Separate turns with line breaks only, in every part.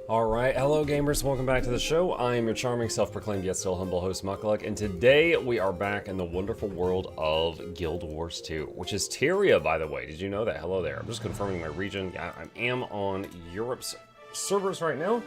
Alright, hello gamers, welcome back to the show. I am your charming, self-proclaimed yet still humble host, Mukluk, and today we are back in the wonderful world of Guild Wars 2, which is Tyria, by the way. Did you know that? Hello there. I'm just confirming my region. Yeah, I am on Europe's servers right now.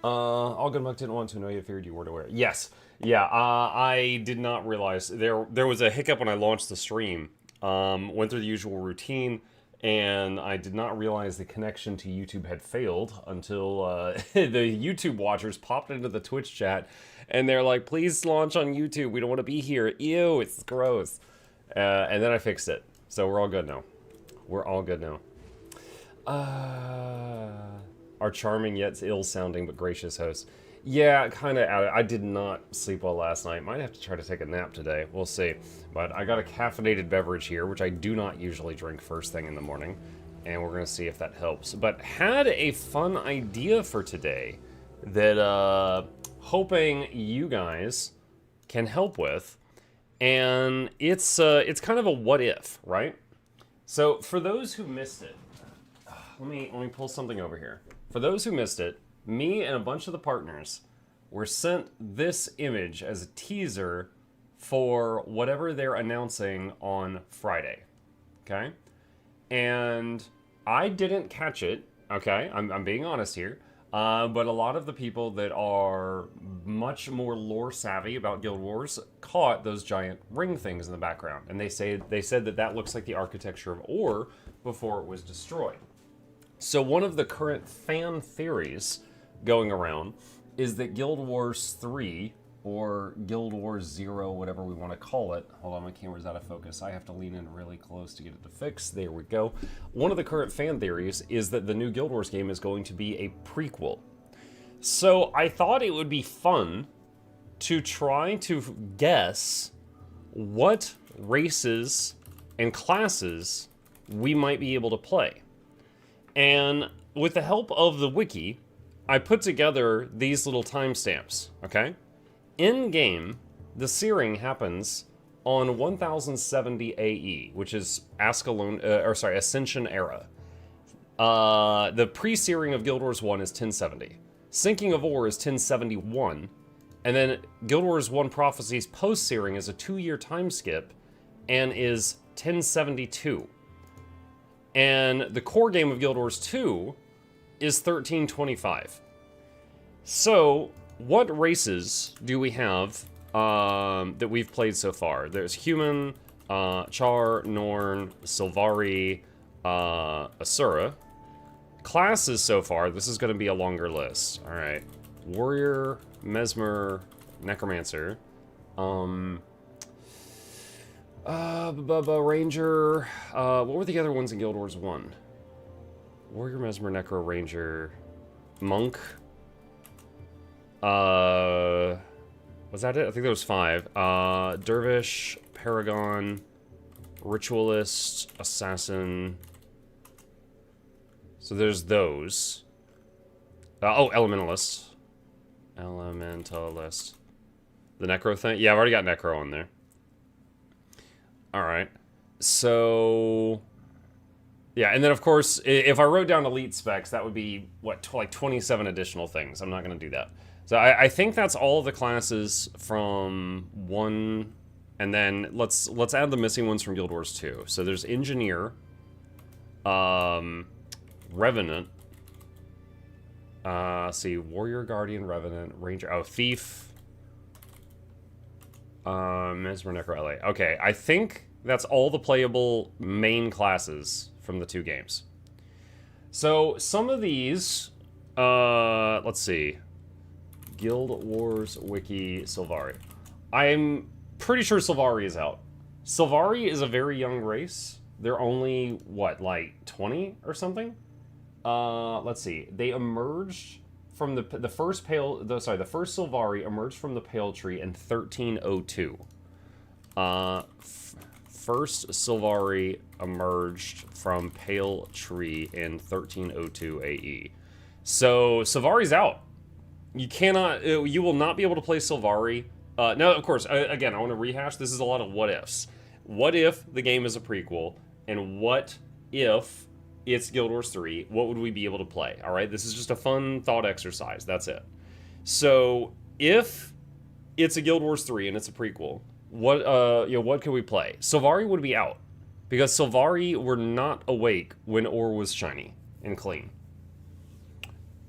All good, Muk, didn't want to know you, feared you weren't aware. Yes, yeah, I did not realize. There was a hiccup when I launched the stream. Went through the usual routine, and I did not realize the connection to YouTube had failed until the YouTube watchers popped into the Twitch chat, and they're like, please launch on YouTube, we don't want to be here, ew, it's gross. And then I fixed it, so we're all good now. We're all good now. Our charming yet ill-sounding but gracious host. Yeah, kind of out. I did not sleep well last night. Might have to try to take a nap today. We'll see. But I got a caffeinated beverage here, which I do not usually drink first thing in the morning. And we're going to see if that helps. But had a fun idea for today that hoping you guys can help with. And it's kind of a what if, right? So for those who missed it, let me pull something over here. For those who missed it, me and a bunch of the partners were sent this image as a teaser for whatever they're announcing on Friday, okay? And I didn't catch it, okay? I'm being honest here. But a lot of the people that are much more lore savvy about Guild Wars caught those giant ring things in the background. And they said that looks like the architecture of Ur before it was destroyed. So one of the current fan theories going around is that Guild Wars 3 or Guild Wars 0, whatever we want to call it. Hold on, my camera's out of focus. I have to lean in really close to get it to fix. There we go. One of the current fan theories is that the new Guild Wars game is going to be a prequel. So I thought it would be fun to try to guess what races and classes we might be able to play. And with the help of the wiki, I put together these little timestamps, okay? In-game, the searing happens on 1070 AE, which is Ascension era. The pre-searing of Guild Wars 1 is 1070. Sinking of Ore is 1071. And then Guild Wars 1 Prophecies post-searing is a 2-year time skip and is 1072. And the core game of Guild Wars 2 is 1325. So, what races do we have that we've played so far? There's Human, Char, Norn, Sylvari, Asura. Classes so far, this is going to be a longer list. Alright. Warrior, Mesmer, Necromancer. Ranger. What were the other ones in Guild Wars 1? Warrior, Mesmer, Necro, Ranger, Monk. Was that it? I think there was 5. Dervish, Paragon, Ritualist, Assassin. So there's those. Oh, Elementalist. Elementalist. The Necro thing? Yeah, I've already got Necro on there. Alright, so, yeah, and then of course, if I wrote down elite specs, that would be, what, like 27 additional things. I'm not going to do that. So I think that's all of the classes from 1, and then let's add the missing ones from Guild Wars 2. So there's Engineer, Revenant, see, Warrior, Guardian, Revenant, Ranger, oh, Thief, Mesmer, Necro, LA. Okay, I think that's all the playable main classes from the 2 games. So, some of these, let's see. Guild Wars Wiki Sylvari. I'm pretty sure Sylvari is out. Sylvari is a very young race. They're only, what, like 20 or something? Let's see. They emerged from the first Sylvari emerged from the Pale Tree in 1302. First Sylvari emerged from Pale Tree in 1302 AE. So Sylvari's out. You cannot, you will not be able to play Sylvari. Now, of course, again, I want to rehash. This is a lot of what ifs. What if the game is a prequel, and what if it's Guild Wars 3, what would we be able to play? All right, this is just a fun thought exercise. That's it. So if it's a Guild Wars 3 and it's a prequel, what can we play? Sylvari would be out because Sylvari were not awake when Ore was shiny and clean.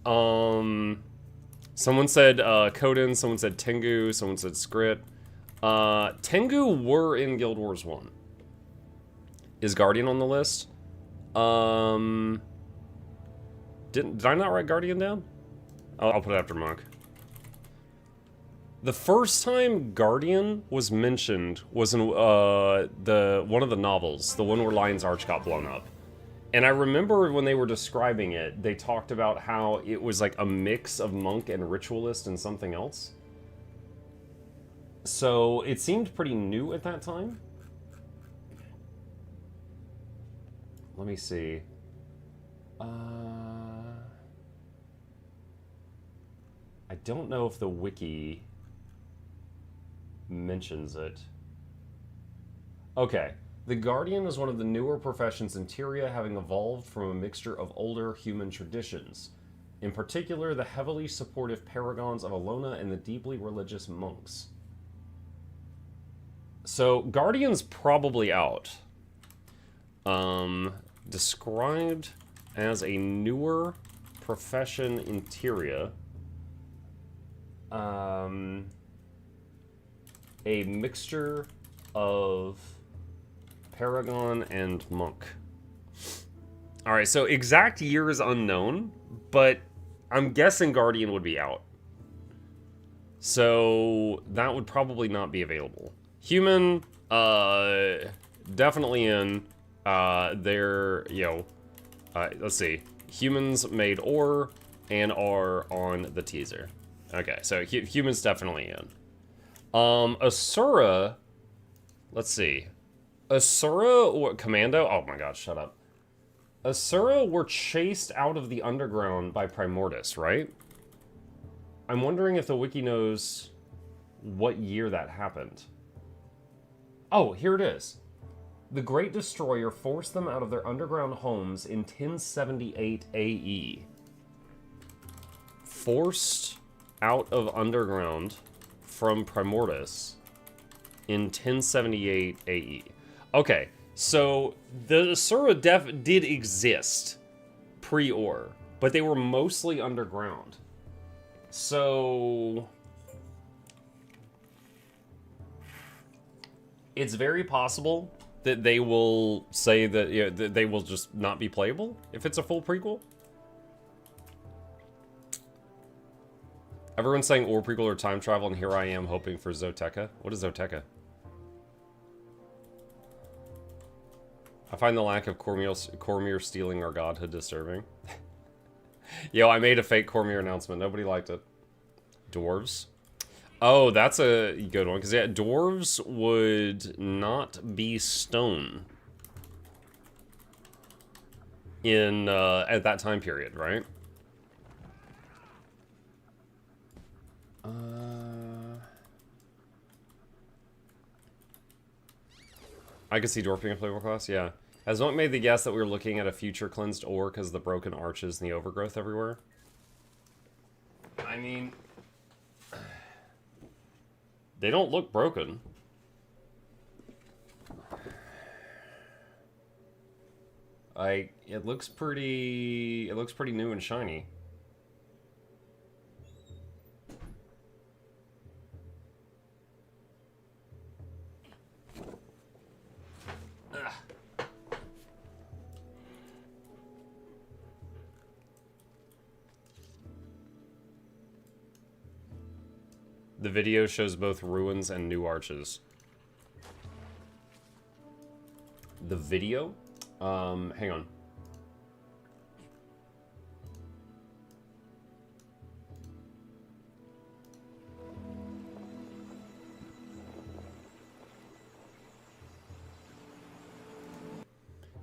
Someone said Koden, someone said Tengu, someone said Skrit. Tengu were in Guild Wars 1. Is Guardian on the list? Did I not write Guardian down? I'll put it after Monk. The first time Guardian was mentioned was in one of the novels, the one where Lion's Arch got blown up. And I remember when they were describing it, they talked about how it was like a mix of monk and ritualist and something else. So it seemed pretty new at that time. Let me see. I don't know if the wiki mentions it. Okay. The Guardian is one of the newer professions in Tyria, having evolved from a mixture of older human traditions. In particular, the heavily supportive paragons of Alona and the deeply religious monks. So, Guardian's probably out. Described as a newer profession in Tyria. A mixture of Paragon and Monk. Alright, so exact year is unknown, but I'm guessing Guardian would be out. So that would probably not be available. Human, definitely in. Let's see. Humans made Ore and are on the teaser. Okay, so humans definitely in. Asura, let's see. Asura or Commando? Oh my god, shut up. Asura were chased out of the underground by Primordius, right? I'm wondering if the wiki knows what year that happened. Oh, here it is. The Great Destroyer forced them out of their underground homes in 1078 AE. Forced out of underground from Primordius in 1078 AE. Okay, so the Asura did exist pre-Ore, but they were mostly underground. So it's very possible that they will say that, that they will just not be playable if it's a full prequel. Everyone's saying Ore prequel or time travel, and here I am hoping for Zoteka. What is Zoteka? I find the lack of Cormier stealing our godhood disturbing. Yo, I made a fake Cormier announcement. Nobody liked it. Dwarves. Oh, that's a good one. Because, yeah, dwarves would not be stone in at that time period, right? I could see dwarf being a playable class, yeah. Has Monk made the guess that we were looking at a future cleansed Ore because of the broken arches and the overgrowth everywhere? I mean, they don't look broken. It looks pretty new and shiny. The video shows both ruins and new arches. The video? Hang on.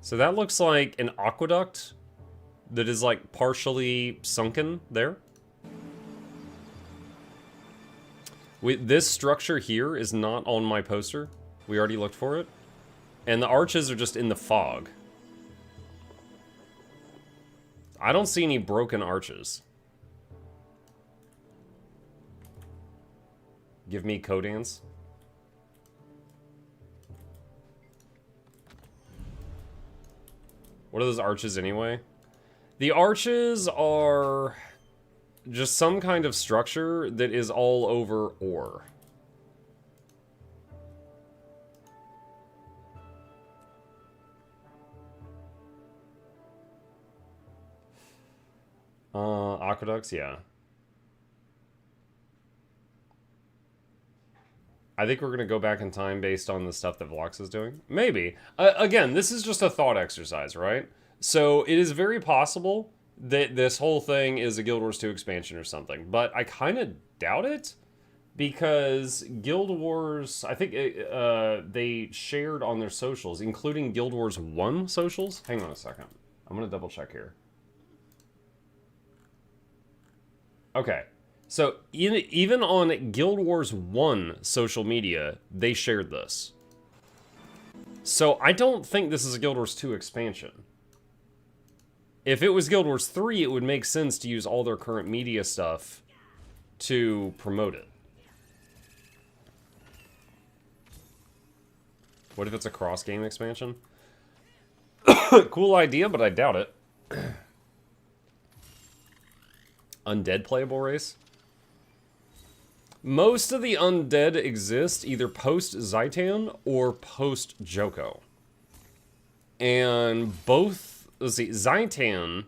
So that looks like an aqueduct that is like partially sunken there. This structure here is not on my poster. We already looked for it. And the arches are just in the fog. I don't see any broken arches. Give me Codans. What are those arches anyway? The arches are just some kind of structure that is all over ore. Aqueducts, yeah. I think we're going to go back in time based on the stuff that Vlox is doing. Maybe. Again, this is just a thought exercise, right? So it is very possible that this whole thing is a Guild Wars 2 expansion or something. But I kind of doubt it. Because Guild Wars, I think they shared on their socials, including Guild Wars 1 socials. Hang on a second. I'm going to double check here. Okay. So, even on Guild Wars 1 social media, they shared this. So, I don't think this is a Guild Wars 2 expansion. If it was Guild Wars 3, it would make sense to use all their current media stuff to promote it. What if it's a cross-game expansion? Cool idea, but I doubt it. Undead playable race? Most of the undead exist either post-Zaitan or post-Joko. And both... Let's see, Zaitan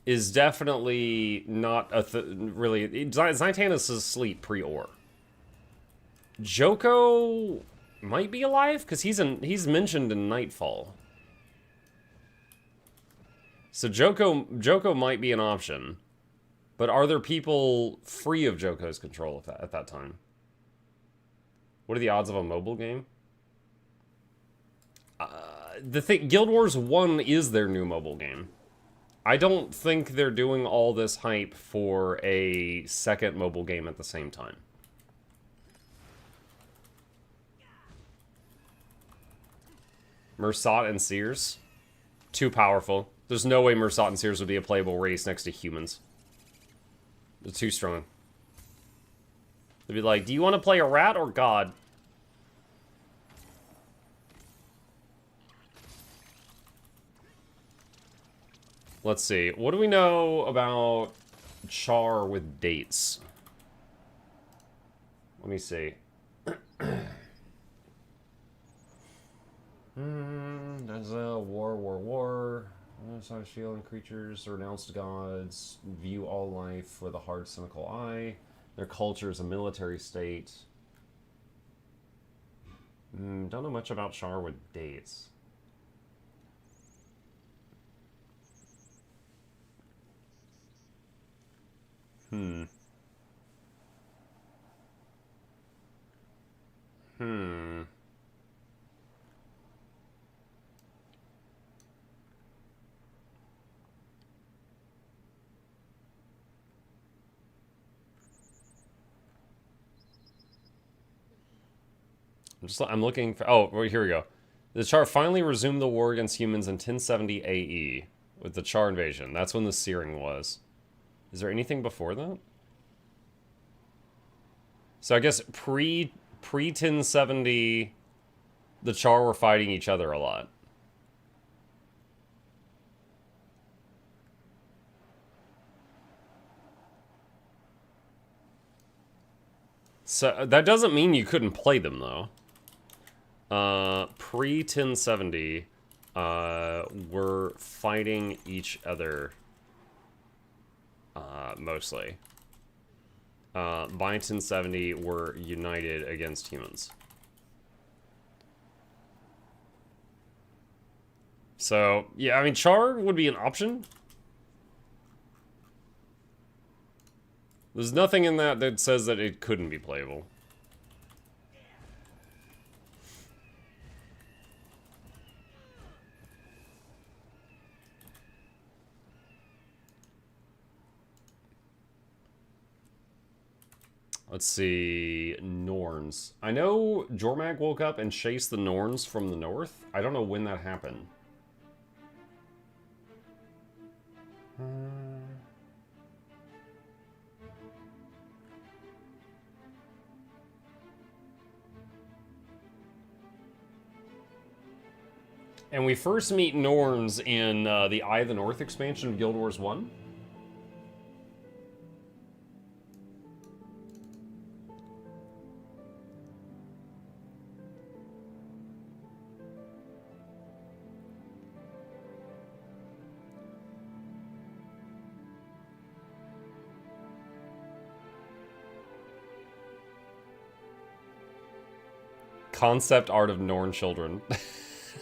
is definitely not a... really... Zaitan is asleep pre-Ore. Joko might be alive? Because he's mentioned in Nightfall. So Joko might be an option. But are there people free of Joko's control at that time? What are the odds of a mobile game? The thing, Guild Wars 1 is their new mobile game. I don't think they're doing all this hype for a second mobile game at the same time. Mersat and Sears? Too powerful. There's no way Mersat and Sears would be a playable race next to humans. They're too strong. They'd be like, do you want to play a rat or God? Let's see. What do we know about Char with dates? Let me see. There's a war. Shield creatures, renounced gods, view all life with a hard, cynical eye. Their culture is a military state. Don't know much about Char with dates. I'm looking for... Oh, here we go. The Char finally resumed the war against humans in 1070 AE with the Char invasion. That's when the Searing was. Is there anything before that? So I guess pre-1070, the Char were fighting each other a lot. So that doesn't mean you couldn't play them, though. Pre-1070, were fighting each other, mostly. By 1070, were united against humans. So, yeah, I mean, Char would be an option. There's nothing in that says that it couldn't be playable. Let's see, Norns. I know Jormag woke up and chased the Norns from the north. I don't know when that happened. And we first meet Norns in the Eye of the North expansion of Guild Wars 1. Concept art of Norn children.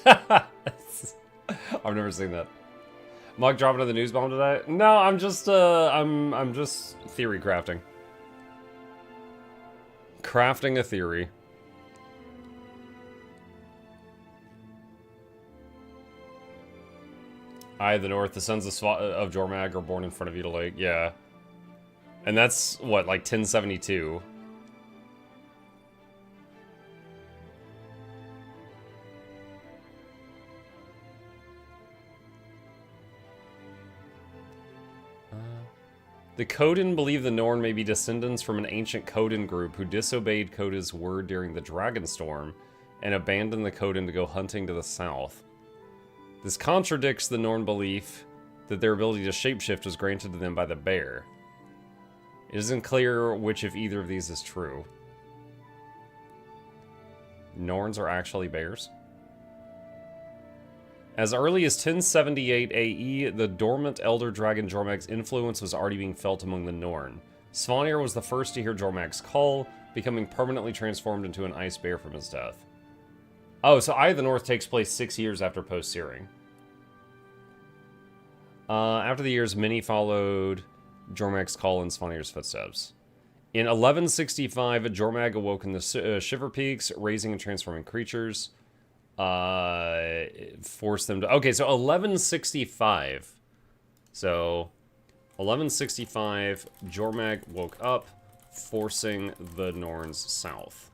I've never seen that. Mug dropping to the news bomb today? No, I'm just I'm just theory crafting. Crafting a theory. Eye of the North, the sons of Jormag are born in front of Yda Lake. Yeah. And that's what, like 1072. The Coden believe the Norn may be descendants from an ancient Coden group who disobeyed Coda's word during the Dragon Storm and abandoned the Coden to go hunting to the south. This contradicts the Norn belief that their ability to shapeshift was granted to them by the bear. It isn't clear which of either of these is true. Norns are actually bears? As early as 1078 AE, the dormant Elder Dragon Jormag's influence was already being felt among the Norn. Svanir was the first to hear Jormag's call, becoming permanently transformed into an ice bear from his death. Oh, so Eye of the North takes place 6 years after post-searing. After the years, many followed Jormag's call in Svanir's footsteps. In 1165, Jormag awoke in the Shiver Peaks, raising and transforming creatures. Force them to... Okay, so 1165. So, 1165, Jormag woke up, forcing the Norns south.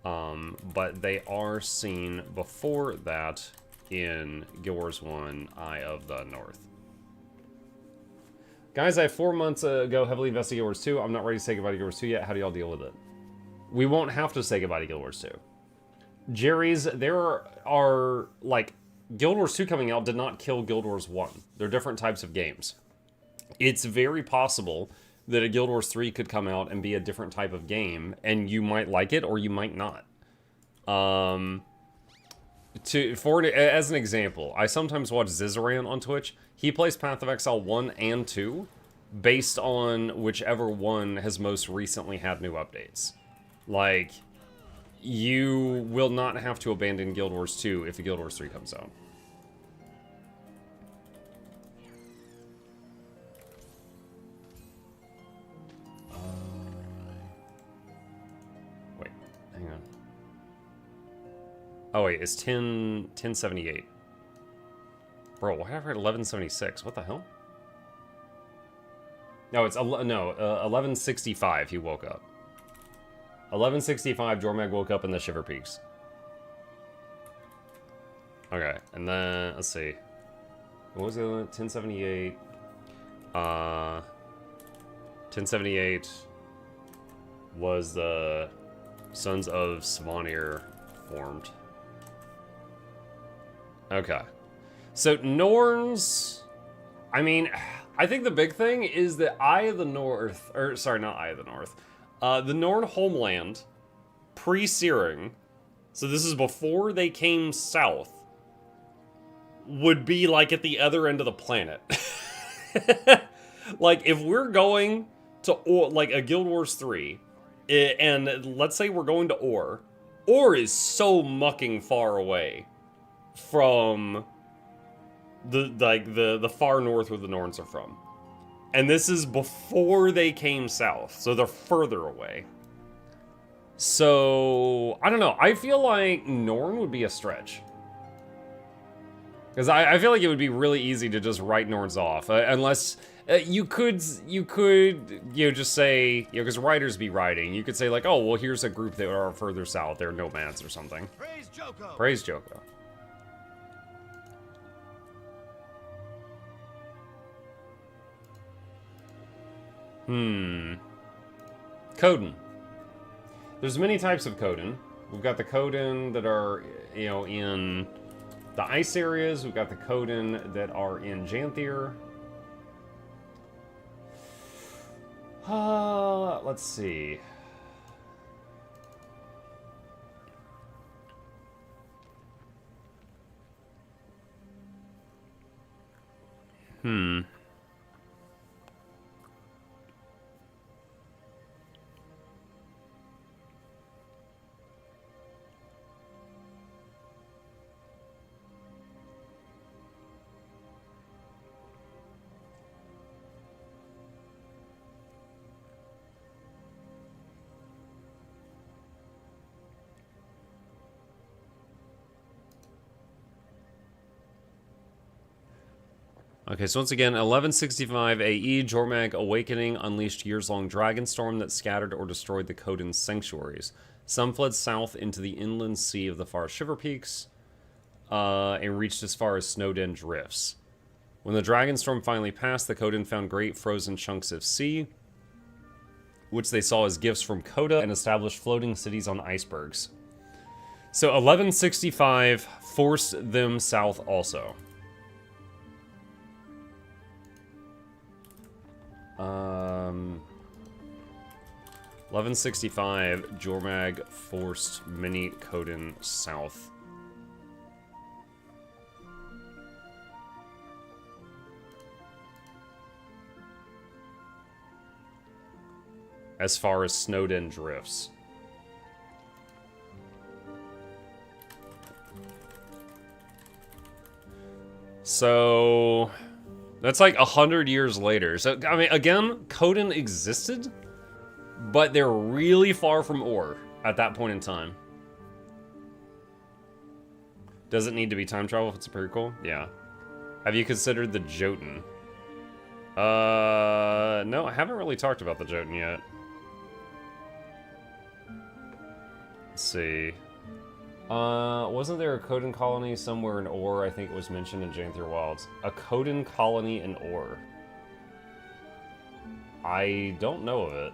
But they are seen before that in Guild Wars 1, Eye of the North. Guys, I 4 months ago heavily invested in Guild Wars 2. I'm not ready to say goodbye to Guild Wars 2 yet. How do y'all deal with it? We won't have to say goodbye to Guild Wars 2. Jerry's, there are, like, Guild Wars 2 coming out did not kill Guild Wars 1. They're different types of games. It's very possible that a Guild Wars 3 could come out and be a different type of game, and you might like it or you might not. As an example, I sometimes watch Zizaran on Twitch. He plays Path of Exile 1 and 2 based on whichever one has most recently had new updates. Like, you will not have to abandon Guild Wars 2 if a Guild Wars 3 comes out. Wait, hang on. Oh wait, it's 1078. Bro, why have I heard 1176? What the hell? No, it's 1165 he woke up. 1165, Jormag woke up in the Shiver Peaks. Okay, and then, let's see. What was it? 1078. 1078 was the Sons of Svanir formed. Okay. So, Norns... I mean, I think the big thing is that Eye of the North... Or, sorry, not Eye of the North. The Norn homeland, pre-searing, so this is before they came south, would be like at the other end of the planet. Like, if we're going to, like, a Guild Wars 3, and let's say we're going to Or is so mucking far away from the far north where the Norns are from. And this is before they came south, so they're further away. So, I don't know. I feel like Norn would be a stretch. Because I feel like it would be really easy to just write Norns off. Unless, you could, just say, because writers be writing. You could say like, oh, well, here's a group that are further south. They're nomads or something.
Praise Joko!
Praise Joko. Coden. There's many types of Coden. We've got the Coden that are, in the ice areas. We've got the Khodan that are in Janthier. Let's see. Okay, so once again, 1165 AE, Jormag Awakening unleashed years-long dragon storm that scattered or destroyed the Khodan sanctuaries. Some fled south into the inland sea of the far Shiver Peaks, and reached as far as Snowden Drifts. When the dragon storm finally passed, the Khodan found great frozen chunks of sea, which they saw as gifts from Coda, and established floating cities on icebergs. So 1165 forced them south also. 1165, Jormag forced many Khodan south. As far as Snowden Drifts. So that's like 100 years later. So, I mean, again, Khodan existed, but they're really far from Ur at that point in time. Does it need to be time travel if it's empirical? Yeah. Have you considered the Jotun? No, I haven't really talked about the Jotun yet. Let's see. Wasn't there a Khodan colony somewhere in Ur? I think it was mentioned in Janthier Wilds. A Khodan colony in Ur. I don't know of it.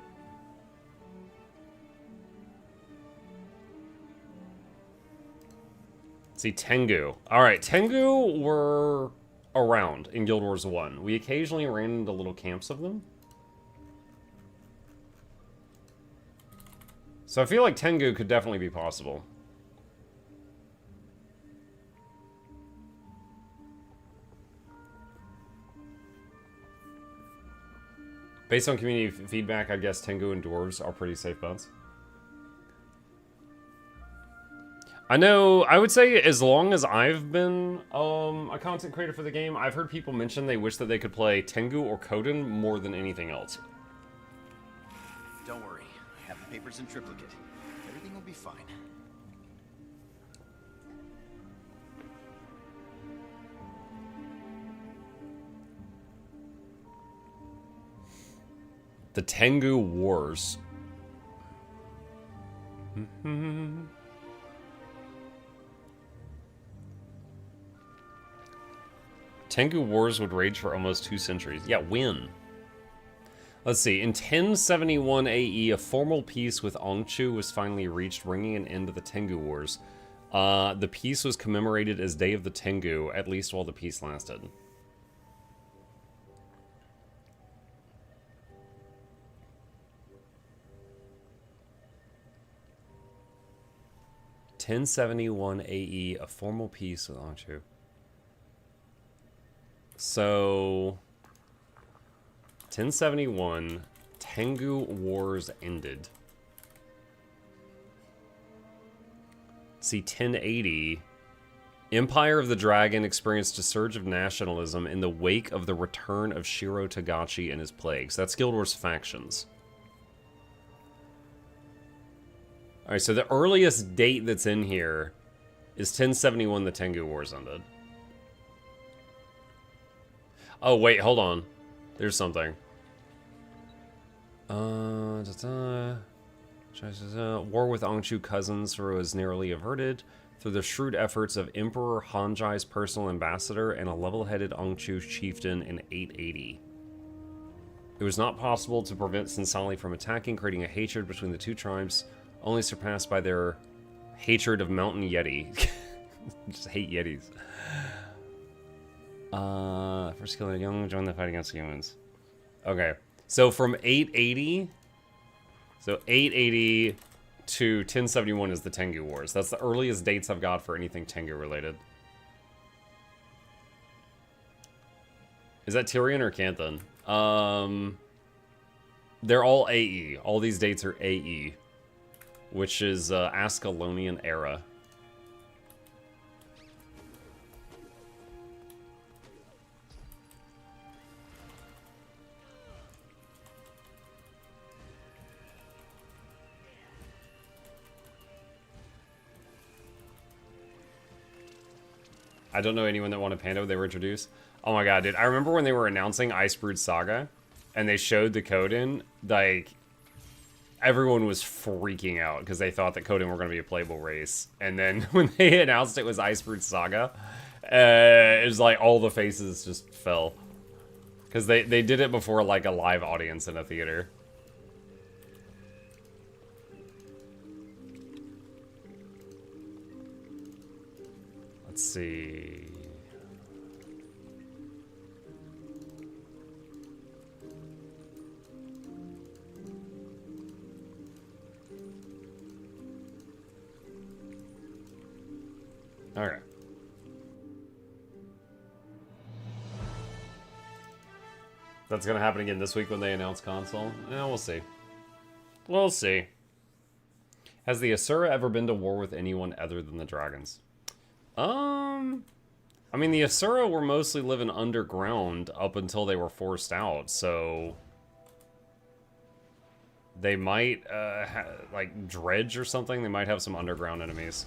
See, Tengu. Alright, Tengu were around in Guild Wars 1. We occasionally ran into little camps of them. So I feel like Tengu could definitely be possible. Based on community feedback, I guess Tengu and Dwarves are pretty safe bets. I know, I would say as long as I've been a content creator for the game, I've heard people mention they wish that they could play Tengu or Khodan more than anything else.
Don't worry, I have the papers in triplicate. Everything will be fine.
The Tengu Wars. Tengu Wars would rage for almost 2 centuries. Yeah, when? Let's see. In 1071 AE, a formal peace with Ongchu was finally reached, bringing an end to the Tengu Wars. The peace was commemorated as Day of the Tengu, at least while the peace lasted. (1071 AE), a formal peace with Ongchu. So, 1071, Tengu Wars ended. See, 1080, Empire of the Dragon experienced a surge of nationalism in the wake of the return of Shiro Tagachi and his plagues. That's Guild Wars factions. Alright, so the earliest date that's in here is 1071, the Tengu Wars ended. Oh, wait, hold on. There's something. War with Ongchu cousins was narrowly averted through the shrewd efforts of Emperor Hanjai's personal ambassador and a level-headed Ongchu chieftain in 880. It was not possible to prevent Sinsali from attacking, creating a hatred between the two tribes, only surpassed by their hatred of Mountain Yeti. Just hate Yetis. First killer young, join the fight against humans. Okay, so from 880, so 880 to 1071 is the Tengu Wars. That's the earliest dates I've got for anything Tengu related. Is that Tyrion or Canthan? They're all AE. All these dates are AE, which is Ascalonian era. I don't know anyone that wanted Pando. They were introduced. Oh my god, dude. I remember when they were announcing Icebrood Saga and they showed the Coden, like, everyone was freaking out because they thought that Coden were going to be a playable race. And then when they announced it was Icebrood Saga, it was like all the faces just fell. Because they did it before, like, a live audience in a theater. Let's see. Okay. That's gonna happen again this week when they announce console? Yeah, we'll see. We'll see. Has the Asura ever been to war with anyone other than the dragons? I mean, the Asura were mostly living underground up until they were forced out, so they might, like, Dredge or something? They might have some underground enemies.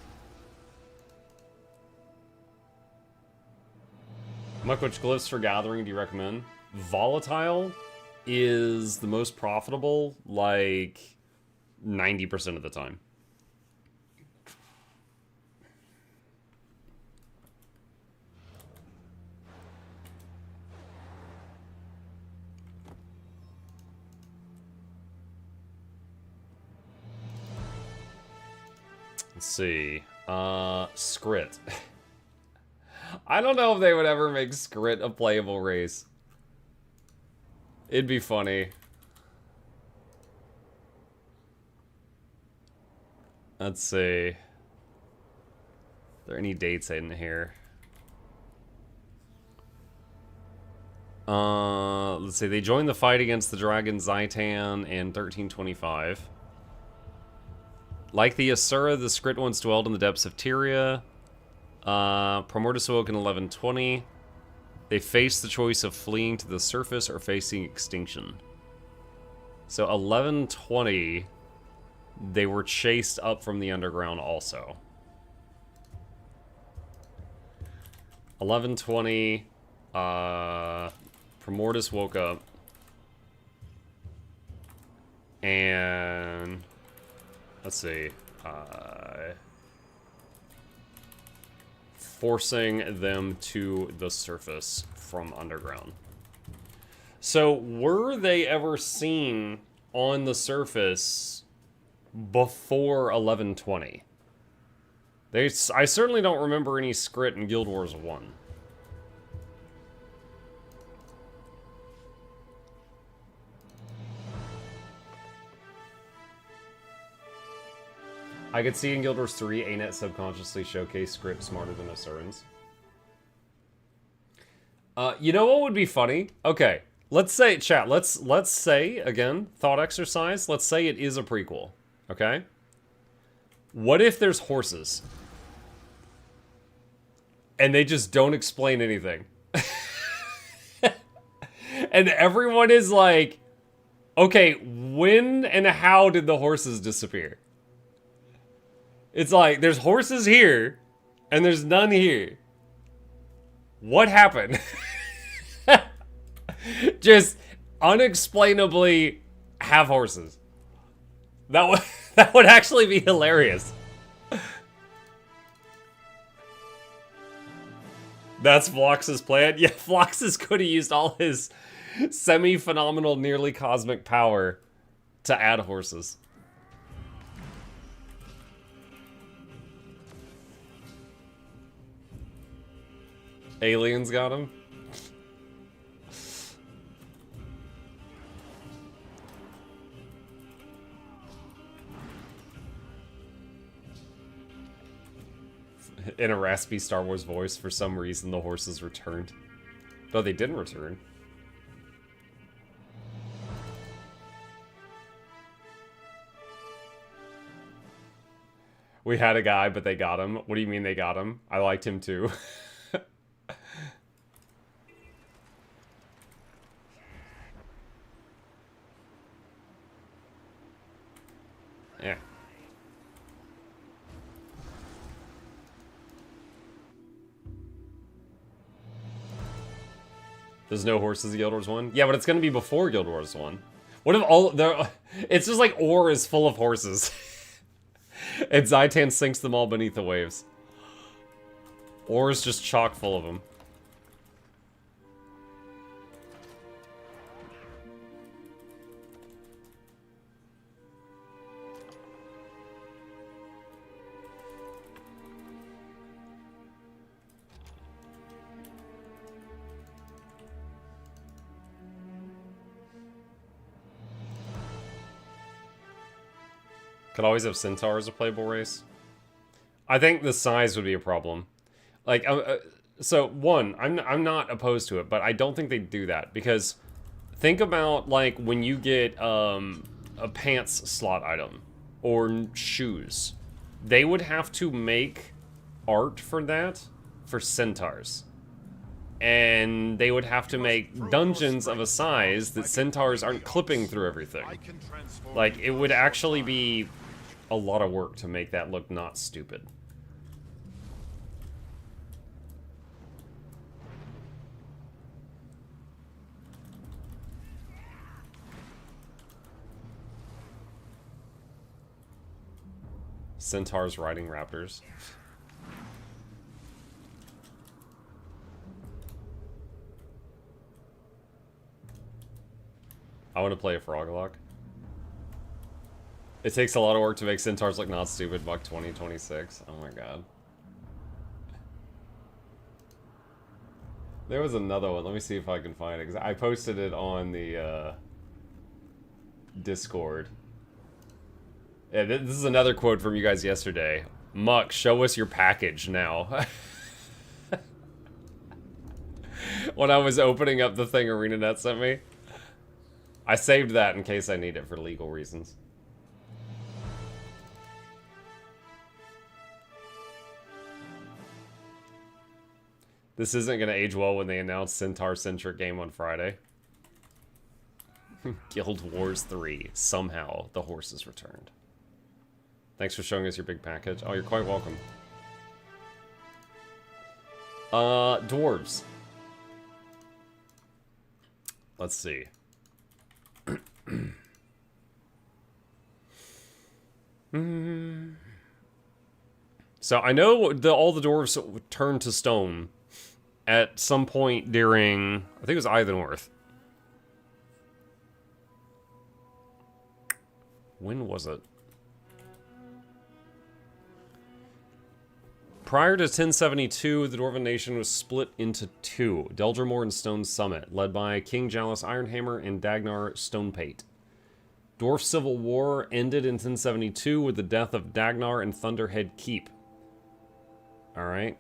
Muck, which glyphs for gathering do you recommend? Volatile is the most profitable, like, 90% of the time. Let's see. Skrit. I don't know if they would ever make Skrit a playable race. It'd be funny. Let's see. Are there any dates in here? Let's see. They joined the fight against the dragon Zaitan in 1325. Like the Asura, the Skrit once dwelled in the depths of Tyria. Primordus awoke in 1120. They faced the choice of fleeing to the surface or facing extinction. So 1120, they were chased up from the underground also. 1120, Primordus woke up. And let's see, forcing them to the surface from underground. So, were they ever seen on the surface before 1120? I certainly don't remember any Skrit in Guild Wars 1. I could see in Guild Wars 3, ANET subconsciously showcase Skrit smarter than Asurans. You know what would be funny? Okay, let's say, chat, let's say, again, thought exercise, let's say it is a prequel, okay? What if there's horses? And they just don't explain anything. And everyone is like, okay, when and how did the horses disappear? It's like, there's horses here, and there's none here. What happened? Just unexplainably have horses. That would actually be hilarious. That's Vlox's plan? Yeah, Vlox's could have used all his semi-phenomenal, nearly cosmic power to add horses. Aliens got him. In a raspy Star Wars voice, for some reason the horses returned. No, they didn't return. We had a guy, but they got him. What do you mean they got him? I liked him too. Yeah. There's no horses in Guild Wars 1? Yeah, but it's gonna be before Guild Wars 1. What if all there? It's just like ore is full of horses. And Zaitan sinks them all beneath the waves. Ore is just chock full of them. Could always have Centaur as a playable race. I think the size would be a problem. Like, so one, I'm not opposed to it, but I don't think they'd do that because think about like when you get a pants slot item or shoes, they would have to make art for that for centaurs. And they would have to make dungeons of a size that centaurs aren't clipping through everything. Like, it would actually be a lot of work to make that look not stupid. Centaurs riding raptors. I want to play a Froglock. It takes a lot of work to make centaurs look not stupid. Buck 2026. Oh my god. There was another one. Let me see if I can find it. 'Cause I posted it on the Discord. Yeah, this is another quote from you guys yesterday. Muck, show us your package now. When I was opening up the thing ArenaNet sent me. I saved that in case I need it for legal reasons. This isn't going to age well when they announce Centaur-centric game on Friday. Guild Wars 3. Somehow, the horses returned. Thanks for showing us your big package. Oh, you're quite welcome. Dwarves. Let's see. So I know all the dwarves turned to stone at some point during, I think it was Eye of the North. When was it? Prior to 1072, the Dwarven Nation was split into two, Deldrimor and Stone Summit, led by King Jalis Ironhammer and Dagnar Stonepate. Dwarf Civil War ended in 1072 with the death of Dagnar and Thunderhead Keep. Alright.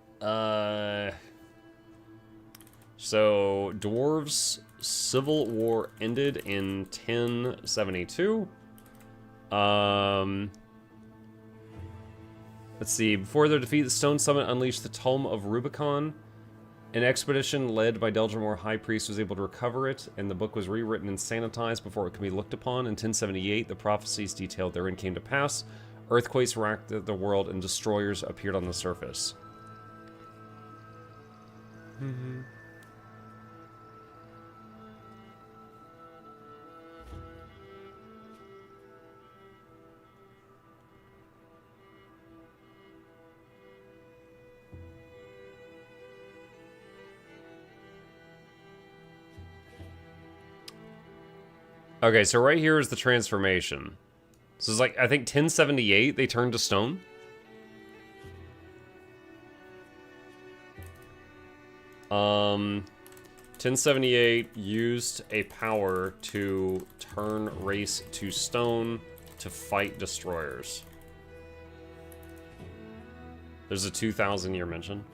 So, Dwarves Civil War ended in 1072. Let's see. Before their defeat, the Stone Summit unleashed the Tome of Rubicon. An expedition led by Deldrimor High Priest was able to recover it, and the book was rewritten and sanitized before it could be looked upon. In 1078, the prophecies detailed therein came to pass. Earthquakes racked the world, and destroyers appeared on the surface. Okay, so right here is the transformation. So it's like, I think 1078, they turned to stone. 1078 used a power to turn race to stone to fight destroyers. There's a 2,000-year mention.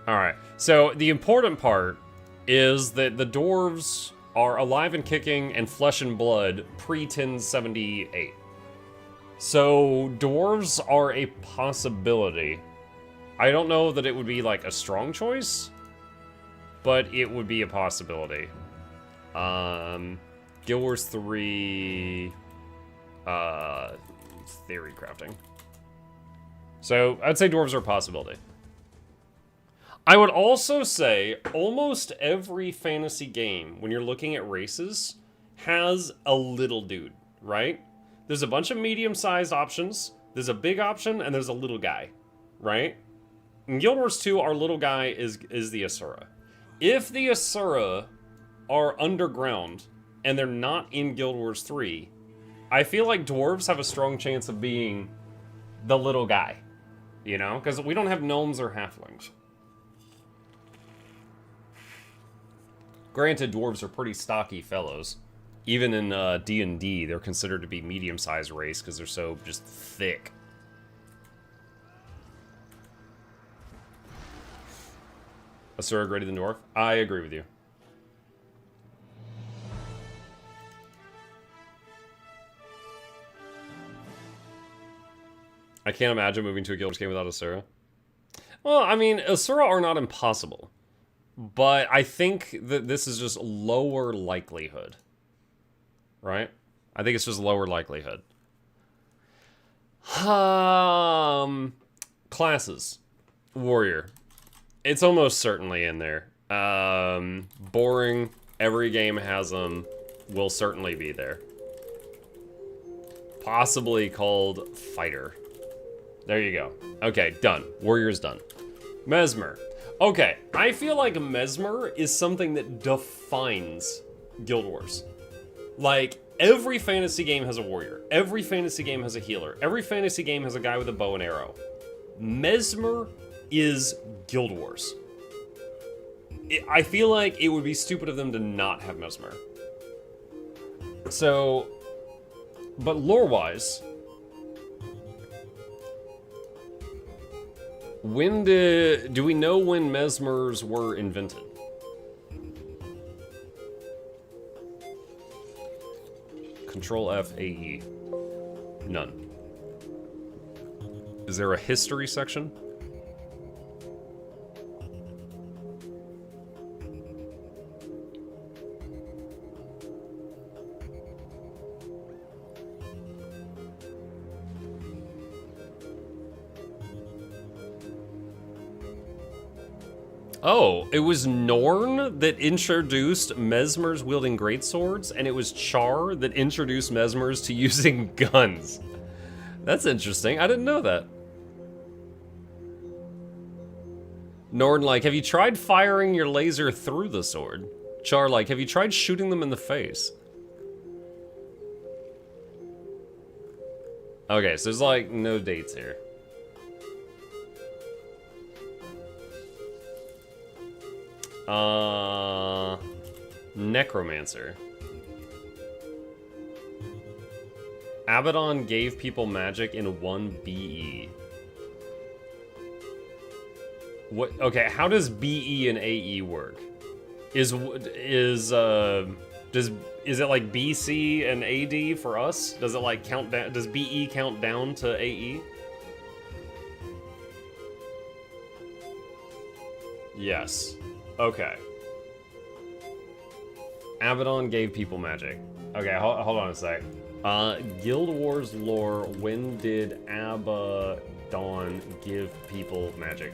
Alright, so the important part is that the dwarves are alive and kicking and flesh and blood pre-1078. So dwarves are a possibility. I don't know that it would be like a strong choice, but it would be a possibility. Guild Wars 3 theory crafting. So I'd say dwarves are a possibility. I would also say almost every fantasy game, when you're looking at races, has a little dude, right? There's a bunch of medium-sized options, there's a big option, and there's a little guy, right? In Guild Wars 2, our little guy is the Asura. If the Asura are underground, and they're not in Guild Wars 3, I feel like dwarves have a strong chance of being the little guy, you know? Because we don't have gnomes or halflings. Granted, dwarves are pretty stocky fellows. Even in D&D, they're considered to be medium-sized race because they're so just thick. Asura greater than dwarf? I agree with you. I can't imagine moving to a Guild Wars game without Asura. Well, I mean, Asura are not impossible. But I think that this is just lower likelihood. Right? I think it's just lower likelihood. Classes. Warrior. It's almost certainly in there. Boring. Every game has them. Will certainly be there. Possibly called Fighter. There you go. Okay, done. Warrior's done. Mesmer. Okay, I feel like Mesmer is something that defines Guild Wars. Like, every fantasy game has a warrior. Every fantasy game has a healer. Every fantasy game has a guy with a bow and arrow. Mesmer is Guild Wars. I feel like it would be stupid of them to not have Mesmer. So, but lore-wise, do we know when Mesmers were invented? Control F AE. None. Is there a history section? Oh, it was Norn that introduced Mesmers wielding greatswords, and it was Char that introduced Mesmers to using guns. That's interesting. I didn't know that. Norn, like, have you tried firing your laser through the sword? Char, like, have you tried shooting them in the face? Okay, so there's, like, no dates here. Necromancer. Abaddon gave people magic in 1 BE. What? Okay, how does BE and AE work? Is it like BC and AD for us? Does it like count down? Does BE count down to AE? Yes. Okay. Abaddon gave people magic. Okay, hold on a sec. Guild Wars lore, when did Abaddon give people magic?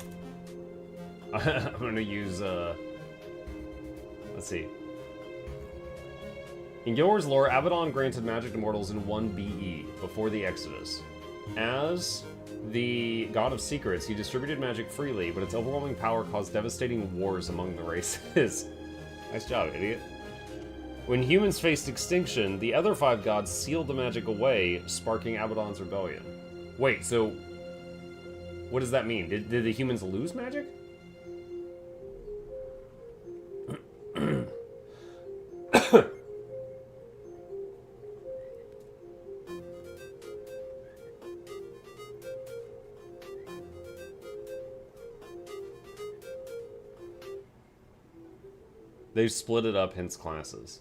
I'm gonna use, let's see. In Guild Wars lore, Abaddon granted magic to mortals in 1 BE, before the Exodus. As the god of secrets. He distributed magic freely, but its overwhelming power caused devastating wars among the races. Nice job, idiot. When humans faced extinction, the other 5 gods sealed the magic away, sparking Abaddon's rebellion. Wait, so what does that mean? Did the humans lose magic? They've split it up, hence classes.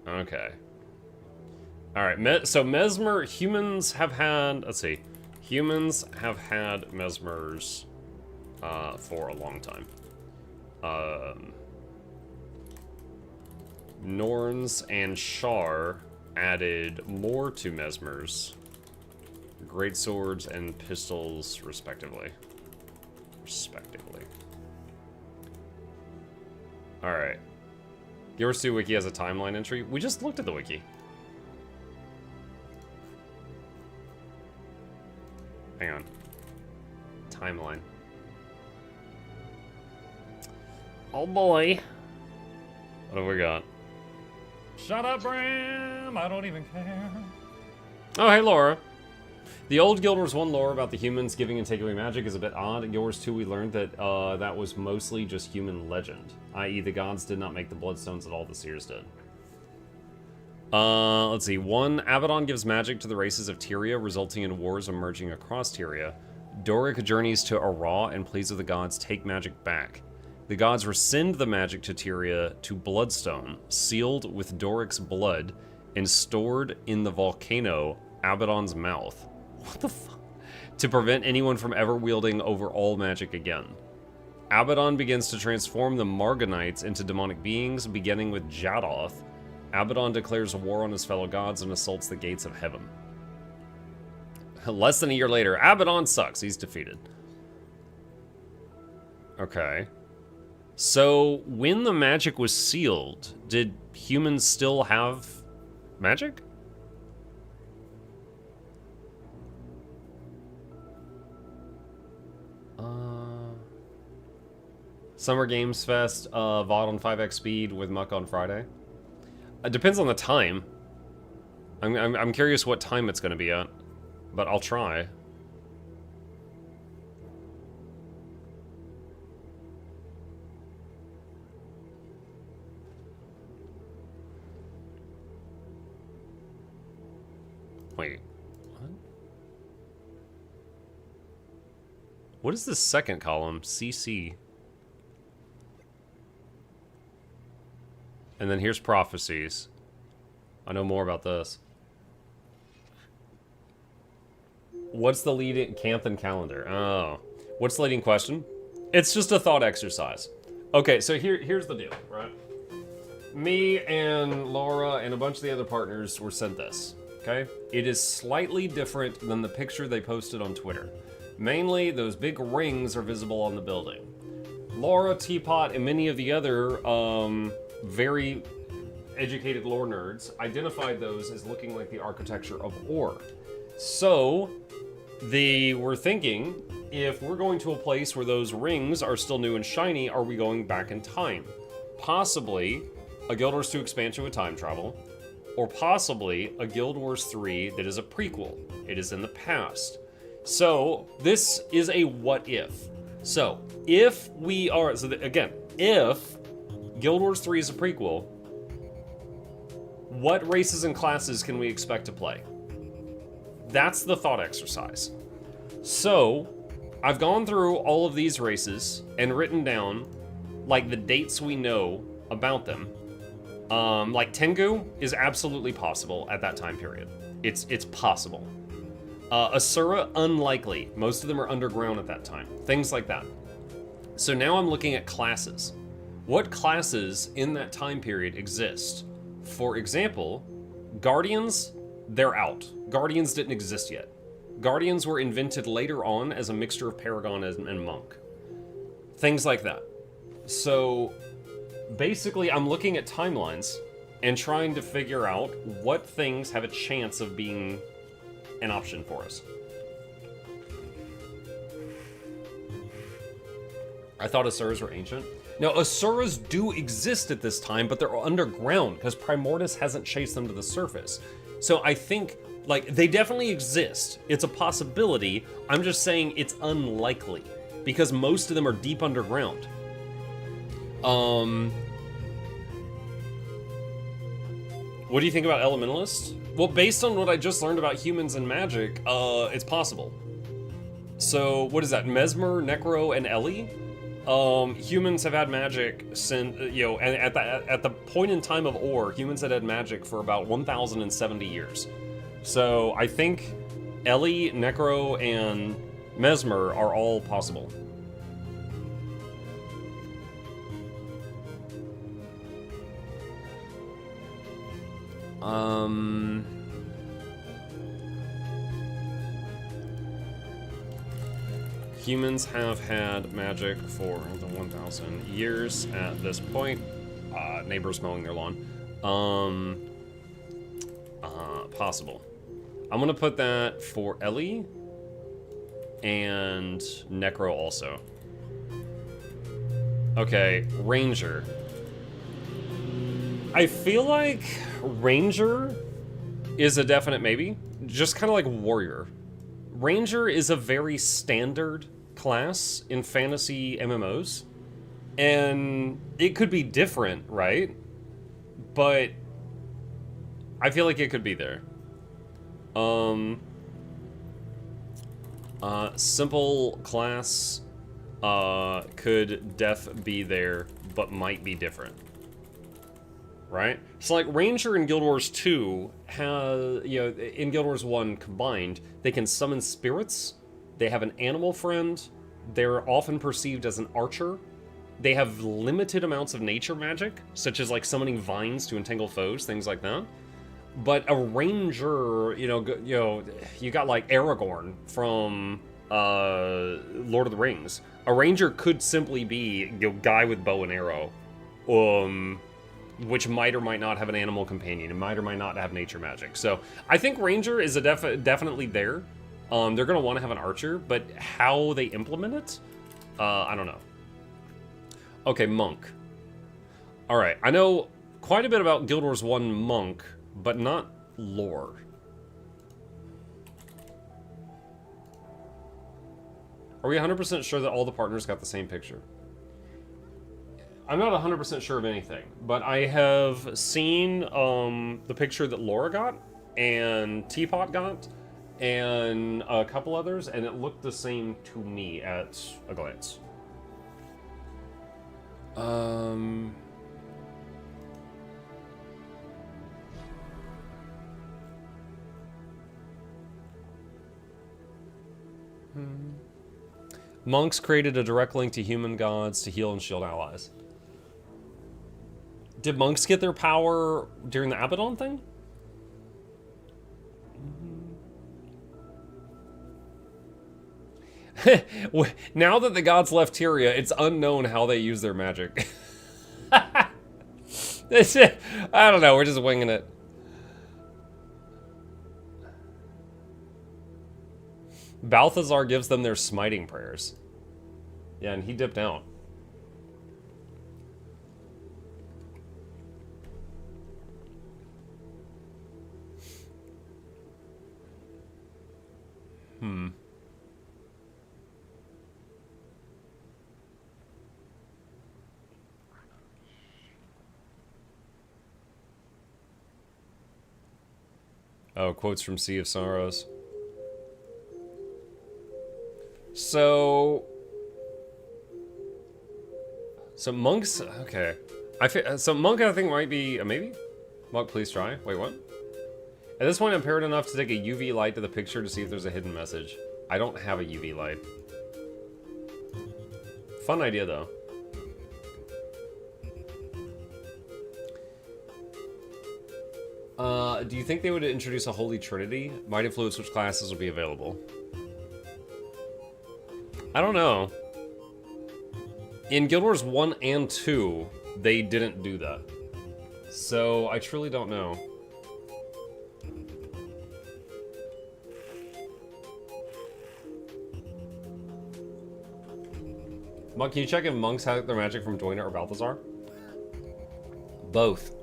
Okay. Alright, so Mesmer, humans have had, let's see. Humans have had Mesmers for a long time. Norns and Shar added more to Mesmers. Great swords and pistols, respectively. Alright. GW2 Wiki has a timeline entry. We just looked at the wiki. Hang on. Timeline. Oh boy. What have we got?
Shut up, Bram! I don't even care.
Oh, hey, Laura. The old Guild Wars 1 lore about the humans giving and taking away magic is a bit odd. In Guild Wars 2, we learned that that was mostly just human legend, i.e. the gods did not make the bloodstones at all, the seers did. Let's see. 1. Abaddon gives magic to the races of Tyria, resulting in wars emerging across Tyria. Doric journeys to Ara and pleads with the gods take magic back. The gods rescind the magic to Tyria to Bloodstone, sealed with Doric's blood, and stored in the volcano Abaddon's mouth. What the fuck? To prevent anyone from ever wielding over all magic again. Abaddon begins to transform the Marganites into demonic beings, beginning with Jadoth. Abaddon declares war on his fellow gods and assaults the gates of heaven. Less than a year later, Abaddon sucks. He's defeated. Okay. So, when the magic was sealed, did humans still have magic? Summer Games Fest, VOD on 5x speed with Muck on Friday. It depends on the time. I'm curious what time it's going to be at, but I'll try. Wait, what? What is this second column? CC. And then here's prophecies. I know more about this. What's the leading Canthan calendar? Oh. What's the leading question? It's just a thought exercise. Okay, so here's the deal, right? Me and Laura and a bunch of the other partners were sent this, okay? It is slightly different than the picture they posted on Twitter. Mainly, those big rings are visible on the building. Laura, Teapot, and many of the other, very educated lore nerds identified those as looking like the architecture of Ur. So, they were thinking, if we're going to a place where those rings are still new and shiny, are we going back in time? Possibly a Guild Wars 2 expansion with time travel, or possibly a Guild Wars 3 that is a prequel. It is in the past. So, this is a what if. So, if we are, again, if Guild Wars 3 is a prequel, what races and classes can we expect to play? That's the thought exercise. So, I've gone through all of these races and written down, like, the dates we know about them. Like, Tengu is absolutely possible at that time period. It's possible. Asura, unlikely. Most of them are underground at that time. Things like that. So now I'm looking at classes. What classes in that time period exist? For example, Guardians, they're out. Guardians didn't exist yet. Guardians were invented later on as a mixture of Paragon and Monk. Things like that. So, basically, I'm looking at timelines and trying to figure out what things have a chance of being an option for us. I thought Asuras were ancient. Now, Asuras do exist at this time, but they're underground because Primordus hasn't chased them to the surface. So I think, like, they definitely exist. It's a possibility. I'm just saying it's unlikely because most of them are deep underground. What do you think about Elementalists? Well, based on what I just learned about humans and magic, it's possible. So, what is that? Mesmer, Necro, and Ellie? Humans have had magic since, you know, and at the point in time of Ore, humans had magic for about 1,070 years. So, I think Ellie, Necro, and Mesmer are all possible. Humans have had magic for 1,000 years at this point. Neighbors mowing their lawn. Possible. I'm gonna put that for Ellie and Necro also. Okay, Ranger. I feel like Ranger is a definite maybe. Just kind of like Warrior. Ranger is a very standard class in fantasy MMOs. And it could be different, right? But I feel like it could be there. Simple class could be there, but might be different. Right? So like Ranger in Guild Wars 2 has, you know, in Guild Wars 1 combined, they can summon spirits, they have an animal friend, they're often perceived as an archer, they have limited amounts of nature magic, such as like summoning vines to entangle foes, things like that. But a Ranger, you got like Aragorn from Lord of the Rings. A Ranger could simply be a guy with bow and arrow, which might or might not have an animal companion, and might or might not have nature magic. So I think Ranger is a definitely there. They're gonna want to have an archer, but how they implement it, I don't know. Okay, Monk. All right, I know quite a bit about Guild Wars 1 Monk, but not lore. Are we 100% sure that all the partners got the same picture? I'm not 100% sure of anything, but I have seen the picture that Laura got, and Teapot got, and a couple others, and it looked the same to me at a glance. Monks created a direct link to human gods to heal and shield allies. Did monks get their power during the Abaddon thing? Now that the gods left Tyria, it's unknown how they use their magic. I don't know, we're just winging it. Balthazar gives them their smiting prayers. Yeah, and he dipped out. Oh, quotes from Sea of Sorrows. So monks, okay. So monk I think might be a maybe? Monk, please try. Wait, what? At this point, I'm paranoid enough to take a UV light to the picture to see if there's a hidden message. I don't have a UV light. Fun idea, though. Do you think they would introduce a Holy Trinity? Might influence which classes will be available. I don't know. In Guild Wars 1 and 2, they didn't do that. So, I truly don't know. Monk, can you check if monks have their magic from Dwayne or Balthazar? Both.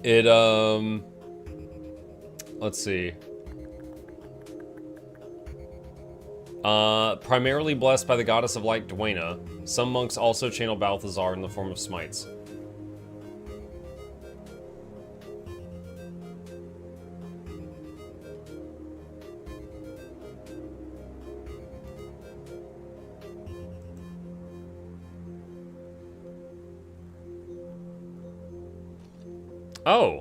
It, let's see. Primarily blessed by the goddess of light, Dwayna. Some monks also channel Balthazar in the form of smites. Oh,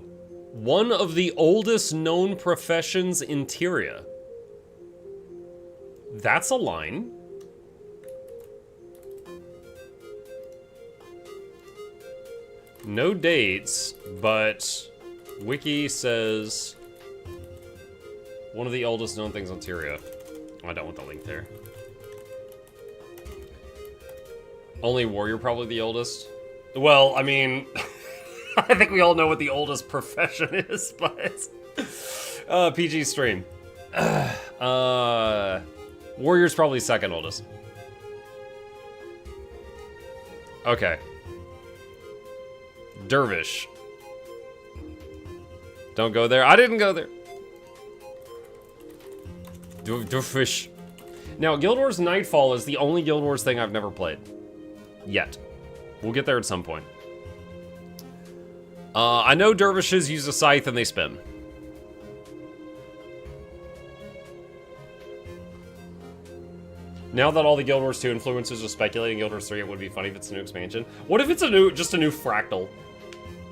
one of the oldest known professions in Tyria. That's a line. No dates, but Wiki says one of the oldest known things on Tyria. Oh, I don't want the link there. Only Warrior probably the oldest. Well, I mean, I think we all know what the oldest profession is, but PG stream. Warrior's probably second oldest. Okay. Dervish. Don't go there. I didn't go there. Dervish. Now, Guild Wars Nightfall is the only Guild Wars thing I've never played. Yet. We'll get there at some point. I know dervishes use a scythe and they spin. Now that all the Guild Wars 2 influencers are speculating Guild Wars 3, it would be funny if it's a new expansion. What if it's just a new fractal?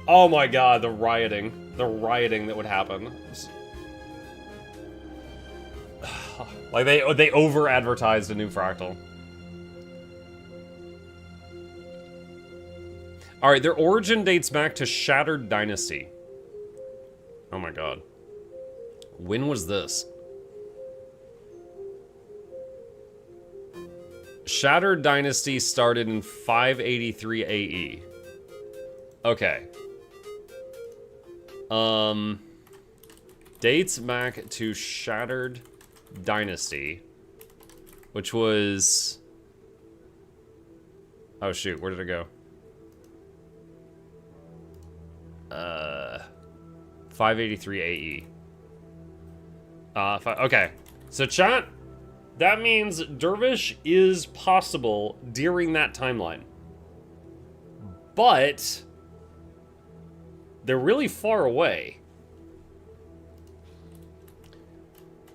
Oh my god, the rioting. The rioting that would happen. Like, they over-advertised a new fractal. Alright, their origin dates back to Shattered Dynasty. Oh my god. When was this? Shattered Dynasty started in 583 AE. Okay. Dates back to Shattered Dynasty, which was... Oh shoot, where did it go? 583 AE. Okay. So chat, that means Dervish is possible during that timeline. But they're really far away.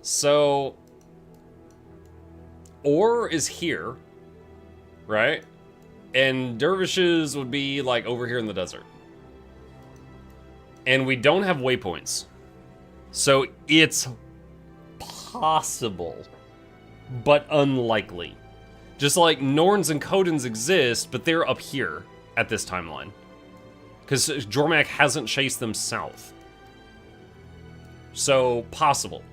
So Or is here, right? And dervishes would be like over here in the desert. And we don't have waypoints. So it's possible, but unlikely. Just like Norns and Codens exist, but they're up here at this timeline. Because Jormak hasn't chased them south. So, possible.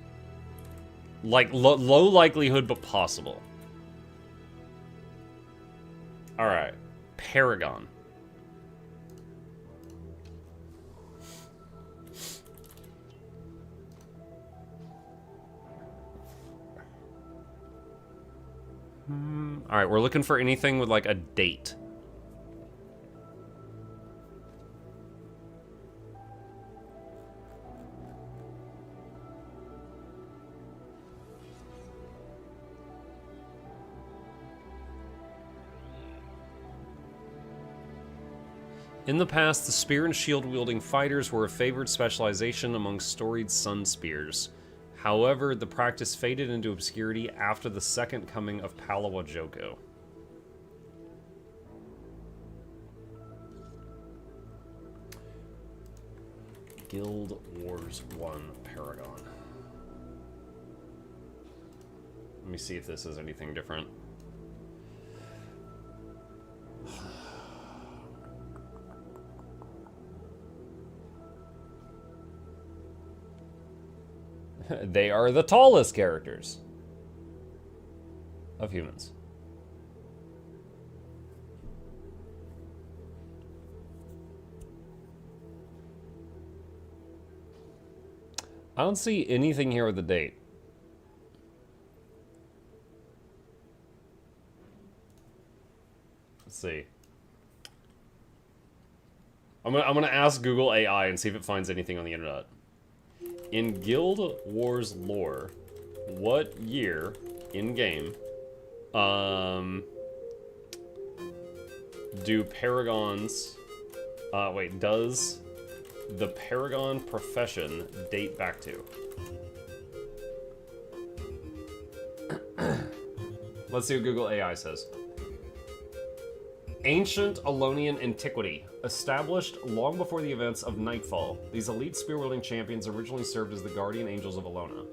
Like, low likelihood, but possible. Alright. Paragon. Alright, we're looking for anything with, like, a date. In the past, the spear and shield-wielding fighters were a favored specialization among storied sun spears. However, the practice faded into obscurity after the second coming of Palawa Joko. Guild Wars 1 Paragon. Let me see if this is anything different. They are the tallest characters of humans. I don't see anything here with the date. Let's see. I'm gonna ask Google AI and see if it finds anything on the internet. In Guild Wars lore, what year in game do paragons does the paragon profession date back to? Let's see what Google AI says. Ancient Elonian antiquity. Established long before the events of Nightfall, these elite spear-wielding champions originally served as the guardian angels of Elona.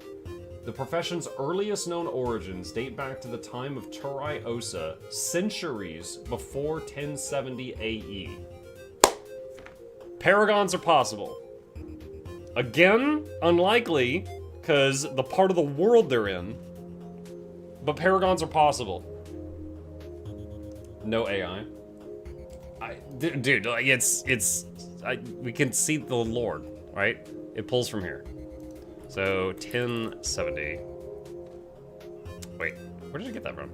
The profession's earliest known origins date back to the time of Turai Osa, centuries before 1070 AE. Paragons are possible. Again, unlikely, because the part of the world they're in, but paragons are possible. No AI. Dude, like we can see the Lord, right? It pulls from here. So 1070. Wait, where did I get that from?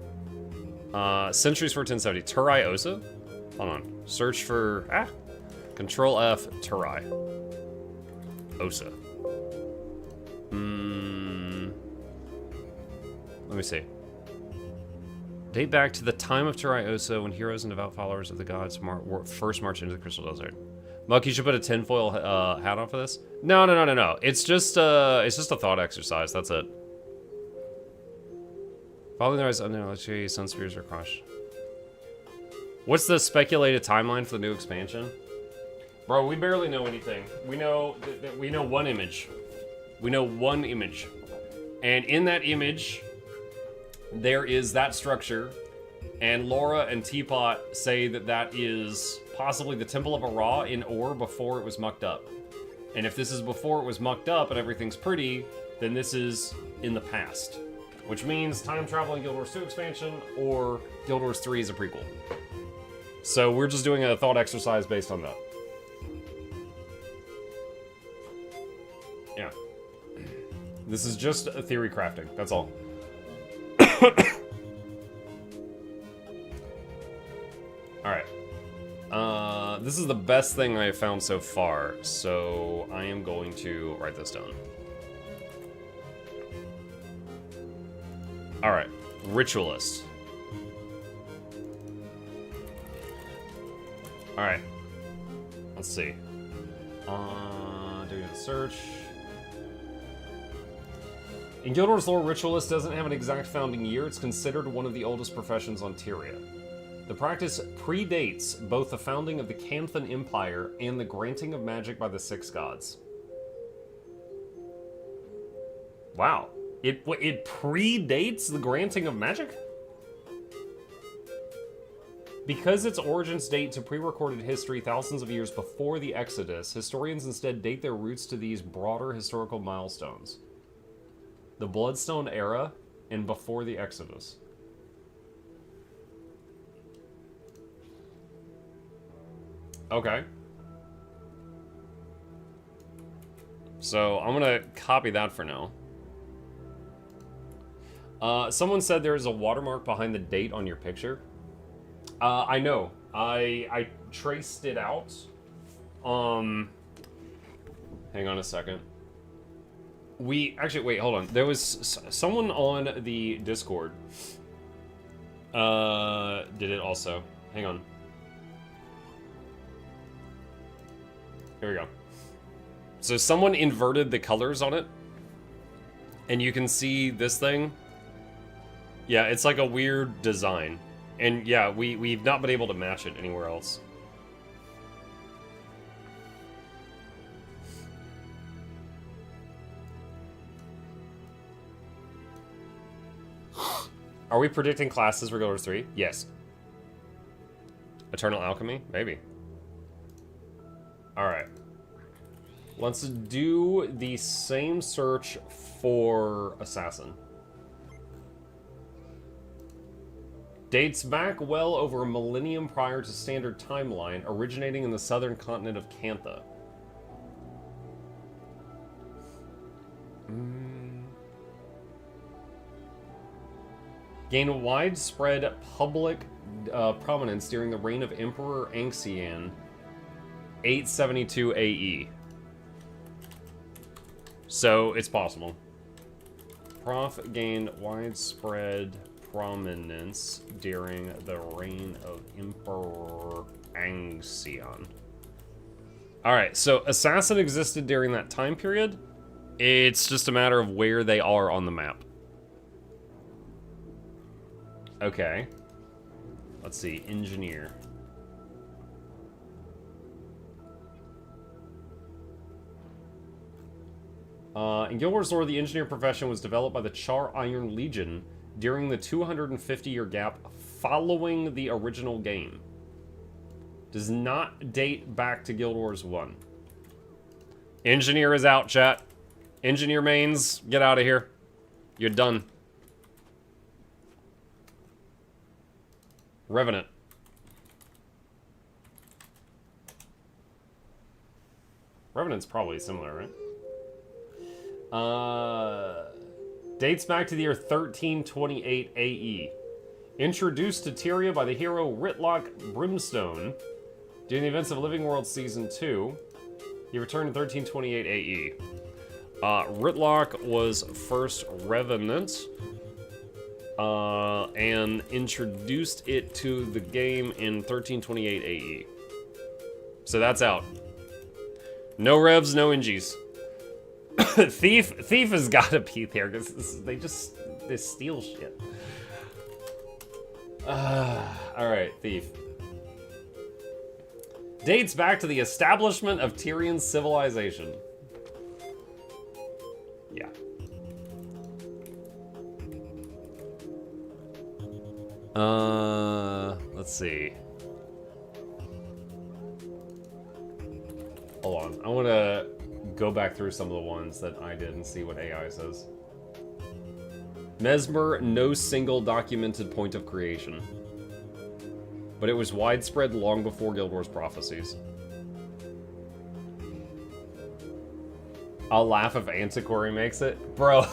Centuries for 1070. Turai Osa? Hold on. Search for Control F Turai. Osa. Let me see. Date back to the time of Turai Osa, when heroes and devout followers of the gods first marched into the Crystal Desert. Muck, you should put a tinfoil hat on for this. No. It's just a thought exercise. That's it. Following the rise of unknown, let's show you sun spears are crushed. What's the speculated timeline for the new expansion? Bro, we barely know anything. We know we know one image. We know one image, and in that image, there is that structure, and Laura and Teapot say that that is possibly the Temple of Ara in ore before it was mucked up. And if this is before it was mucked up and everything's pretty, then this is in the past. Which means time traveling Guild Wars 2 expansion or Guild Wars 3 is a prequel. So we're just doing a thought exercise based on that. Yeah. This is just a theory crafting, that's all. Alright. This is the best thing I have found so far, so I am going to write this down. Alright. Ritualist. Alright. Let's see. Doing the search. In Guild Wars lore, Ritualist doesn't have an exact founding year. It's considered one of the oldest professions on Tyria. The practice predates both the founding of the Canthan Empire and the granting of magic by the Six Gods. Wow. It predates the granting of magic? Because its origins date to pre-recorded history thousands of years before the Exodus, historians instead date their roots to these broader historical milestones. The Bloodstone era and before the Exodus. Okay. So I'm gonna copy that for now. Someone said there is a watermark behind the date on your picture. I know. I traced it out. Hang on a second. Wait, hold on. There was someone on the Discord. Did it also. Hang on. Here we go. So someone inverted the colors on it. And you can see this thing. Yeah, it's like a weird design. And yeah, we've not been able to match it anywhere else. Are we predicting classes for Guild Wars 3? Yes. Eternal Alchemy? Maybe. Alright. Let's do the same search for Assassin. Dates back well over a millennium prior to standard timeline, originating in the southern continent of Cantha. Gained widespread public prominence during the reign of Emperor Anxian, 872 AE. So, it's possible. Prof gained widespread prominence during the reign of Emperor Anxian. Alright, so Assassin existed during that time period. It's just a matter of where they are on the map. Okay. Let's see, Engineer. In Guild Wars lore, the engineer profession was developed by the Char Iron Legion during the 250-year gap following the original game. Does not date back to Guild Wars 1. Engineer is out, chat. Engineer mains, get out of here. You're done. Revenant. Revenant's probably similar, right? Dates back to the year 1328 AE. Introduced to Tyria by the hero Ritlock Brimstone during the events of Living World Season 2. He returned in 1328 AE. Ritlock was first Revenant and introduced it to the game in 1328 AE. So that's out. No revs, no NGs. Thief has got to be there because they steal shit. All right, Thief. Dates back to the establishment of Tyrian civilization. Yeah. Let's see. Hold on. I want to go back through some of the ones that I did and see what AI says. Mesmer, no single documented point of creation. But it was widespread long before Guild Wars Prophecies. I'll laugh if Antiquary makes it. Bro,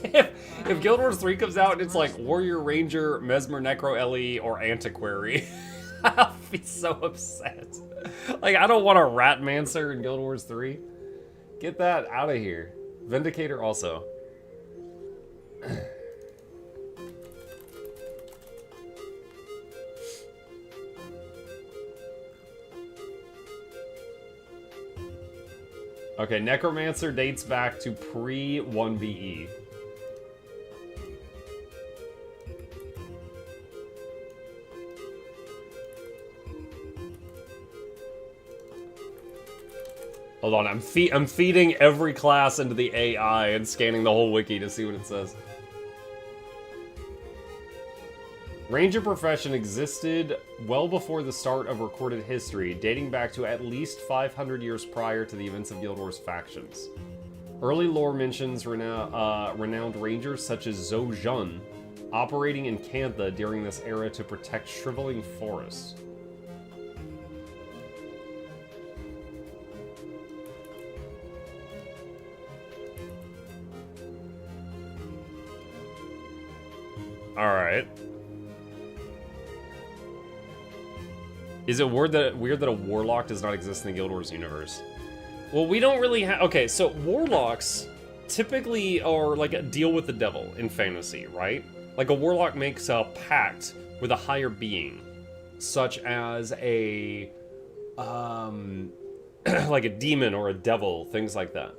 if Guild Wars 3 comes out and it's like Warrior, Ranger, Mesmer, Necro, LE, or Antiquary, I'll be so upset. Like, I don't want a Ratmancer in Guild Wars 3. Get that out of here. Vindicator also. Okay, Necromancer dates back to pre-1VE. Hold on, I'm feeding every class into the AI and scanning the whole wiki to see what it says. Ranger profession existed well before the start of recorded history, dating back to at least 500 years prior to the events of Guild Wars factions. Early lore mentions renowned rangers such as Zhou Jun operating in Cantha during this era to protect shriveling forests. Alright. Is it weird that a Warlock does not exist in the Guild Wars universe? Well, we don't really have... Okay, so Warlocks typically are like a deal with the devil in fantasy, right? Like a Warlock makes a pact with a higher being, such as a... like a demon or a devil, things like that.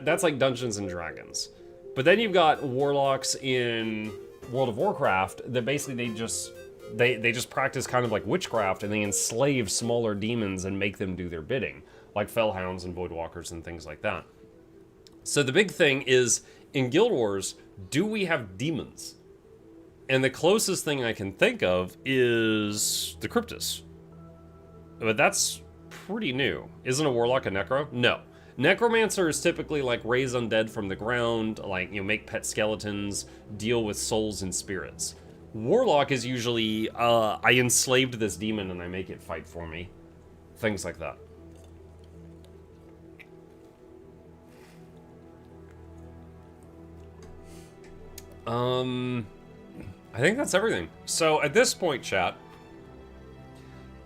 That's like Dungeons and Dragons. But then you've got Warlocks in World of Warcraft that basically they just practice kind of like witchcraft, and they enslave smaller demons and make them do their bidding, like Fellhounds and Voidwalkers and things like that. So the big thing is, in Guild Wars, do we have demons? And the closest thing I can think of is the Cryptus. But that's pretty new. Isn't a Warlock a Necro? No. Necromancer is typically like raise undead from the ground, like, you know, make pet skeletons, deal with souls and spirits. Warlock is usually, I enslaved this demon and I make it fight for me. Things like that. I think that's everything. So at this point, chat,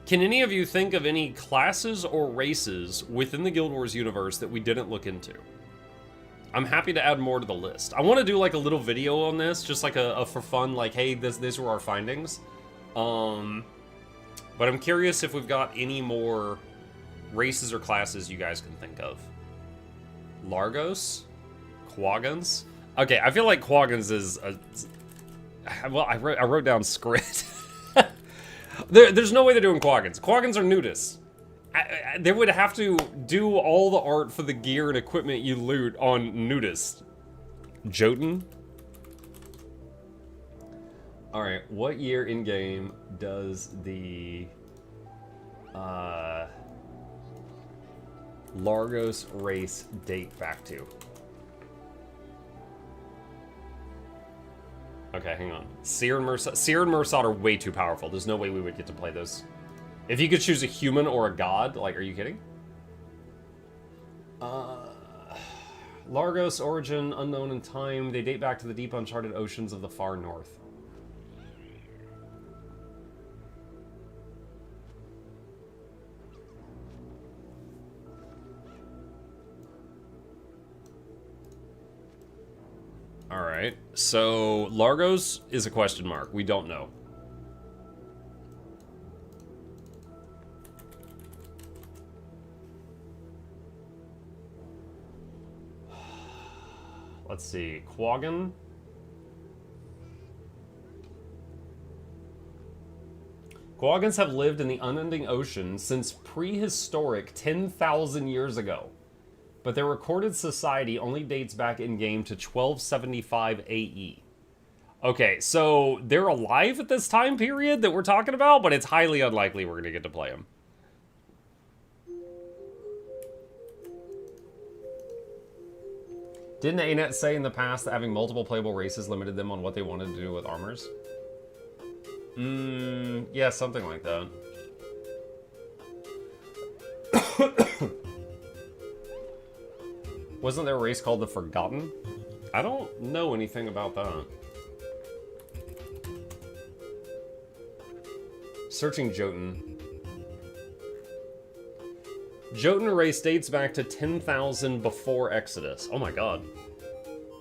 can any of you think of any classes or races within the Guild Wars universe that we didn't look into? I'm happy to add more to the list. I want to do like a little video on this, just like a for fun, like, hey, these were our findings. But I'm curious if we've got any more races or classes you guys can think of. Largos? Quaggons? Okay, I feel like Quaggons is a... Well, I wrote down Skrit. There's no way they're doing Quaggons. Quaggons are nudists. They would have to do all the art for the gear and equipment you loot on nudists. Jotun? Alright, what year in-game does the... Largos race date back to? Okay, hang on. Seer and Mursad are way too powerful. There's no way we would get to play those. If you could choose a human or a god, like, are you kidding? Largos, origin, unknown in time. They date back to the deep uncharted oceans of the far north. Alright, so Largos is a question mark. We don't know. Let's see, Quaggan. Quaggans have lived in the unending ocean since prehistoric 10,000 years ago. But their recorded society only dates back in-game to 1275 AE. Okay, so they're alive at this time period that we're talking about, but it's highly unlikely we're going to get to play them. Didn't ANET say in the past that having multiple playable races limited them on what they wanted to do with armors? Yeah, something like that. Wasn't there a race called the Forgotten? I don't know anything about that. Searching Jotun. Jotun race dates back to 10,000 before Exodus. Oh my god.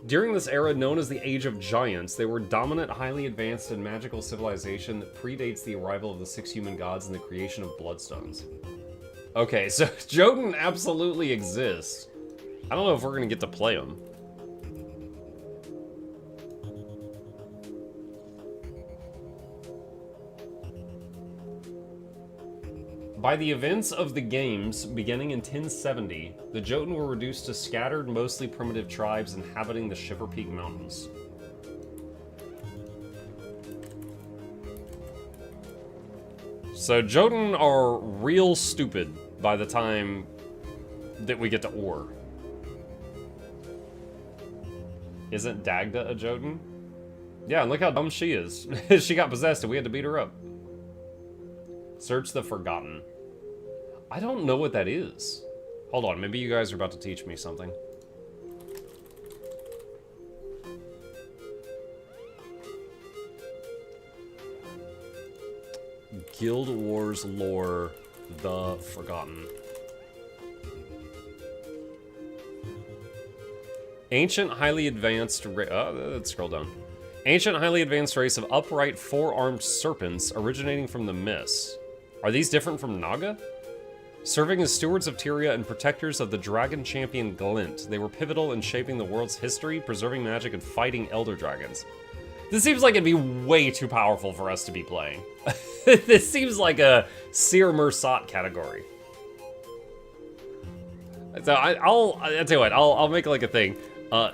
During this era known as the Age of Giants, they were dominant, highly advanced, and magical civilization that predates the arrival of the 6 human gods and the creation of bloodstones. Okay, so Jotun absolutely exists. I don't know if we're gonna get to play them. By the events of the games, beginning in 1070, the Jotun were reduced to scattered, mostly primitive tribes inhabiting the Shiver Peak Mountains. So Jotun are real stupid by the time that we get to Ur. Isn't Dagda a Jotun? Yeah, and look how dumb she is. She got possessed and we had to beat her up. Search the Forgotten. I don't know what that is. Hold on, maybe you guys are about to teach me something. Guild Wars lore, the Forgotten. Ancient, highly advanced let's scroll down. Ancient, highly advanced race of upright, four-armed serpents originating from the Mists. Are these different from Naga? Serving as stewards of Tyria and protectors of the dragon champion Glint, they were pivotal in shaping the world's history, preserving magic, and fighting elder dragons. This seems like it'd be way too powerful for us to be playing. This seems like a Seer Mursat category. So I'll tell you what, I'll make like a thing.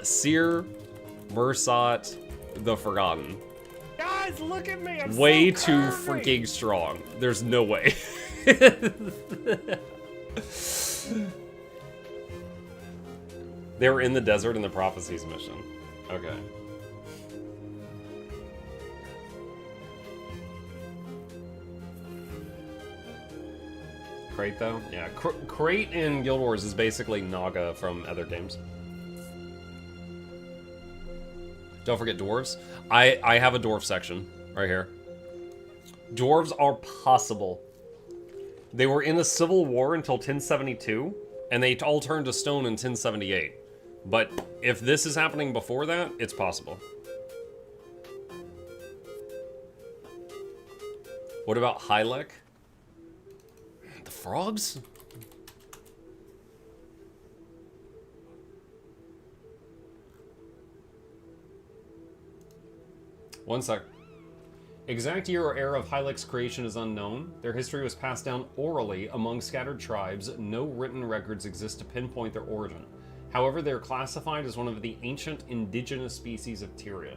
Seer Mursat the Forgotten.
Guys, look at me! I'm
Way
so
too
curvy.
freaking strong. There's no way. They were in the desert in the Prophecies mission. Okay. Crate though? Yeah, Crate in Guild Wars is basically Naga from other games. Don't forget dwarves. I have a dwarf section right here. Dwarves are possible. They were in the Civil War until 1072, and they all turned to stone in 1078. But if this is happening before that, it's possible. What about Hylek? The frogs? One sec. Exact year or era of Hylek's creation is unknown. Their history was passed down orally among scattered tribes. No written records exist to pinpoint their origin. However, they are classified as one of the ancient indigenous species of Tyria.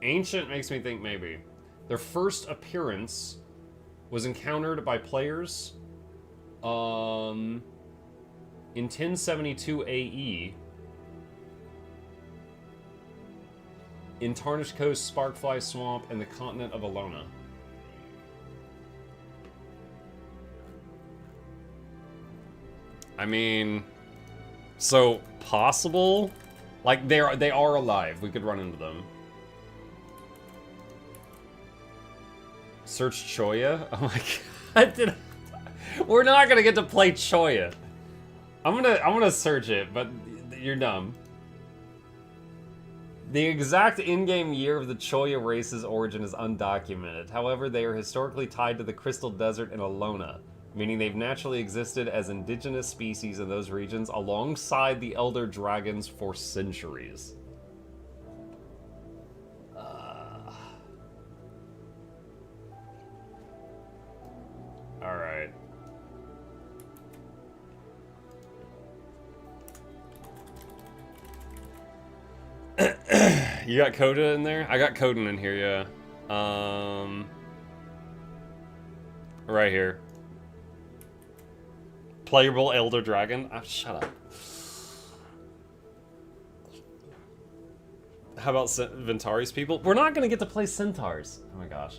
Ancient makes me think maybe. Their first appearance was encountered by players in 1072 AE in Tarnished Coast, Sparkfly Swamp, and the continent of Alona. I mean, so possible? Like they are alive. We could run into them. Search Choya? Oh my god. We're not gonna get to play Choya. I'm gonna search it, but you're dumb. The exact in-game year of the Choya race's origin is undocumented. However, they are historically tied to the Crystal Desert in Alona, meaning they've naturally existed as indigenous species in those regions alongside the Elder Dragons for centuries. Alright. You got Coda in there? I got Coden in here, yeah. Right here. Playable Elder Dragon? Oh, shut up. How about Ventari's people? We're not gonna get to play Centaurs. Oh my gosh.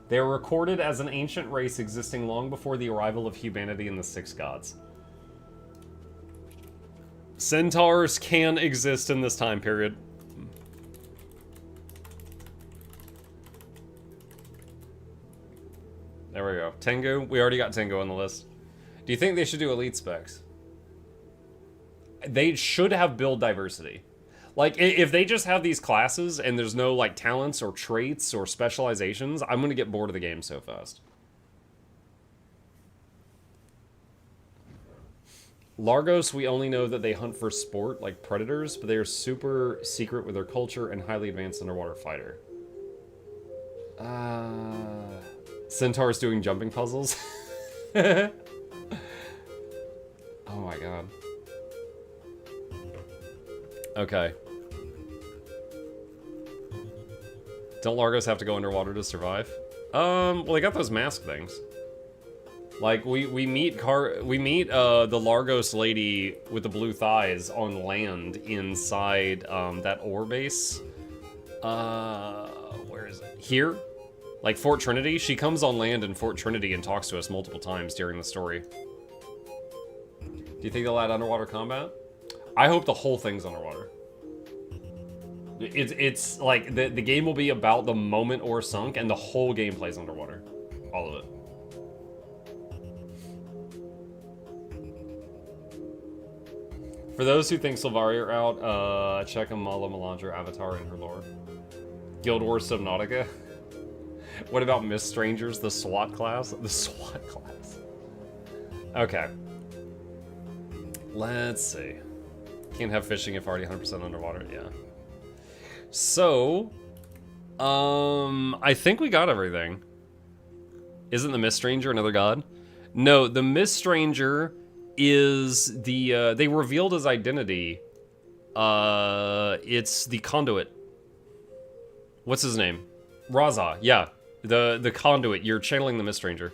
They are recorded as an ancient race existing long before the arrival of humanity and the Six Gods. Centaurs can exist in this time period. There we go. Tengu. We already got Tengu on the list. Do you think they should do elite specs? They should have build diversity. Like, if they just have these classes and there's no, like, talents or traits or specializations, I'm going to get bored of the game so fast. Largos, we only know that they hunt for sport, like predators, but they are super secret with their culture and highly advanced underwater fighter. Centaurs doing jumping puzzles? Oh my god. Okay. Don't Largos have to go underwater to survive? Well, they got those mask things. Like, we meet the Largos lady with the blue thighs on land inside, that ore base. Where is it? Here? Like, Fort Trinity? She comes on land in Fort Trinity and talks to us multiple times during the story. Do you think they'll add underwater combat? I hope the whole thing's underwater. It's like, the game will be about the moment ore sunk, and the whole game plays underwater. All of it. For those who think Sylvaria are out, check a Mala Melandra avatar in her lore. Guild Wars Subnautica. What about Mist Strangers, the SWAT class? The SWAT class. Okay. Let's see. Can't have fishing if already 100% underwater, yeah. So, I think we got everything. Isn't the Mist Stranger another god? No, the Mist Stranger is the, they revealed his identity. It's the Conduit. What's his name? Raza, yeah. The Conduit, you're channeling the Mist Stranger.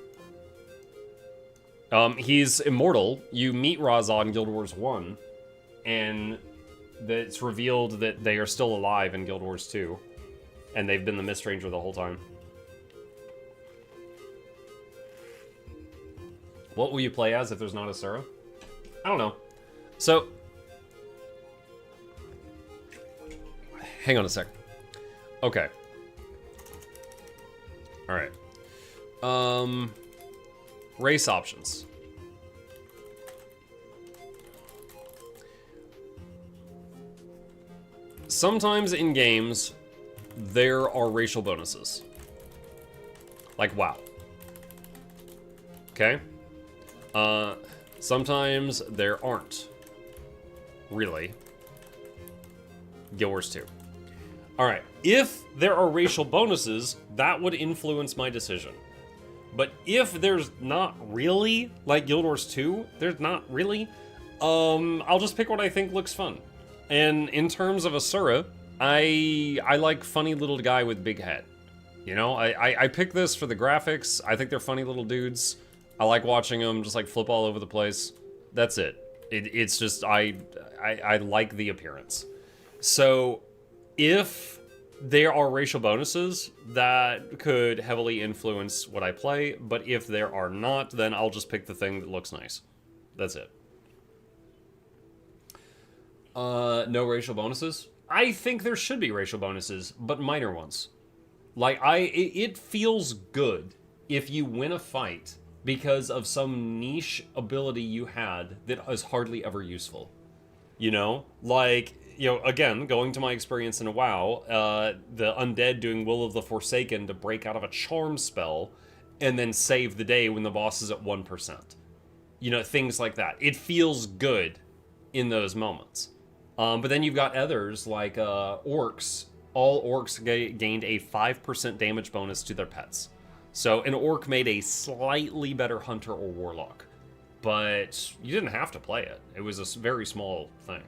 He's immortal. You meet Raza in Guild Wars 1, and it's revealed that they are still alive in Guild Wars 2, and they've been the Mist Stranger the whole time. What will you play as if there's not a Sura? I don't know. So, hang on a sec. Okay. All right. Race options. Sometimes in games, there are racial bonuses. Like WoW. Okay? Sometimes there aren't. Really. Guild Wars 2. Alright, if there are racial bonuses, that would influence my decision. But if there's not really, like Guild Wars 2, there's not really, I'll just pick what I think looks fun. And in terms of Asura, I like funny little guy with big head. You know, I picked this for the graphics. I think they're funny little dudes. I like watching them just like flip all over the place. That's it. It's just, I like the appearance. So if there are racial bonuses, that could heavily influence what I play. But if there are not, then I'll just pick the thing that looks nice. That's it. No racial bonuses? I think there should be racial bonuses, but minor ones. Like, it feels good if you win a fight because of some niche ability you had that is hardly ever useful. You know? Like, you know, again, going to my experience in WoW, the undead doing Will of the Forsaken to break out of a charm spell and then save the day when the boss is at 1%. You know, things like that. It feels good in those moments. But then you've got others like orcs. All orcs gained a 5% damage bonus to their pets. So an orc made a slightly better hunter or warlock. But you didn't have to play it. It was a very small thing.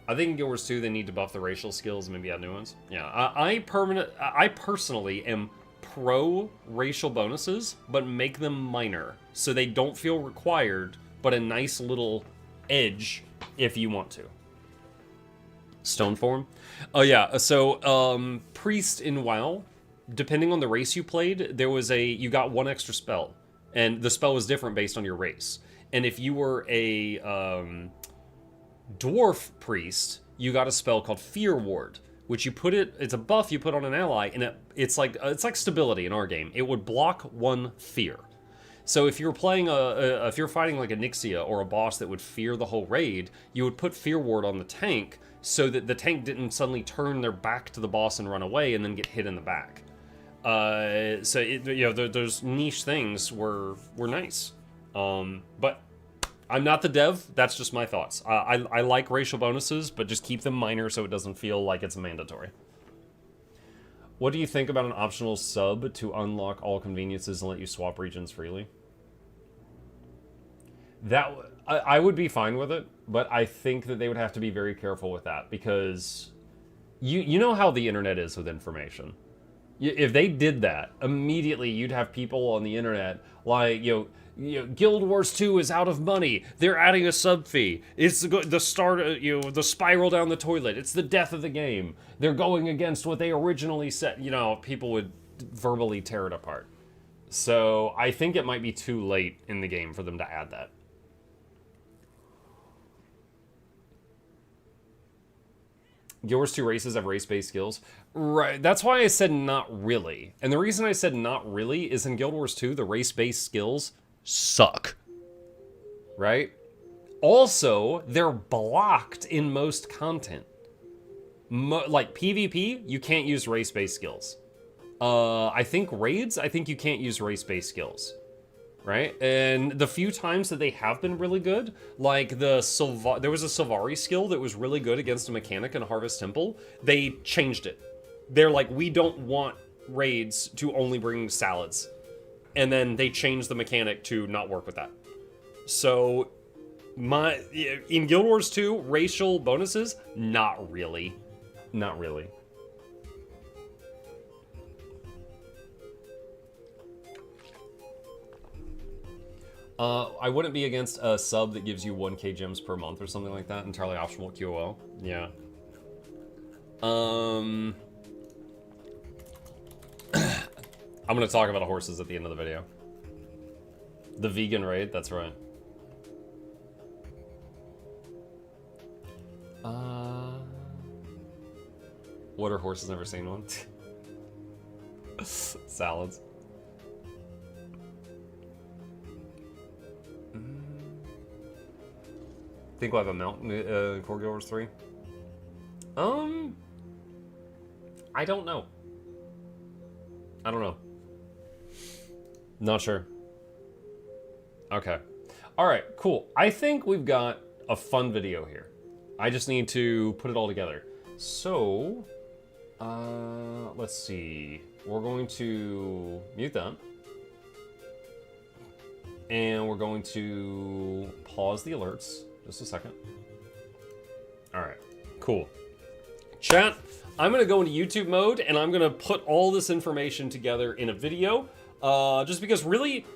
I think in Guild Wars 2 they need to buff the racial skills and maybe add new ones. Yeah, I personally am pro racial bonuses, but make them minor. So they don't feel required, but a nice little edge if you want to. Stone form? Oh yeah, so priest in WoW, depending on the race you played, you got one extra spell. And the spell was different based on your race. And if you were a dwarf priest, you got a spell called Fear Ward, which it's a buff you put on an ally, and it's like stability in our game. It would block one fear. So if you're playing if you're fighting like a Nixia or a boss that would fear the whole raid, you would put Fear Ward on the tank so that the tank didn't suddenly turn their back to the boss and run away and then get hit in the back. So you know, those niche things were nice. But I'm not the dev. That's just my thoughts. I like racial bonuses, but just keep them minor so it doesn't feel like it's mandatory. What do you think about an optional sub to unlock all conveniences and let you swap regions freely? I would be fine with it, but I think that they would have to be very careful with that because you know how the internet is with information. If they did that, immediately you'd have people on the internet like, you know, Guild Wars 2 is out of money. They're adding a sub fee. It's the start, the spiral down the toilet. It's the death of the game. They're going against what they originally said. You know, people would verbally tear it apart. So I think it might be too late in the game for them to add that. Guild Wars 2 races have race-based skills. Right, that's why I said not really. And the reason I said not really is in Guild Wars 2, the race-based skills suck. Right? Also, they're blocked in most content. Like PvP, you can't use race-based skills. I think raids, you can't use race-based skills. Right? And the few times that they have been really good, like there was a Sylvari skill that was really good against a mechanic in Harvest Temple. They changed it. They're like, we don't want raids to only bring salads. And then they changed the mechanic to not work with that. So, in Guild Wars 2, racial bonuses? Not really. Not really. I wouldn't be against a sub that gives you 1k gems per month or something like that. Entirely optional QOL. Yeah. I'm going to talk about horses at the end of the video. The vegan raid, that's right. Water horse has never seen one. Salads. Think we'll have a mount in Core Guild Wars 3? I don't know. I don't know. Not sure. Okay. All right, cool. I think we've got a fun video here. I just need to put it all together. So, let's see. We're going to mute that. And we're going to pause the alerts. Just a second. All right, cool. Chat, I'm gonna go into YouTube mode and I'm gonna put all this information together in a video. Just because really,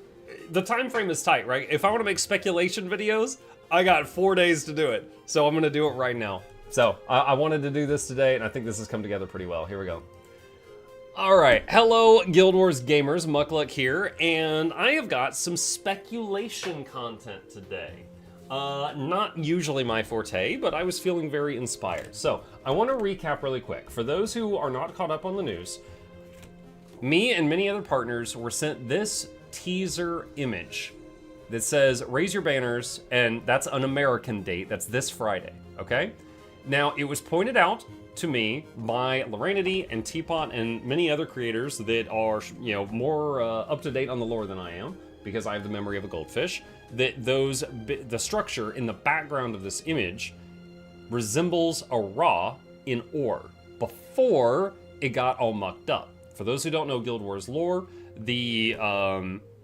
the time frame is tight, right? If I wanna make speculation videos, I got 4 days to do it. So I'm gonna do it right now. So I wanted to do this today and I think this has come together pretty well. Here we go. All right, hello Guild Wars gamers, Mukluk here, and I have got some speculation content today. Not usually my forte, but I was feeling very inspired. So I want to recap really quick. For those who are not caught up on the news, me and many other partners were sent this teaser image that says, raise your banners, and that's an American date. That's this Friday, okay? Now, it was pointed out to me by Lorenity and Teapot and many other creators that are, you know, more up to date on the lore than I am, because I have the memory of a goldfish, that the structure in the background of this image resembles a Ra in ore before it got all mucked up. For those who don't know Guild Wars lore, the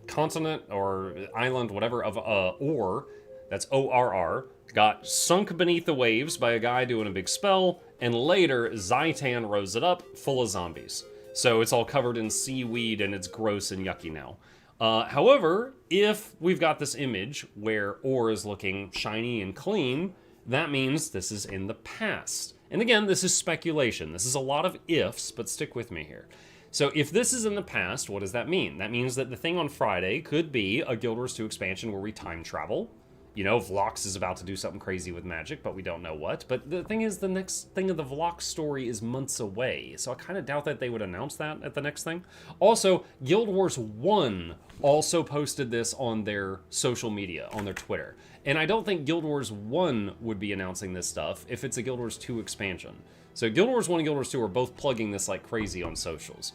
continent or island, whatever, of ore, that's ORR, got sunk beneath the waves by a guy doing a big spell, and later Zaitan rose it up full of zombies. So it's all covered in seaweed and it's gross and yucky now. However, if we've got this image where ore is looking shiny and clean, that means this is in the past. And again, this is speculation. This is a lot of ifs, but stick with me here. So if this is in the past, what does that mean? That means that the thing on Friday could be a Guild Wars 2 expansion where we time travel. You know, Vlox is about to do something crazy with magic, but we don't know what. But the thing is, the next thing of the Vlox story is months away, so I kind of doubt that they would announce that at the next thing. Also, Guild Wars 1 also posted this on their social media, on their Twitter. And I don't think Guild Wars 1 would be announcing this stuff if it's a Guild Wars 2 expansion. So Guild Wars 1 and Guild Wars 2 are both plugging this like crazy on socials.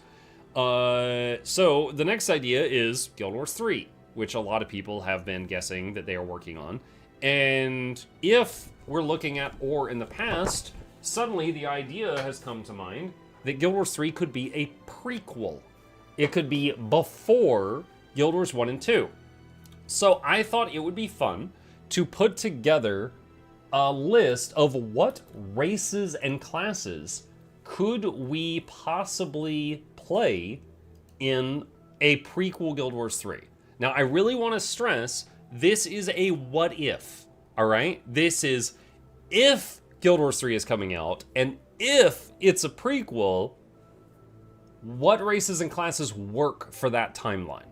So the next idea is Guild Wars 3. Which a lot of people have been guessing that they are working on. And if we're looking at ore in the past, suddenly the idea has come to mind that Guild Wars 3 could be a prequel. It could be before Guild Wars 1 and 2. So I thought it would be fun to put together a list of what races and classes could we possibly play in a prequel Guild Wars 3. Now, I really want to stress, this is a what if, all right? This is if Guild Wars 3 is coming out, and if it's a prequel, what races and classes work for that timeline,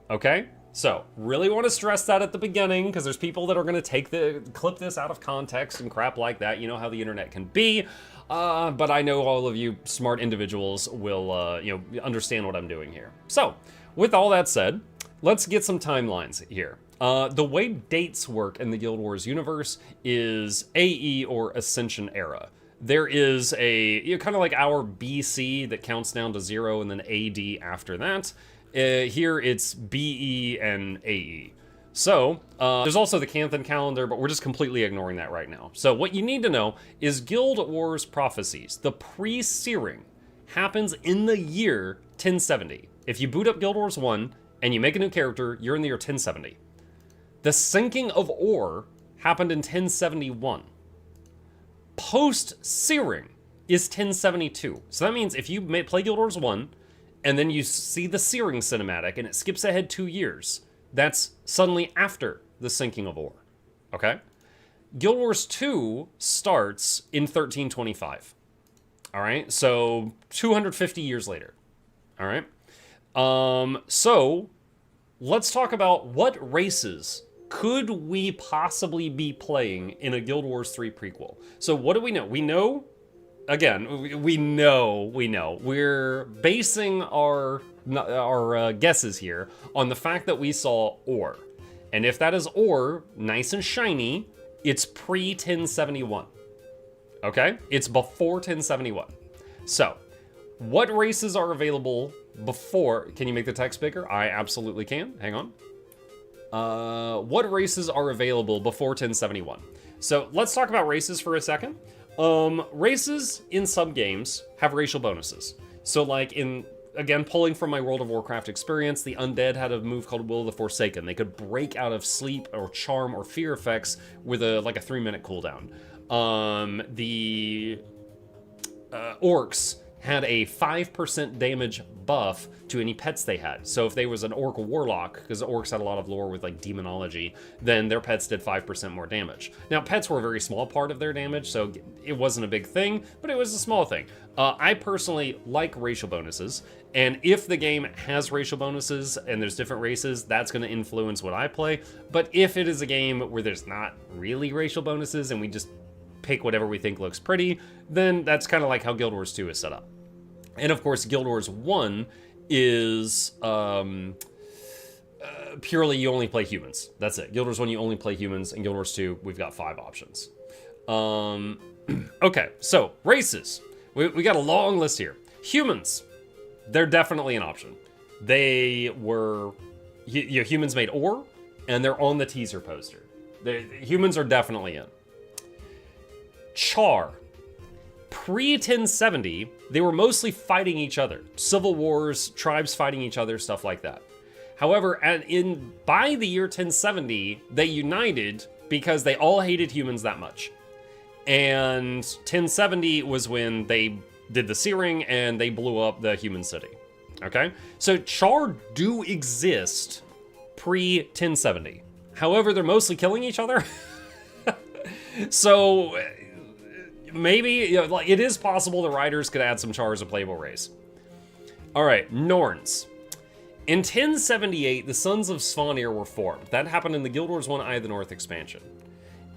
okay? So, really want to stress that at the beginning, because there's people that are going to clip this out of context and crap like that. You know how the internet can be, but I know all of you smart individuals will, you know, understand what I'm doing here. So, with all that said, let's get some timelines here. The way dates work in the Guild Wars universe is AE or Ascension era. There is a, you know, kind of like our BC that counts down to 0 and then AD after that. Here it's BE and AE. So, there's also the Canthan calendar, but we're just completely ignoring that right now. So what you need to know is Guild Wars Prophecies. The pre-searing happens in the year 1070. If you boot up Guild Wars 1, and you make a new character, you're in the year 1070. The sinking of ore happened in 1071. Post-searing is 1072. So that means if you play Guild Wars 1, and then you see the searing cinematic, and it skips ahead 2 years, that's suddenly after the sinking of ore, okay? Guild Wars 2 starts in 1325, all right? So 250 years later, all right? So let's talk about what races could we possibly be playing in a Guild Wars 3 prequel. So what do we know? We know, again, we know. We're basing our guesses here on the fact that we saw ore. And if that is ore, nice and shiny, it's pre-1071. Okay? It's before 1071. So, what races are available before... Can you make the text bigger? I absolutely can. Hang on. What races are available before 1071? So, let's talk about races for a second. Races in some games have racial bonuses. So, like in... Again, pulling from my World of Warcraft experience, the undead had a move called Will of the Forsaken. They could break out of sleep or charm or fear effects with a 3-minute cooldown. The orcs had a 5% damage buff to any pets they had. So if they was an orc warlock, because orcs had a lot of lore with like demonology, then their pets did 5% more damage. Now pets were a very small part of their damage, so it wasn't a big thing, but it was a small thing. I personally like racial bonuses, and if the game has racial bonuses and there's different races, that's going to influence what I play. But if it is a game where there's not really racial bonuses and we just pick whatever we think looks pretty, then that's kind of like how Guild Wars 2 is set up. And of course, Guild Wars 1 is purely you only play humans. That's it. Guild Wars 1, you only play humans, and Guild Wars 2, we've got 5 options. Okay, so races. We got a long list here. Humans, they're definitely an option. They were, humans made ore, and they're on the teaser poster. Humans are definitely in. Char. Pre-1070, they were mostly fighting each other. Civil wars, tribes fighting each other, stuff like that. However, by the year 1070, they united because they all hated humans that much. And 1070 was when they did the searing and they blew up the human city. Okay? So Char do exist pre-1070. However, they're mostly killing each other. So... maybe, like, it is possible the writers could add some Char as a playable race. All right, Norns. In 1078, the Sons of Svanir were formed. That happened in the Guild Wars 1 Eye of the North expansion.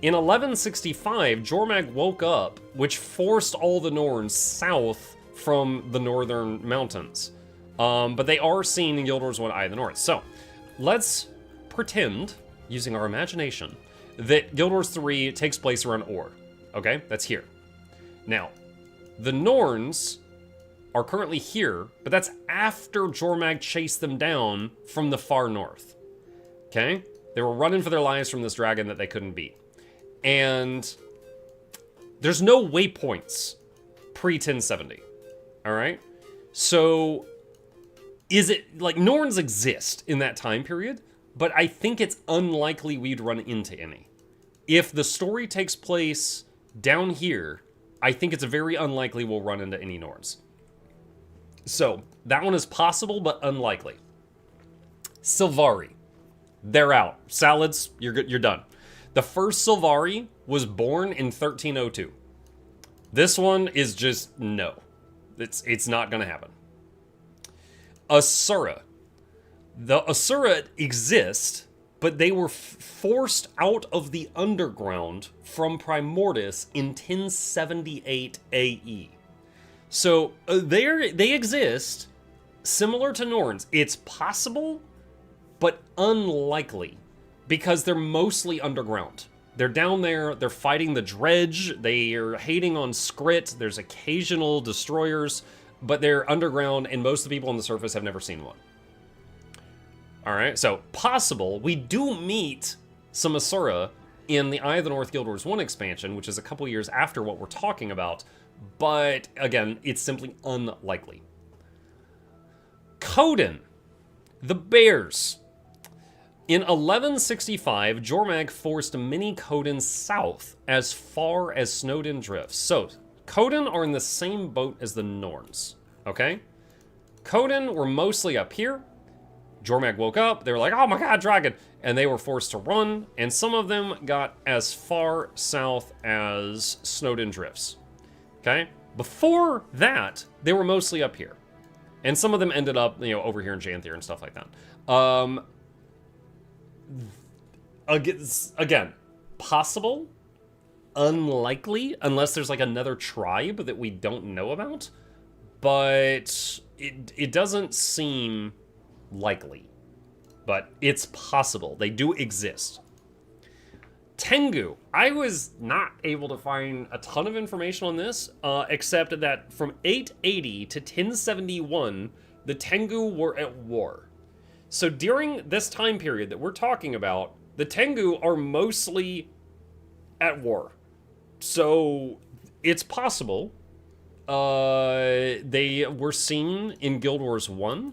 In 1165, Jormag woke up, which forced all the Norns south from the northern mountains. But they are seen in Guild Wars 1 Eye of the North. So, let's pretend, using our imagination, that Guild Wars 3 takes place around Ore. Okay, that's here. Now, the Norns are currently here, but that's after Jormag chased them down from the far north. Okay? They were running for their lives from this dragon that they couldn't beat. And there's no waypoints pre-1070. Alright? So, is it, like, Norns exist in that time period, but I think it's unlikely we'd run into any. If the story takes place down here, I think it's very unlikely we'll run into any Norns. So, that one is possible, but unlikely. Sylvari. They're out. Salads, you're good, you're done. The first Sylvari was born in 1302. This one is just no. It's not gonna happen. Asura. The Asura exist, but they were forced out of the underground from Primordus in 1078 AE. So they exist, similar to Norns. It's possible, but unlikely, because they're mostly underground. They're down there, they're fighting the Dredge, they are hating on Skrit, there's occasional destroyers, but they're underground, and most of the people on the surface have never seen one. Alright, so possible. We do meet some Asura in the Eye of the North Guild Wars 1 expansion, which is a couple years after what we're talking about, but again, it's simply unlikely. Coden, the Bears. In 1165, Jormag forced many Coden south as far as Snowdin Drifts. So, Coden are in the same boat as the Norns, okay? Coden were mostly up here. Jormag woke up, they were like, oh my god, dragon! And they were forced to run, and some of them got as far south as Snowdin Drifts. Okay? Before that, they were mostly up here. And some of them ended up, over here in Janthier and stuff like that. again, possible, unlikely, unless there's like another tribe that we don't know about, but it doesn't seem likely, but it's possible. They do exist. Tengu. I was not able to find a ton of information on this, except that from 880 to 1071, the Tengu were at war. So during this time period that we're talking about, the Tengu are mostly at war. So it's possible they were seen in Guild Wars 1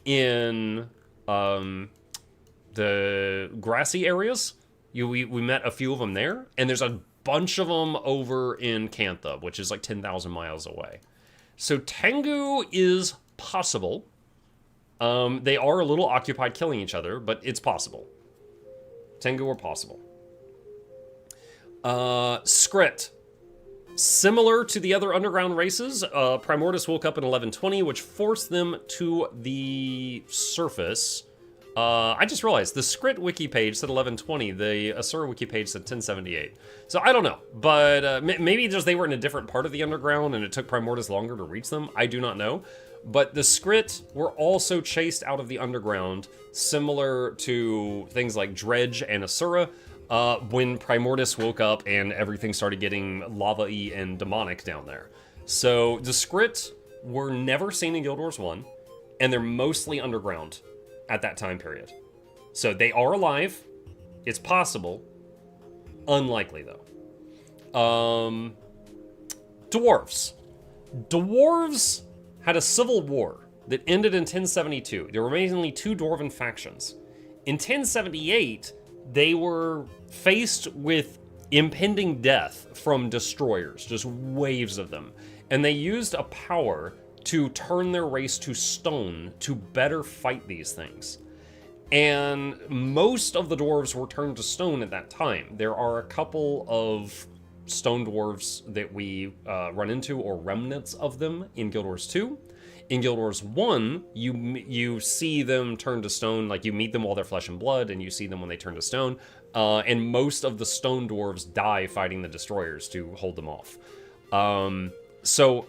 in the grassy areas. We met a few of them there, and there's a bunch of them over in Cantha, which is like 10,000 miles away. So Tengu is possible. They are a little occupied killing each other, but it's possible. Tengu are possible. Skrit. Similar to the other underground races, Primordus woke up in 1120, which forced them to the surface. I just realized the Skrit wiki page said 1120, the Asura wiki page said 1078. So I don't know, but maybe just they were in a different part of the underground and it took Primordus longer to reach them. I do not know. But the Skrit were also chased out of the underground, similar to things like Dredge and Asura, when Primordus woke up and everything started getting lava-y and demonic down there. So the Skrit were never seen in Guild Wars 1, and they're mostly underground at that time period. So they are alive. It's possible. Unlikely, though. Dwarves. Dwarves had a civil war that ended in 1072. There were mainly two dwarven factions. In 1078, they were faced with impending death from destroyers, just waves of them. And they used a power to turn their race to stone to better fight these things. And most of the dwarves were turned to stone at that time. There are a couple of stone dwarves that we run into, or remnants of them, in Guild Wars 2. In Guild Wars 1, you see them turn to stone, like you meet them while they're flesh and blood, and you see them when they turn to stone. And most of the stone dwarves die fighting the destroyers to hold them off. So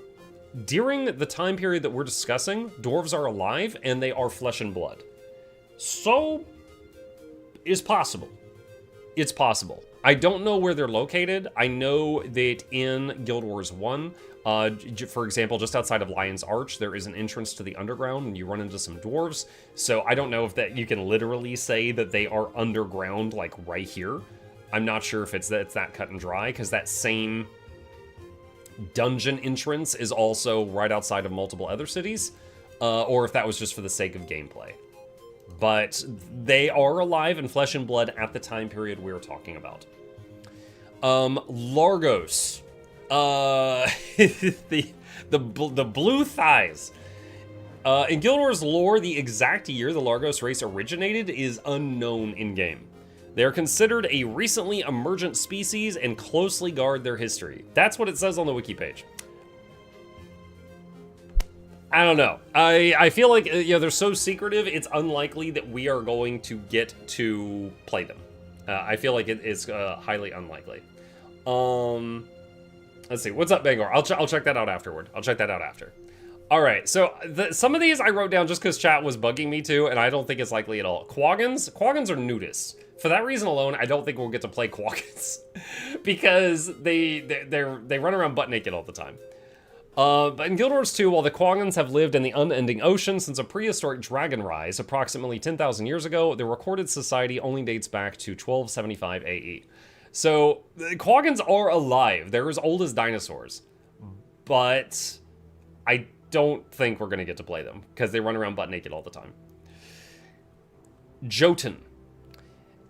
during the time period that we're discussing, dwarves are alive and they are flesh and blood. So, it's possible. It's possible. I don't know where they're located. I know that in Guild Wars 1, for example, just outside of Lion's Arch, there is an entrance to the underground and you run into some dwarves. So I don't know if that you can literally say that they are underground, like right here. I'm not sure if it's that cut and dry, because that same dungeon entrance is also right outside of multiple other cities, or if that was just for the sake of gameplay. But they are alive in flesh and blood at the time period we're talking about. Largos. The blue thighs. In Guild Wars lore, the exact year the Largos race originated is unknown in-game. They are considered a recently emergent species and closely guard their history. That's what it says on the wiki page. I don't know. I feel like, they're so secretive, it's unlikely that we are going to get to play them. I feel like it is highly unlikely. Let's see. What's up, Bangor? I'll check that out afterward. I'll check that out after. All right. So some of these I wrote down just because chat was bugging me too, and I don't think it's likely at all. Quaggins are nudists. For that reason alone, I don't think we'll get to play Quaggins because they run around butt naked all the time. But in Guild Wars 2, while the Quaggins have lived in the unending ocean since a prehistoric dragon rise approximately 10,000 years ago, their recorded society only dates back to 1275 AE. So, the Quaggins are alive. They're as old as dinosaurs. But I don't think we're going to get to play them, because they run around butt naked all the time. Jotun.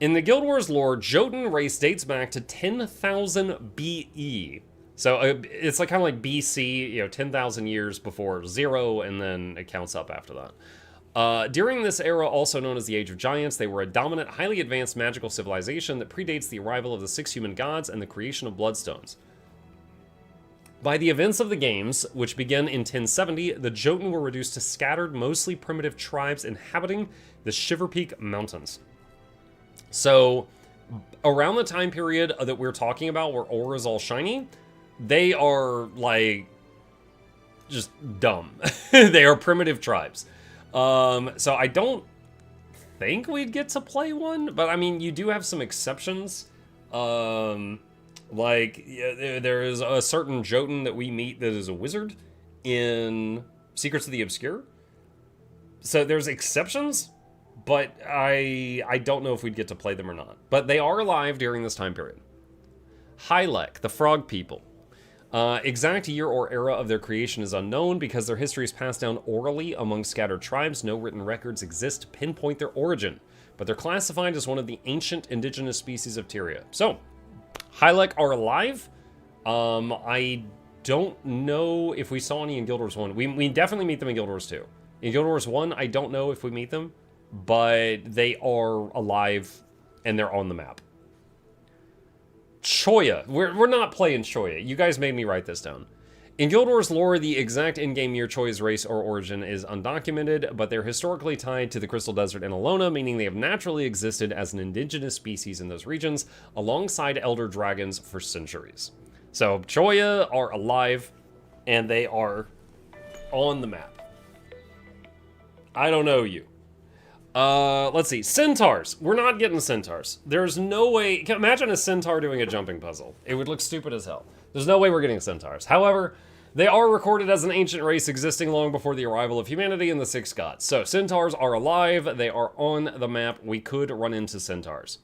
In the Guild Wars lore, Jotun race dates back to 10,000 BE. So it's like kind of like BC, 10,000 years before 0, and then it counts up after that. During this era, also known as the Age of Giants, they were a dominant, highly advanced magical civilization that predates the arrival of the 6 human gods and the creation of bloodstones. By the events of the games, which began in 1070, the Jotun were reduced to scattered, mostly primitive tribes inhabiting the Shiver Peak Mountains. So around the time period that we're talking about where ore is all shiny, they are like just dumb. They are primitive tribes. So I don't think we'd get to play one, but I mean, you do have some exceptions. Like, yeah, there is a certain Jotun that we meet that is a wizard in Secrets of the Obscure. So there's exceptions, but I don't know if we'd get to play them or not. But they are alive during this time period. Hylek, the frog people. Exact year or era of their creation is unknown because their history is passed down orally among scattered tribes. No written records exist to pinpoint their origin, but they're classified as one of the ancient indigenous species of Tyria. So, Hylek are alive. I don't know if we saw any in Guild Wars 1. We definitely meet them in Guild Wars 2. In Guild Wars 1, I don't know if we meet them, but they are alive and they're on the map. Choya. We're not playing Choya. You guys made me write this down. In Guild Wars lore, the exact in-game year Choya's race or origin is undocumented, but they're historically tied to the Crystal Desert and Alona, meaning they have naturally existed as an indigenous species in those regions, alongside elder dragons for centuries. So, Choya are alive, and they are on the map. I don't know you. Let's see. Centaurs. We're not getting centaurs. There's no way... Imagine a centaur doing a jumping puzzle. It would look stupid as hell. There's no way we're getting centaurs. However, they are recorded as an ancient race existing long before the arrival of humanity and the Six Gods. So, centaurs are alive. They are on the map. We could run into centaurs.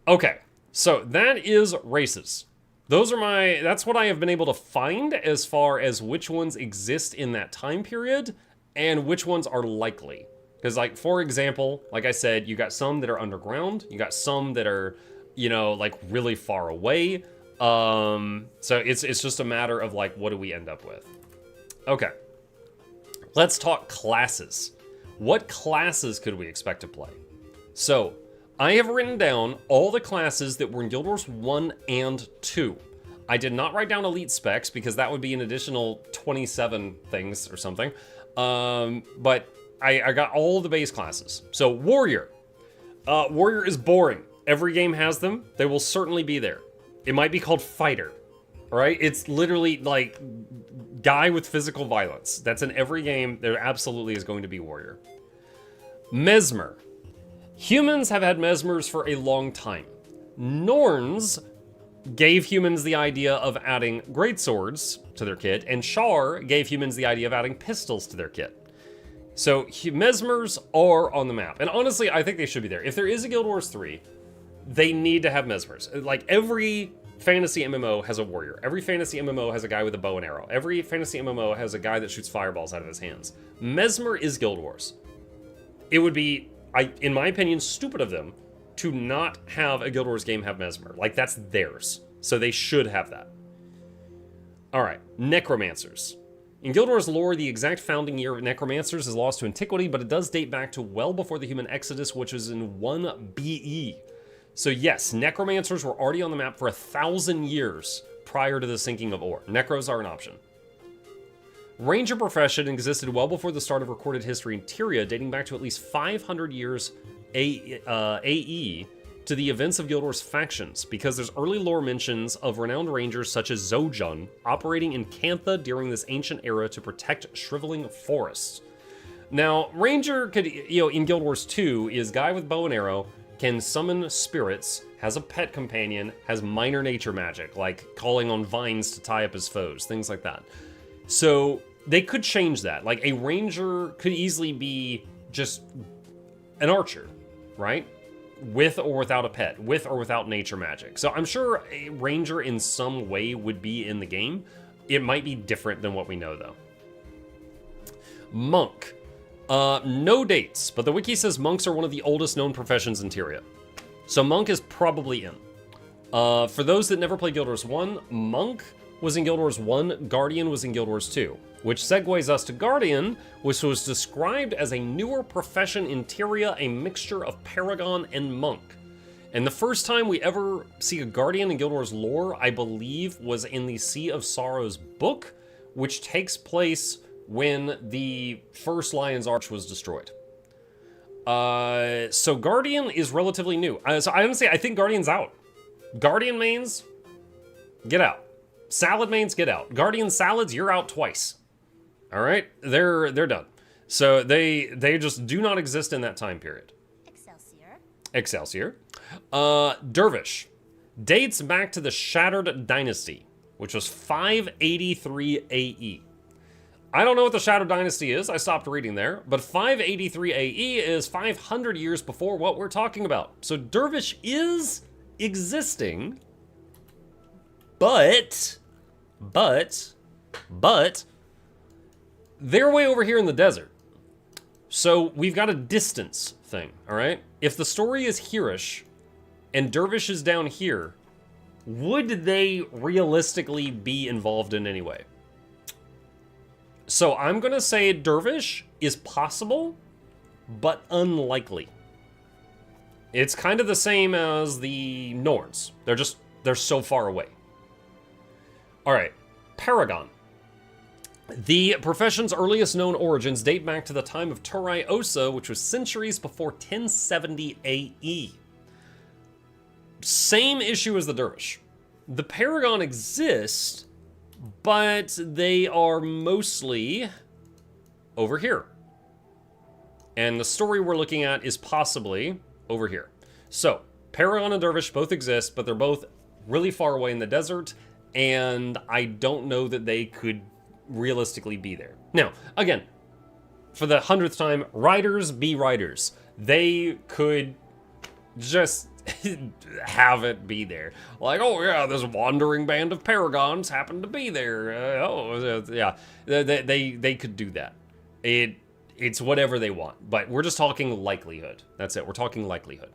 Okay. So, that is races. Those are that's what I have been able to find as far as which ones exist in that time period and which ones are likely. Because, like, for example, like I said, you got some that are underground. You got some that are, you know, like, really far away. So it's just a matter of, like, what do we end up with? Okay. Let's talk classes. What classes could we expect to play? So, I have written down all the classes that were in Guild Wars 1 and 2. I did not write down elite specs because that would be an additional 27 things or something. But... I got all the base classes. So, Warrior. Warrior is boring. Every game has them. They will certainly be there. It might be called Fighter. Right? It's literally like guy with physical violence. That's in every game. There absolutely is going to be Warrior. Mesmer. Humans have had Mesmers for a long time. Norns gave humans the idea of adding greatswords to their kit, and Shar gave humans the idea of adding pistols to their kit. So, Mesmers are on the map. And honestly, I think they should be there. If there is a Guild Wars 3, they need to have Mesmers. Like, every fantasy MMO has a warrior. Every fantasy MMO has a guy with a bow and arrow. Every fantasy MMO has a guy that shoots fireballs out of his hands. Mesmer is Guild Wars. It would be, in my opinion, stupid of them to not have a Guild Wars game have Mesmer. Like, that's theirs. So they should have that. Alright, Necromancers. In Guild Wars lore, the exact founding year of Necromancers is lost to antiquity, but it does date back to well before the human exodus, which was in 1 BE. So yes, Necromancers were already on the map for 1,000 years prior to the sinking of ore. Necros are an option. Ranger profession existed well before the start of recorded history in Tyria, dating back to at least 500 years AE to the events of Guild Wars factions, because there's early lore mentions of renowned rangers such as Zojun operating in Cantha during this ancient era to protect shriveling forests. Now, Ranger could, in Guild Wars 2, is guy with bow and arrow, can summon spirits, has a pet companion, has minor nature magic, like calling on vines to tie up his foes, things like that. So, they could change that. Like, a Ranger could easily be just an archer, right? With or without a pet, with or without nature magic. So I'm sure a Ranger in some way would be in the game. It might be different than what we know, though. Monk. No dates, but the wiki says monks are one of the oldest known professions in Tyria. So Monk is probably in. For those that never played Guild Wars 1, Monk was in Guild Wars 1, Guardian was in Guild Wars 2. Which segues us to Guardian, which was described as a newer profession in Tyria, a mixture of Paragon and Monk. And the first time we ever see a Guardian in Guild Wars lore, I believe, was in the Sea of Sorrows book, which takes place when the first Lion's Arch was destroyed. So Guardian is relatively new. So I honestly, I think Guardian's out. Guardian mains, get out. Salad mains, get out. Guardian salads, you're out twice. All right, they're done. So they just do not exist in that time period. Excelsior. Dervish dates back to the Shattered Dynasty, which was 583 AE. I don't know what the Shattered Dynasty is. I stopped reading there. But 583 AE is 500 years before what we're talking about. So Dervish is existing, but they're way over here in the desert. So we've got a distance thing, all right? If the story is hereish and Dervish is down here, would they realistically be involved in any way? So I'm going to say Dervish is possible, but unlikely. It's kind of the same as the Norns. They're so far away. All right, Paragon. The profession's earliest known origins date back to the time of Turai Osa, which was centuries before 1070 AE. Same issue as the Dervish. The Paragon exists, but they are mostly over here. And the story we're looking at is possibly over here. So, Paragon and Dervish both exist, but they're both really far away in the desert, and I don't know that they could realistically be there. Now, again, for the 100th time, writers be writers. They could just have it be there. Like, oh yeah, this wandering band of paragons happened to be there. Yeah, they could do that. It's whatever they want, but we're just talking likelihood. That's it. We're talking likelihood.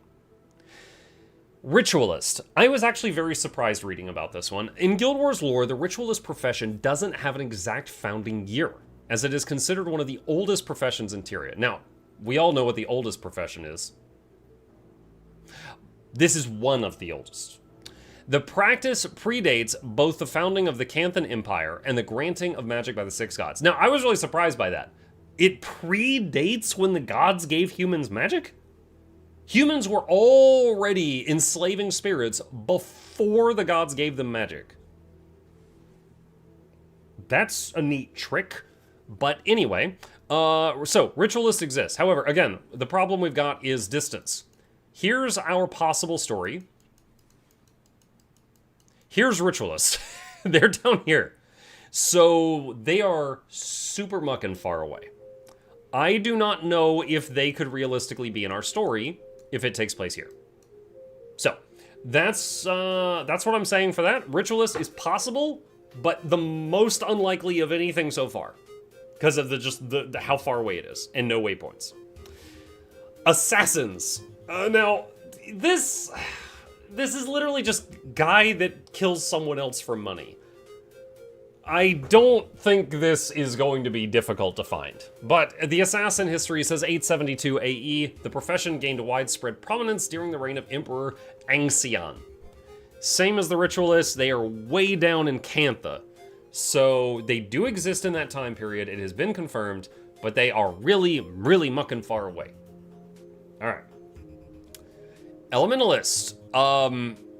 Ritualist. I was actually very surprised reading about this one. In Guild Wars lore, the Ritualist profession doesn't have an exact founding year, as it is considered one of the oldest professions in Tyria. Now, we all know what the oldest profession is. This is one of the oldest. The practice predates both the founding of the Canthan Empire and the granting of magic by the Six Gods. Now, I was really surprised by that. It predates when the gods gave humans magic? Humans were already enslaving spirits before the gods gave them magic. That's a neat trick. But anyway, so Ritualist exists. However, again, the problem we've got is distance. Here's our possible story. Here's Ritualist. They're down here. So they are super mucking far away. I do not know if they could realistically be in our story if it takes place here. So that's what I'm saying for that. Ritualist is possible, but the most unlikely of anything so far because of the how far away it is and no waypoints. Assassins. Now this is literally just guy that kills someone else for money. I don't think this is going to be difficult to find, but the assassin history says 872 AE. The profession gained widespread prominence during the reign of Emperor Angxian. Same as the Ritualists, they are way down in Cantha. So they do exist in that time period, it has been confirmed, but they are really, really mucking far away. All right. Elementalist.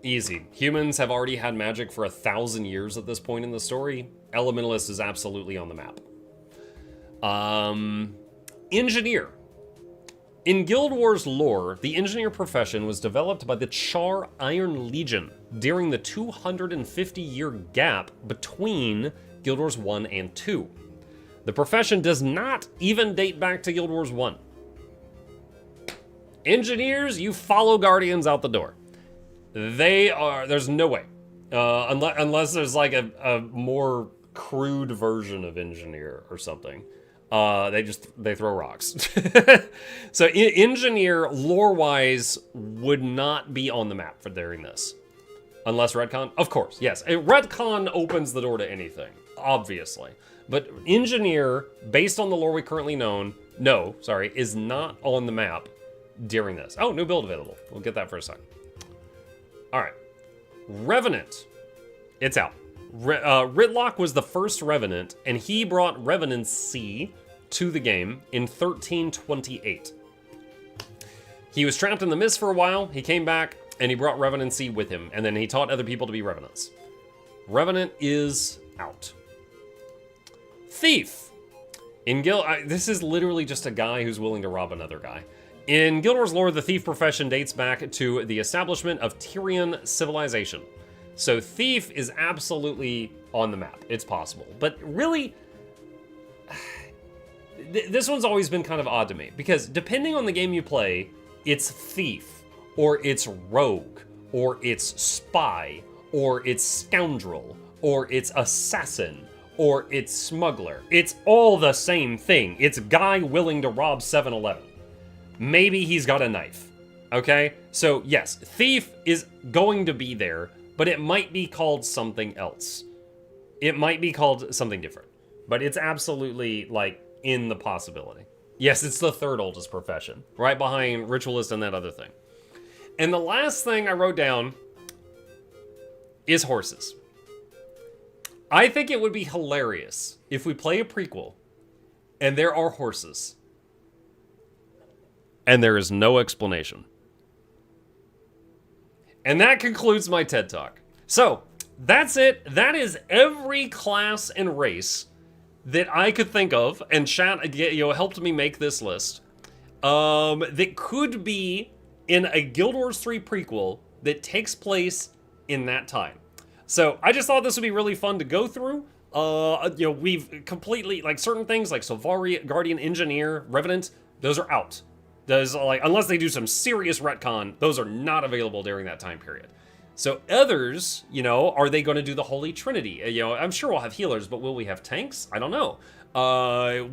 Easy. Humans have already had magic for 1,000 years at this point in the story. Elementalist is absolutely on the map. Engineer. In Guild Wars lore, the engineer profession was developed by the Char Iron Legion during the 250-year gap between Guild Wars 1 and 2. The profession does not even date back to Guild Wars 1. Engineers, you follow Guardians out the door. There's no way. Unless there's like a more crude version of engineer or something. They throw rocks. So engineer, lore-wise, would not be on the map for during this. Unless retcon? Of course, yes. Retcon opens the door to anything, obviously. But engineer, based on the lore we currently is not on the map during this. Oh, new build available. We'll get that for a second. All right. Revenant. It's out. Ritlock was the first Revenant, and he brought Revenancy to the game in 1328. He was trapped in the mist for a while, he came back, and he brought Revenancy with him, and then he taught other people to be Revenants. Revenant is out. Thief. This is literally just a guy who's willing to rob another guy. In Guild Wars lore, the thief profession dates back to the establishment of Tyrian civilization. So thief is absolutely on the map. It's possible. But really, this one's always been kind of odd to me, because depending on the game you play, it's thief, or it's rogue, or it's spy, or it's scoundrel, or it's assassin, or it's smuggler. It's all the same thing. It's guy willing to rob 7-Eleven. Maybe he's got a knife, okay? So yes, thief is going to be there, but it might be called something else. It might be called something different, but it's absolutely, like, in the possibility. Yes, it's the third oldest profession, right behind ritualist and that other thing. And the last thing I wrote down is horses. I think it would be hilarious if we play a prequel and there are horses and there is no explanation. And that concludes my TED Talk. So, that's it. That is every class and race that I could think of, and chat, helped me make this list, that could be in a Guild Wars 3 prequel that takes place in that time. So I just thought this would be really fun to go through. We've completely, like, certain things like Sylvari, Guardian, Engineer, Revenant, those are out. Those, like, unless they do some serious retcon, those are not available during that time period. So others, are they going to do the Holy Trinity? I'm sure we'll have healers, but will we have tanks? I don't know.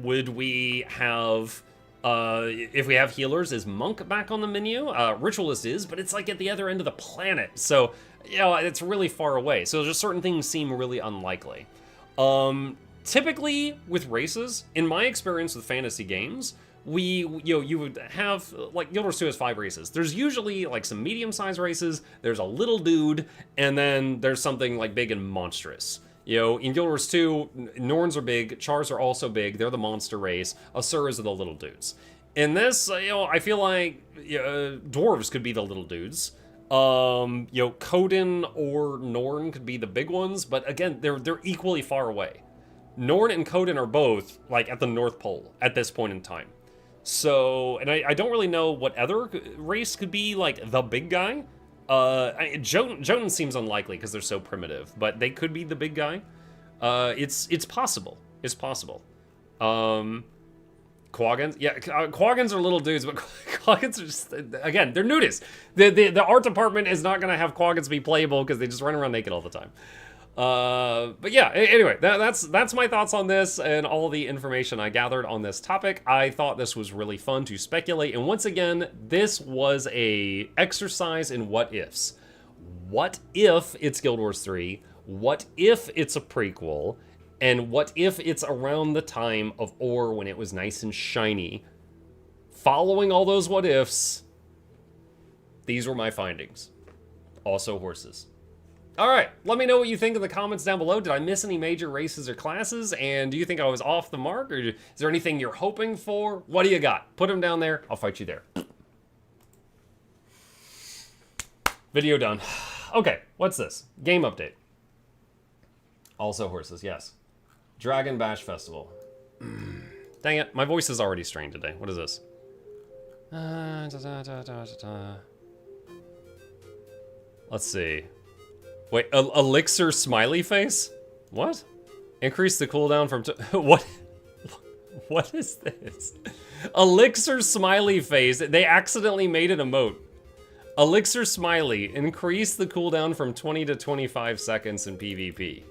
Would we have, if we have healers, is Monk back on the menu? Ritualist is, but it's like at the other end of the planet. So, it's really far away. So just certain things seem really unlikely. Typically with races, in my experience with fantasy games, you would have, like, Guild Wars 2 has 5 races. There's usually, like, some medium-sized races, there's a little dude, and then there's something, like, big and monstrous. In Guild Wars 2, Norns are big, Chars are also big, they're the monster race, Asuras are the little dudes. In this, I feel like Dwarves could be the little dudes. Coden or Norn could be the big ones, but again, they're equally far away. Norn and Coden are both, like, at the North Pole at this point in time. So, and I don't really know what other race could be, like, the big guy. Jotun seems unlikely because they're so primitive, but they could be the big guy. It's possible. It's possible. Quaggins, yeah, Quaggins are little dudes, but Quaggins are just, again, they're nudists. The art department is not going to have Quaggins be playable because they just run around naked all the time. But yeah, anyway, that's my thoughts on this and all the information I gathered on this topic. I thought this was really fun to speculate, and once again, this was a exercise in what ifs. What if it's Guild Wars 3? What if it's a prequel? And what if it's around the time of Ore when it was nice and shiny? Following all those what ifs, these were my findings. Also horses. All right, let me know what you think in the comments down below. Did I miss any major races or classes? And do you think I was off the mark? Or is there anything you're hoping for? What do you got? Put them down there. I'll fight you there. Video done. Okay, what's this? Game update. Also horses, yes. Dragon Bash Festival. Dang it, my voice is already strained today. What is this? Let's see. Wait, Elixir smiley face? What? Increase the cooldown from... What? What is this? Elixir smiley face. They accidentally made an emote. Elixir smiley. Increase the cooldown from 20 to 25 seconds in PvP.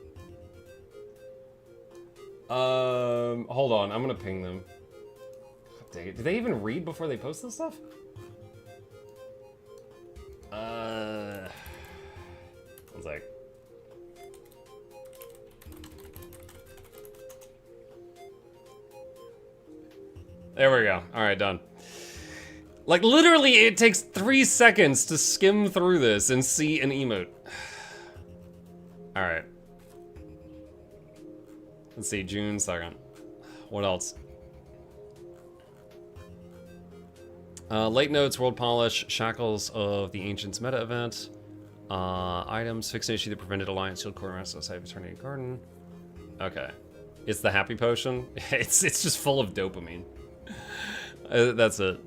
Hold on. I'm gonna ping them. God dang it. Do they even read before they post this stuff? One sec. There we go. All right, done. Like, literally, it takes 3 seconds to skim through this and see an emote. All right. Let's see, June 2nd. What else? Late Notes, World Polish, Shackles of the Ancients meta event. Items, fixed issue that prevented Alliance Shield Core Master outside of Eternity Garden. Okay. It's the happy potion. It's just full of dopamine. That's it.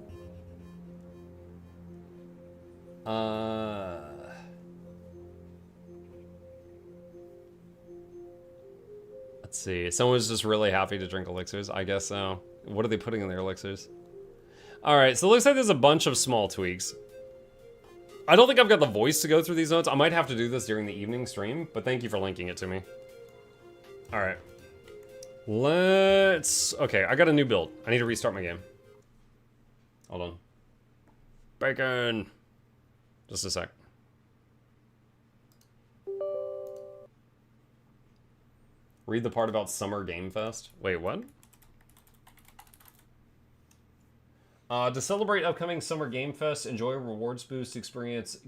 Let's see. Someone's just really happy to drink elixirs. I guess so. What are they putting in their elixirs? Alright, so it looks like there's a bunch of small tweaks. I don't think I've got the voice to go through these notes. I might have to do this during the evening stream, but thank you for linking it to me. Alright. Okay, I got a new build. I need to restart my game. Hold on. Bacon! Just a sec. Read the part about Summer Game Fest. Wait, what? To celebrate upcoming Summer Game Fest, enjoy a rewards boost experience,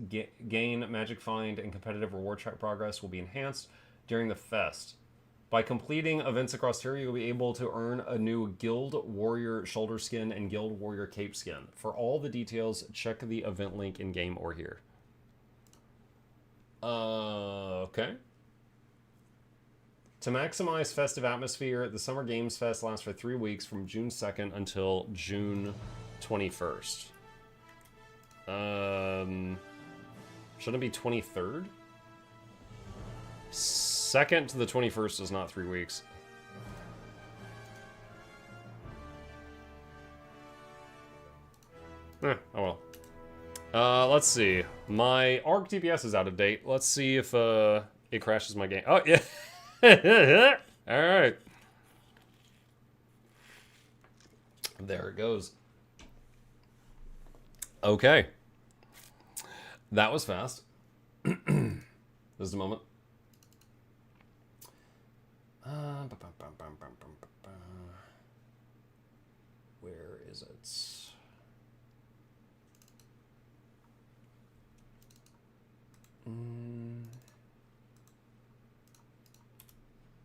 gain magic find, and competitive reward track progress will be enhanced during the fest. By completing events across here, you'll be able to earn a new Guild Warrior shoulder skin and Guild Warrior cape skin. For all the details, check the event link in game or here. Okay. To maximize festive atmosphere, the Summer Games Fest lasts for 3 weeks from June 2nd until June 21st. Shouldn't it be 23rd? 2nd to the 21st is not 3 weeks. Oh well. Let's see. My ARC DPS is out of date. Let's see if it crashes my game. Oh, yeah. Alright. There it goes. Okay. That was fast. Just a moment. Where is it?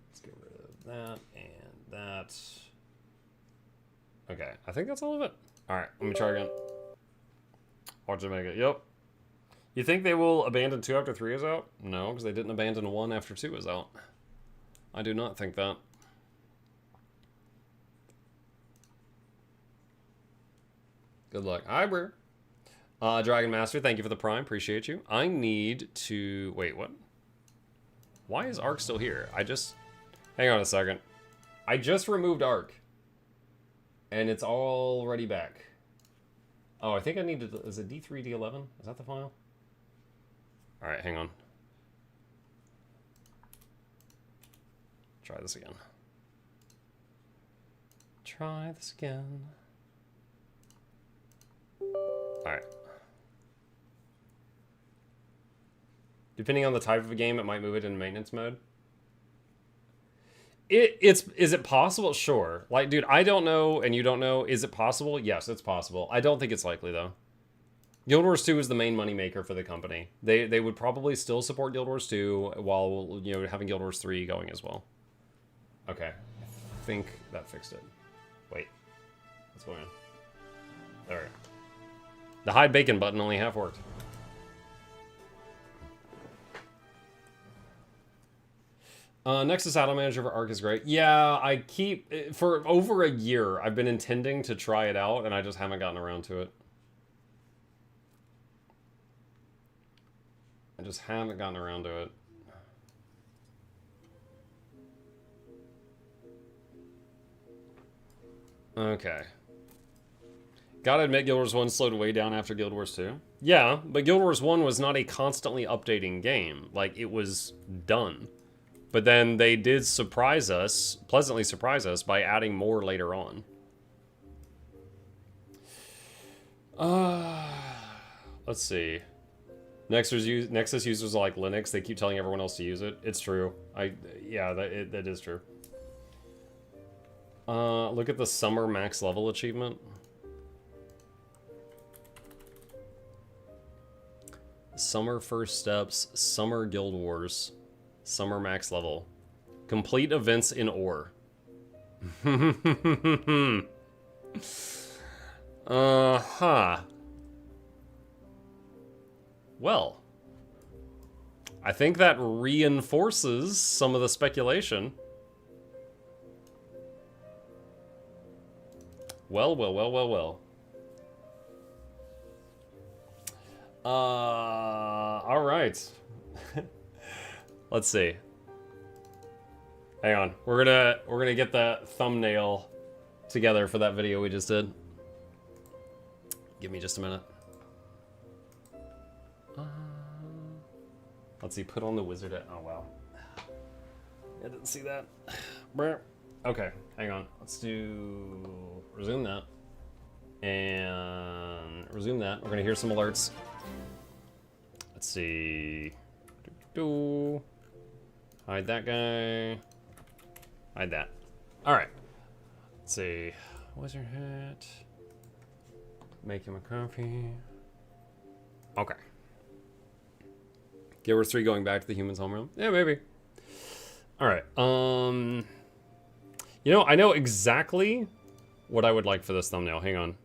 Let's get rid of that and that. Okay, I think that's all of it. Alright, let me try again. Watch it make it. Yep. You think they will abandon 2 after 3 is out? No, because they didn't abandon 1 after 2 is out. I do not think that. Good luck. Hi, Breer. Dragon Master, thank you for the prime. Appreciate you. I need to... Wait, what? Why is Arc still here? Hang on a second. I just removed Arc. And it's already back. Oh, I think I need to... Is it D3, D11? Is that the file? Alright, hang on. Try this again. Try this again. Alright. Depending on the type of a game, it might move it in maintenance mode. Is it possible? Sure. Like, dude, I don't know, and you don't know. Is it possible? Yes, it's possible. I don't think it's likely, though. Guild Wars 2 is the main moneymaker for the company. They would probably still support Guild Wars 2 while, you know, having Guild Wars 3 going as well. Okay. I think that fixed it. Wait. What's going on? There. The hide bacon button only half worked. Nexus Battle Manager for Arc is great. Yeah, I keep... For over a year, I've been intending to try it out, and I just haven't gotten around to it. I just haven't gotten around to it. Okay. Gotta admit, Guild Wars 1 slowed way down after Guild Wars 2. Yeah, but Guild Wars 1 was not a constantly updating game. Like, it was done. But then they did surprise us, pleasantly surprise us, by adding more later on. Let's see. Nexus users like Linux. They keep telling everyone else to use it. It's true. Yeah, that is true. Look at the Summer Max Level achievement. Summer First Steps, Summer Guild Wars, Summer Max Level. Complete events in ore. Uh-huh. Well, I think that reinforces some of the speculation. Well, well, well, well, well. All right. Let's see. Hang on. We're gonna get that thumbnail together for that video we just did. Give me just a minute. Let's see. Put on the wizard. Oh wow. I didn't see that. Okay. Hang on. Let's do resume that and resume that. We're gonna hear some alerts. Let's see. Hide that guy. Hide that. All right. Let's see. Wizard hat. Make him a copy. Okay. GW3 going back to the humans' homeroom? Yeah, maybe. All right. You know, I know exactly what I would like for this thumbnail. Hang on.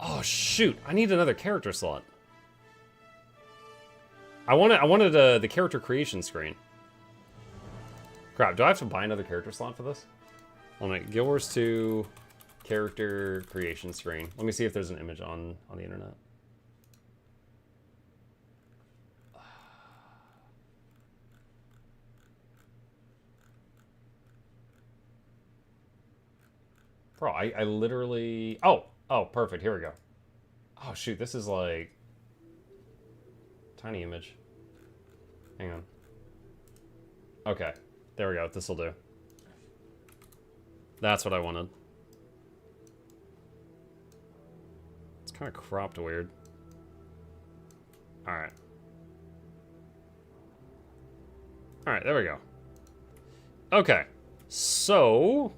Oh shoot! I need another character slot. I wanted the character creation screen. Crap! Do I have to buy another character slot for this? Hold on. Guild Wars 2 character creation screen. Let me see if there's an image on the internet. Bro, I literally... Oh, perfect. Here we go. Oh, shoot. This is like... Tiny image. Hang on. Okay. There we go. This'll do. That's what I wanted. It's kind of cropped weird. Alright. Alright, there we go. Okay. So...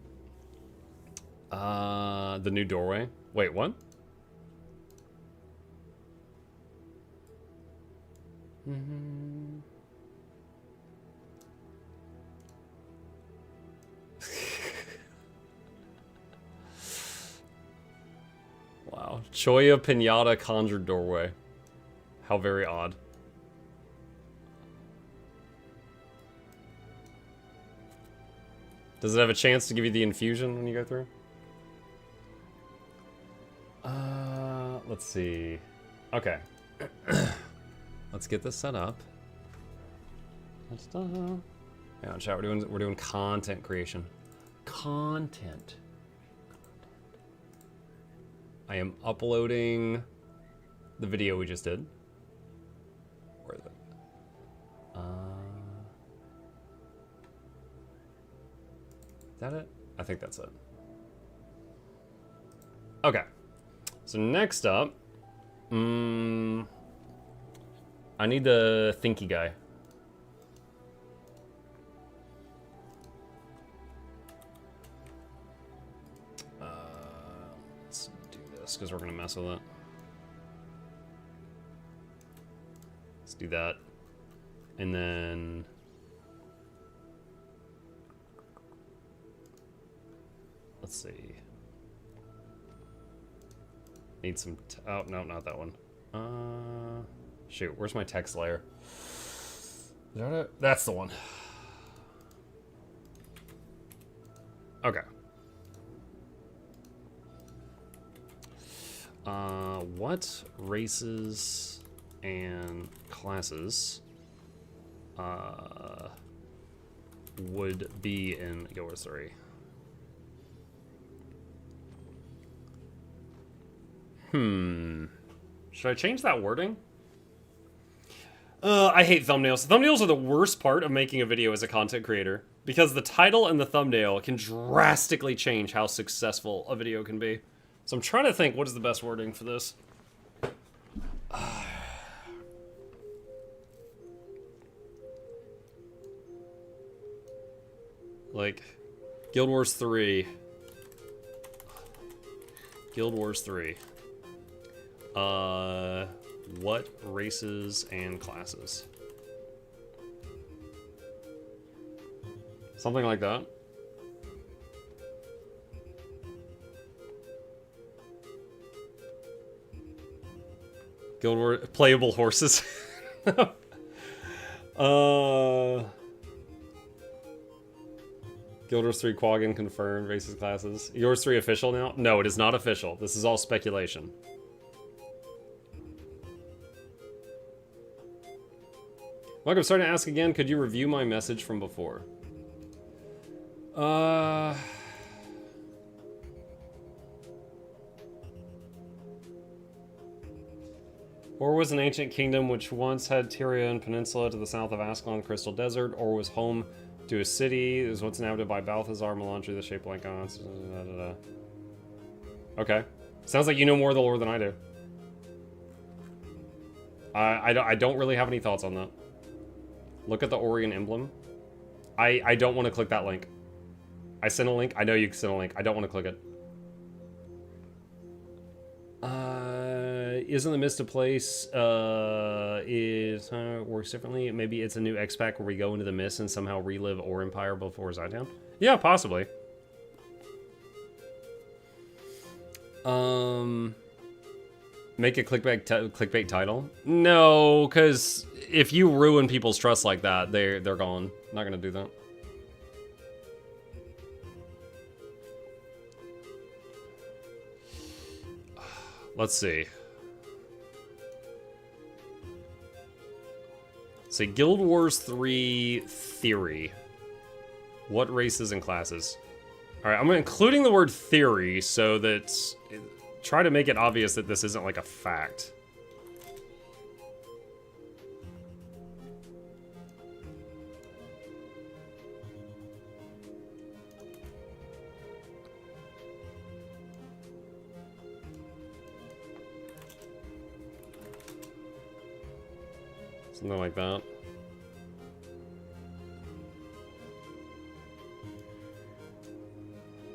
the new doorway. Wait, what? Wow. Choya Pinata conjured doorway. How very odd. Does it have a chance to give you the infusion when you go through? Let's see. Okay. Let's get this set up. Yeah, chat, we're doing content creation. Content. I am uploading the video we just did. Where is it? Is that it? I think that's it. Okay. So next up, I need the thinky guy. Let's do this because we're gonna mess with it. Let's do that, and then let's see. Need some, oh, no, not that one. Shoot, where's my text layer? Is that it? That's the one. Okay. What races and classes would be in Guild Wars 3? Should I change that wording? I hate thumbnails. Thumbnails are the worst part of making a video as a content creator, because the title and the thumbnail can drastically change how successful a video can be. So I'm trying to think, what is the best wording for this? Like, Guild Wars 3. Guild Wars 3. What races and classes? Something like that. Guild War playable horses. Guild Wars 3 Quaggan confirmed, races, classes. Yours 3 official now? No, it is not official. This is all speculation. Look, I'm starting to ask again, could you review my message from before? Or was an ancient kingdom which once had Tyrian Peninsula to the south of Ascalon Crystal Desert, or was home to a city. It was once inhabited by Balthazar, Melange, the shape like gods. Okay. Sounds like you know more of the lore than I do. I don't really have any thoughts on that. Look at the Orion emblem. I don't want to click that link. I sent a link. I know you sent a link. I don't want to click it. Isn't the Mist a place? Works differently? Maybe it's a new X-Pack where we go into the Mist and somehow relive Ore Empire before Zytown? Yeah, possibly. Make a clickbait title? No, because if you ruin people's trust like that, they're gone. Not gonna do that. Let's see. Say Guild Wars 3 theory. What races and classes? All right, I'm including the word theory so that try to make it obvious that this isn't like a fact. Something like that.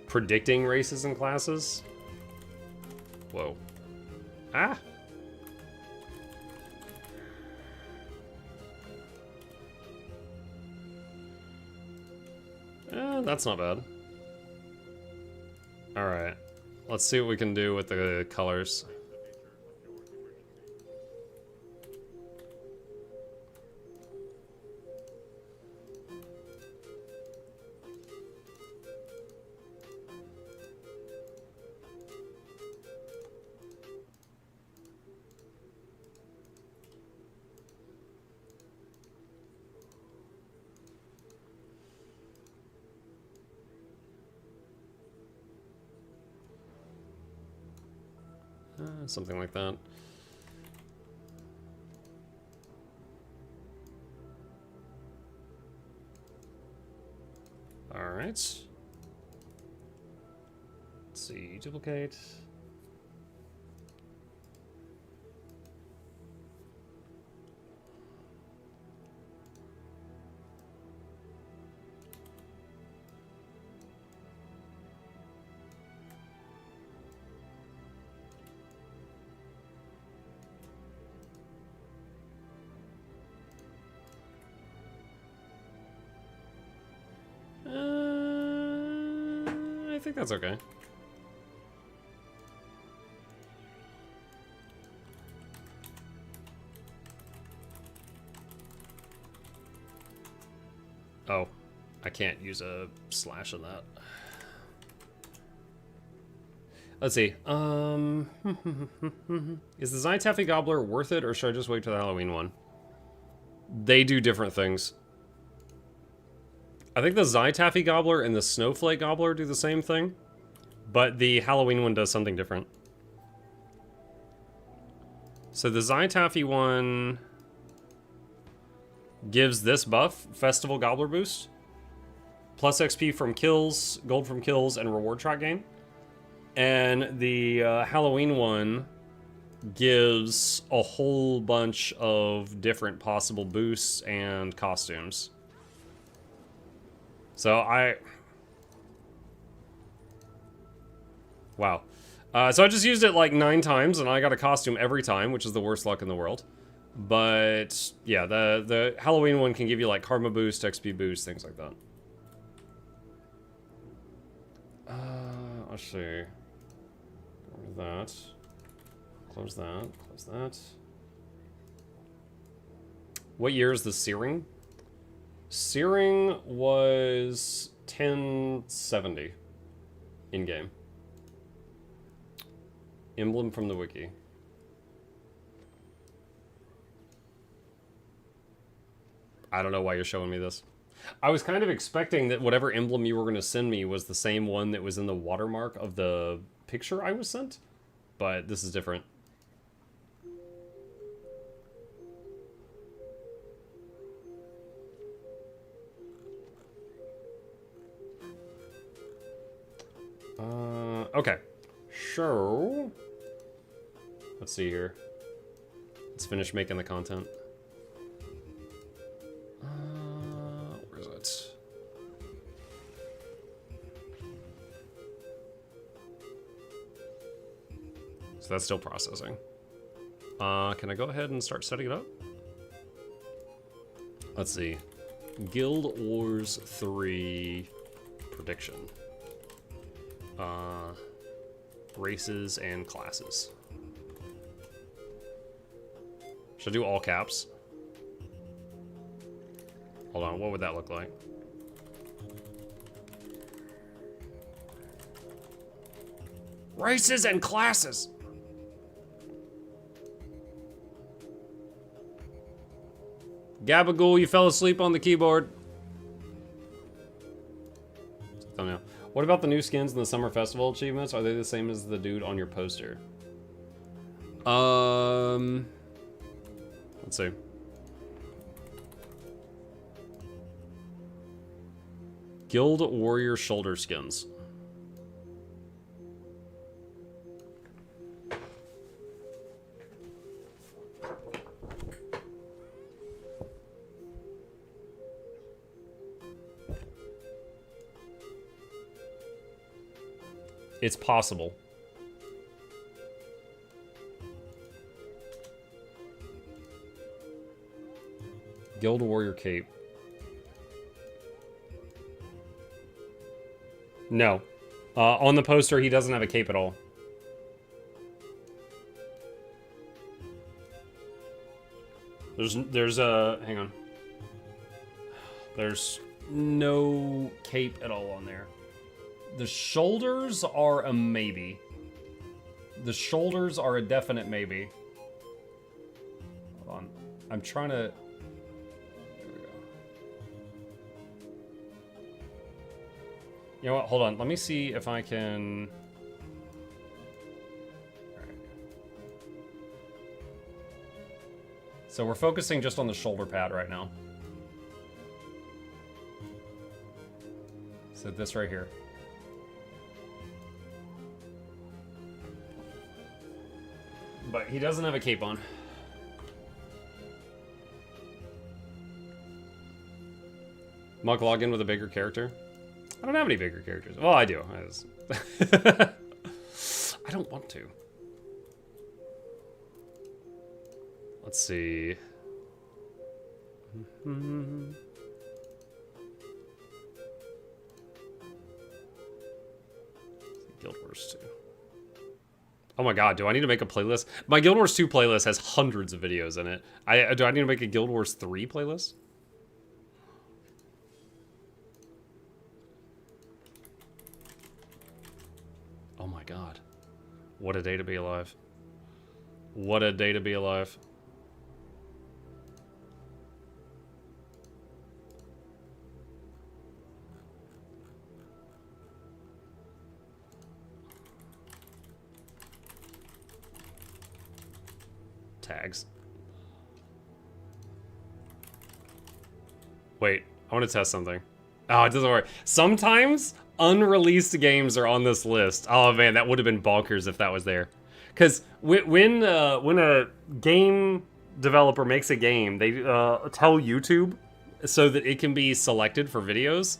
Predicting races and classes? Whoa. Ah! That's not bad. Alright. Let's see what we can do with the colors. Something like that. All right. Let's see, duplicate. I think that's okay. Oh, I can't use a slash of that. Let's see. Is the Zytaffy Gobbler worth it, or should I just wait for the Halloween one? They do different things. I think the Zytaffy Gobbler and the Snowflake Gobbler do the same thing, but the Halloween one does something different. So the Zytaffy one gives this buff, Festival Gobbler Boost, plus XP from kills, gold from kills, and reward track gain. And the Halloween one gives a whole bunch of different possible boosts and costumes. So wow. So I just used it like 9 times and I got a costume every time, which is the worst luck in the world. But yeah, the Halloween one can give you like karma boost, XP boost, things like that. Let's see. That. Close that. Close that. What year is the Searing? Searing was 1070 in-game. Emblem from the wiki. I don't know why you're showing me this. I was kind of expecting that whatever emblem you were going to send me was the same one that was in the watermark of the picture I was sent, but this is different. Okay. So, let's see here. Let's finish making the content. Where is it? So that's still processing. Can I go ahead and start setting it up? Let's see. Guild Wars 3 prediction. Races and classes. Should I do all caps? Hold on, what would that look like? Races and classes! Gabagool, you fell asleep on the keyboard. Thumbnail. What about the new skins in the Summer Festival achievements? Are they the same as the dude on your poster? Let's see. Guild Warrior shoulder skins. It's possible. Guild Warrior cape. No. On the poster, he doesn't have a cape at all. There's a, hang on. There's no cape at all on there. The shoulders are a maybe. The shoulders are a definite maybe. Hold on. I'm trying to... There we go. You know what? Hold on. Let me see if I can... Alright. So we're focusing just on the shoulder pad right now. So this right here. But he doesn't have a cape on. Muk, log in with a bigger character. I don't have any bigger characters. Well, I do. I don't want to. Let's see. Guild Wars 2. Oh my god, do I need to make a playlist? My Guild Wars 2 playlist has hundreds of videos in it. Do I need to make a Guild Wars 3 playlist? Oh my god. What a day to be alive. What a day to be alive. Tags. Wait, I want to test something. Oh, it doesn't work. Sometimes unreleased games are on this list. Oh man, that would have been bonkers if that was there. Because when a game developer makes a game, they tell YouTube so that it can be selected for videos.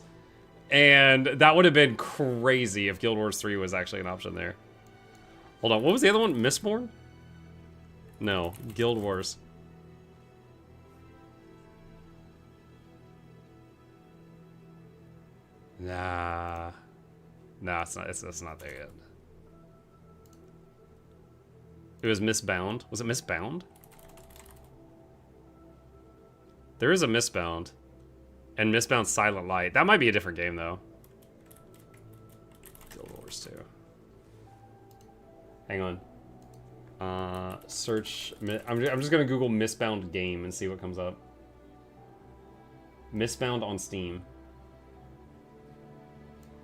And that would have been crazy if Guild Wars 3 was actually an option there. Hold on, what was the other one? Mistborn? No, Guild Wars. Nah, it's not. It's not there yet. It was Mistbound. Was it Mistbound? There is a Mistbound. And Mistbound Silent Light. That might be a different game, though. Guild Wars 2. Hang on. Search... I'm just going to Google Mistbound game and see what comes up. Mistbound on Steam.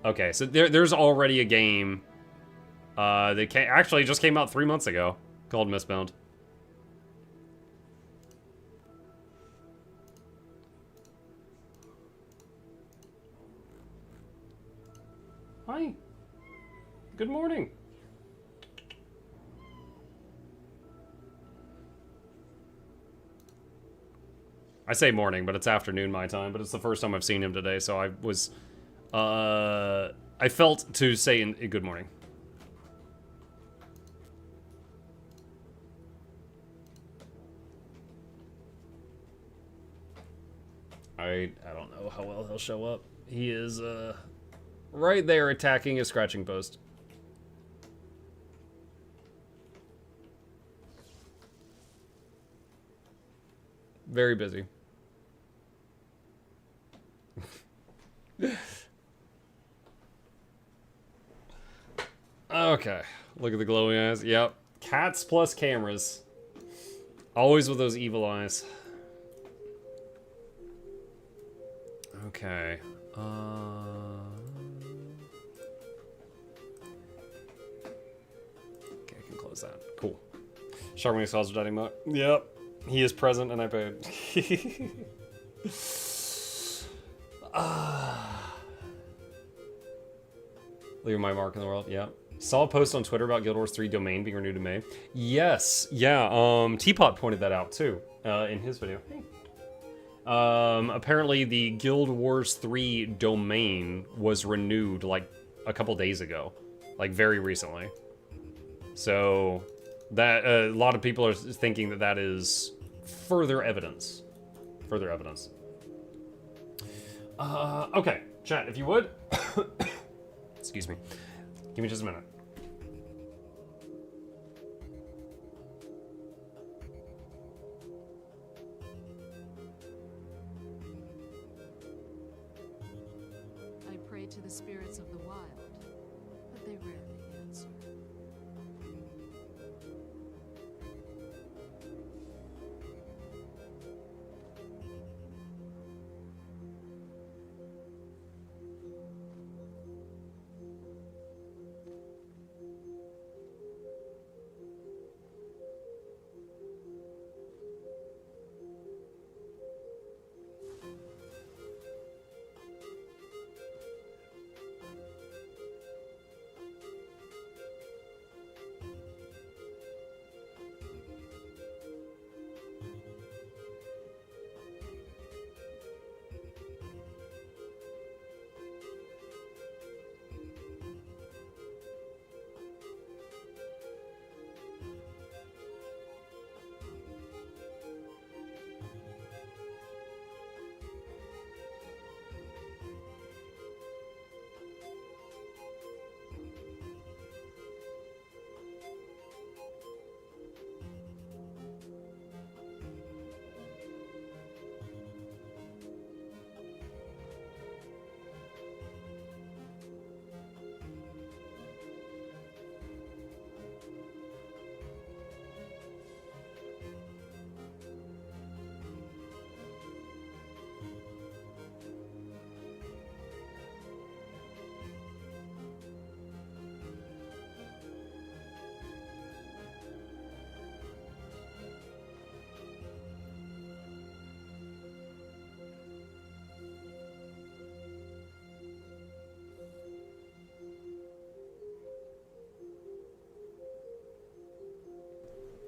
Okay, so there's already a game that actually just came out 3 months ago called Mistbound. Hi. Good morning. I say morning, but it's afternoon my time, but it's the first time I've seen him today, so I was... I felt to say good morning. I don't know how well he'll show up. He is, right there attacking his scratching post. Very busy. Okay. Look at the glowing eyes. Yep. Cats plus cameras. Always with those evil eyes. Okay. Okay, I can close that. Cool. Sharpening saws are dining mode. Yep. He is present and I paid. Leave my mark in the world. Yep. Saw a post on Twitter about Guild Wars 3 domain being renewed in May. Yes. Yeah. Teapot pointed that out too in his video. Hey. Apparently the Guild Wars 3 domain was renewed like a couple days ago, like very recently. So that a lot of people are thinking that that is further evidence. Further evidence. Okay, chat, if you would. Excuse me. Give me just a minute.
I pray to the spirits of the wild, but they rarely answer.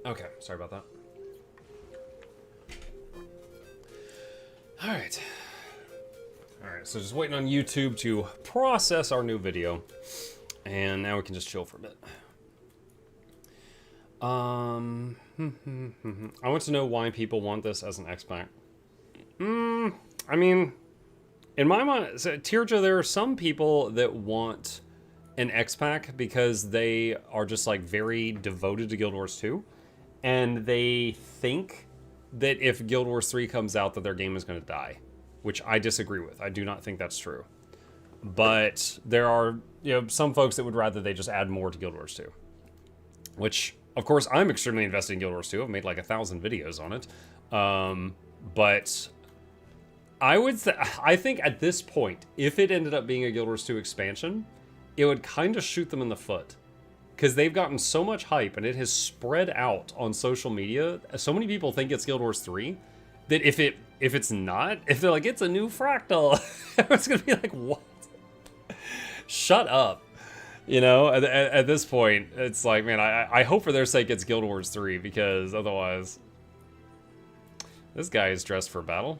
Okay, sorry about that. Alright. Alright, so just waiting on YouTube to process our new video. And now we can just chill for a bit. I want to know why people want this as an X-Pack. I mean, in my mind, so, Tirja, there are some people that want an X-Pack because they are just like very devoted to Guild Wars 2. And they think that if Guild Wars 3 comes out that their game is going to die, which I disagree with. I do not think that's true. But there are, some folks that would rather they just add more to Guild Wars 2. Which, of course, I'm extremely invested in Guild Wars 2. I've made like 1,000 videos on it. But I think at this point, if it ended up being a Guild Wars 2 expansion, it would kind of shoot them in the foot. Because they've gotten so much hype and it has spread out on social media. So many people think it's Guild Wars 3 that if it's not, if they're like, it's a new Fractal, it's going to be like, what? Shut up. At this point, it's like, man, I hope for their sake it's Guild Wars 3, because otherwise... This guy is dressed for battle.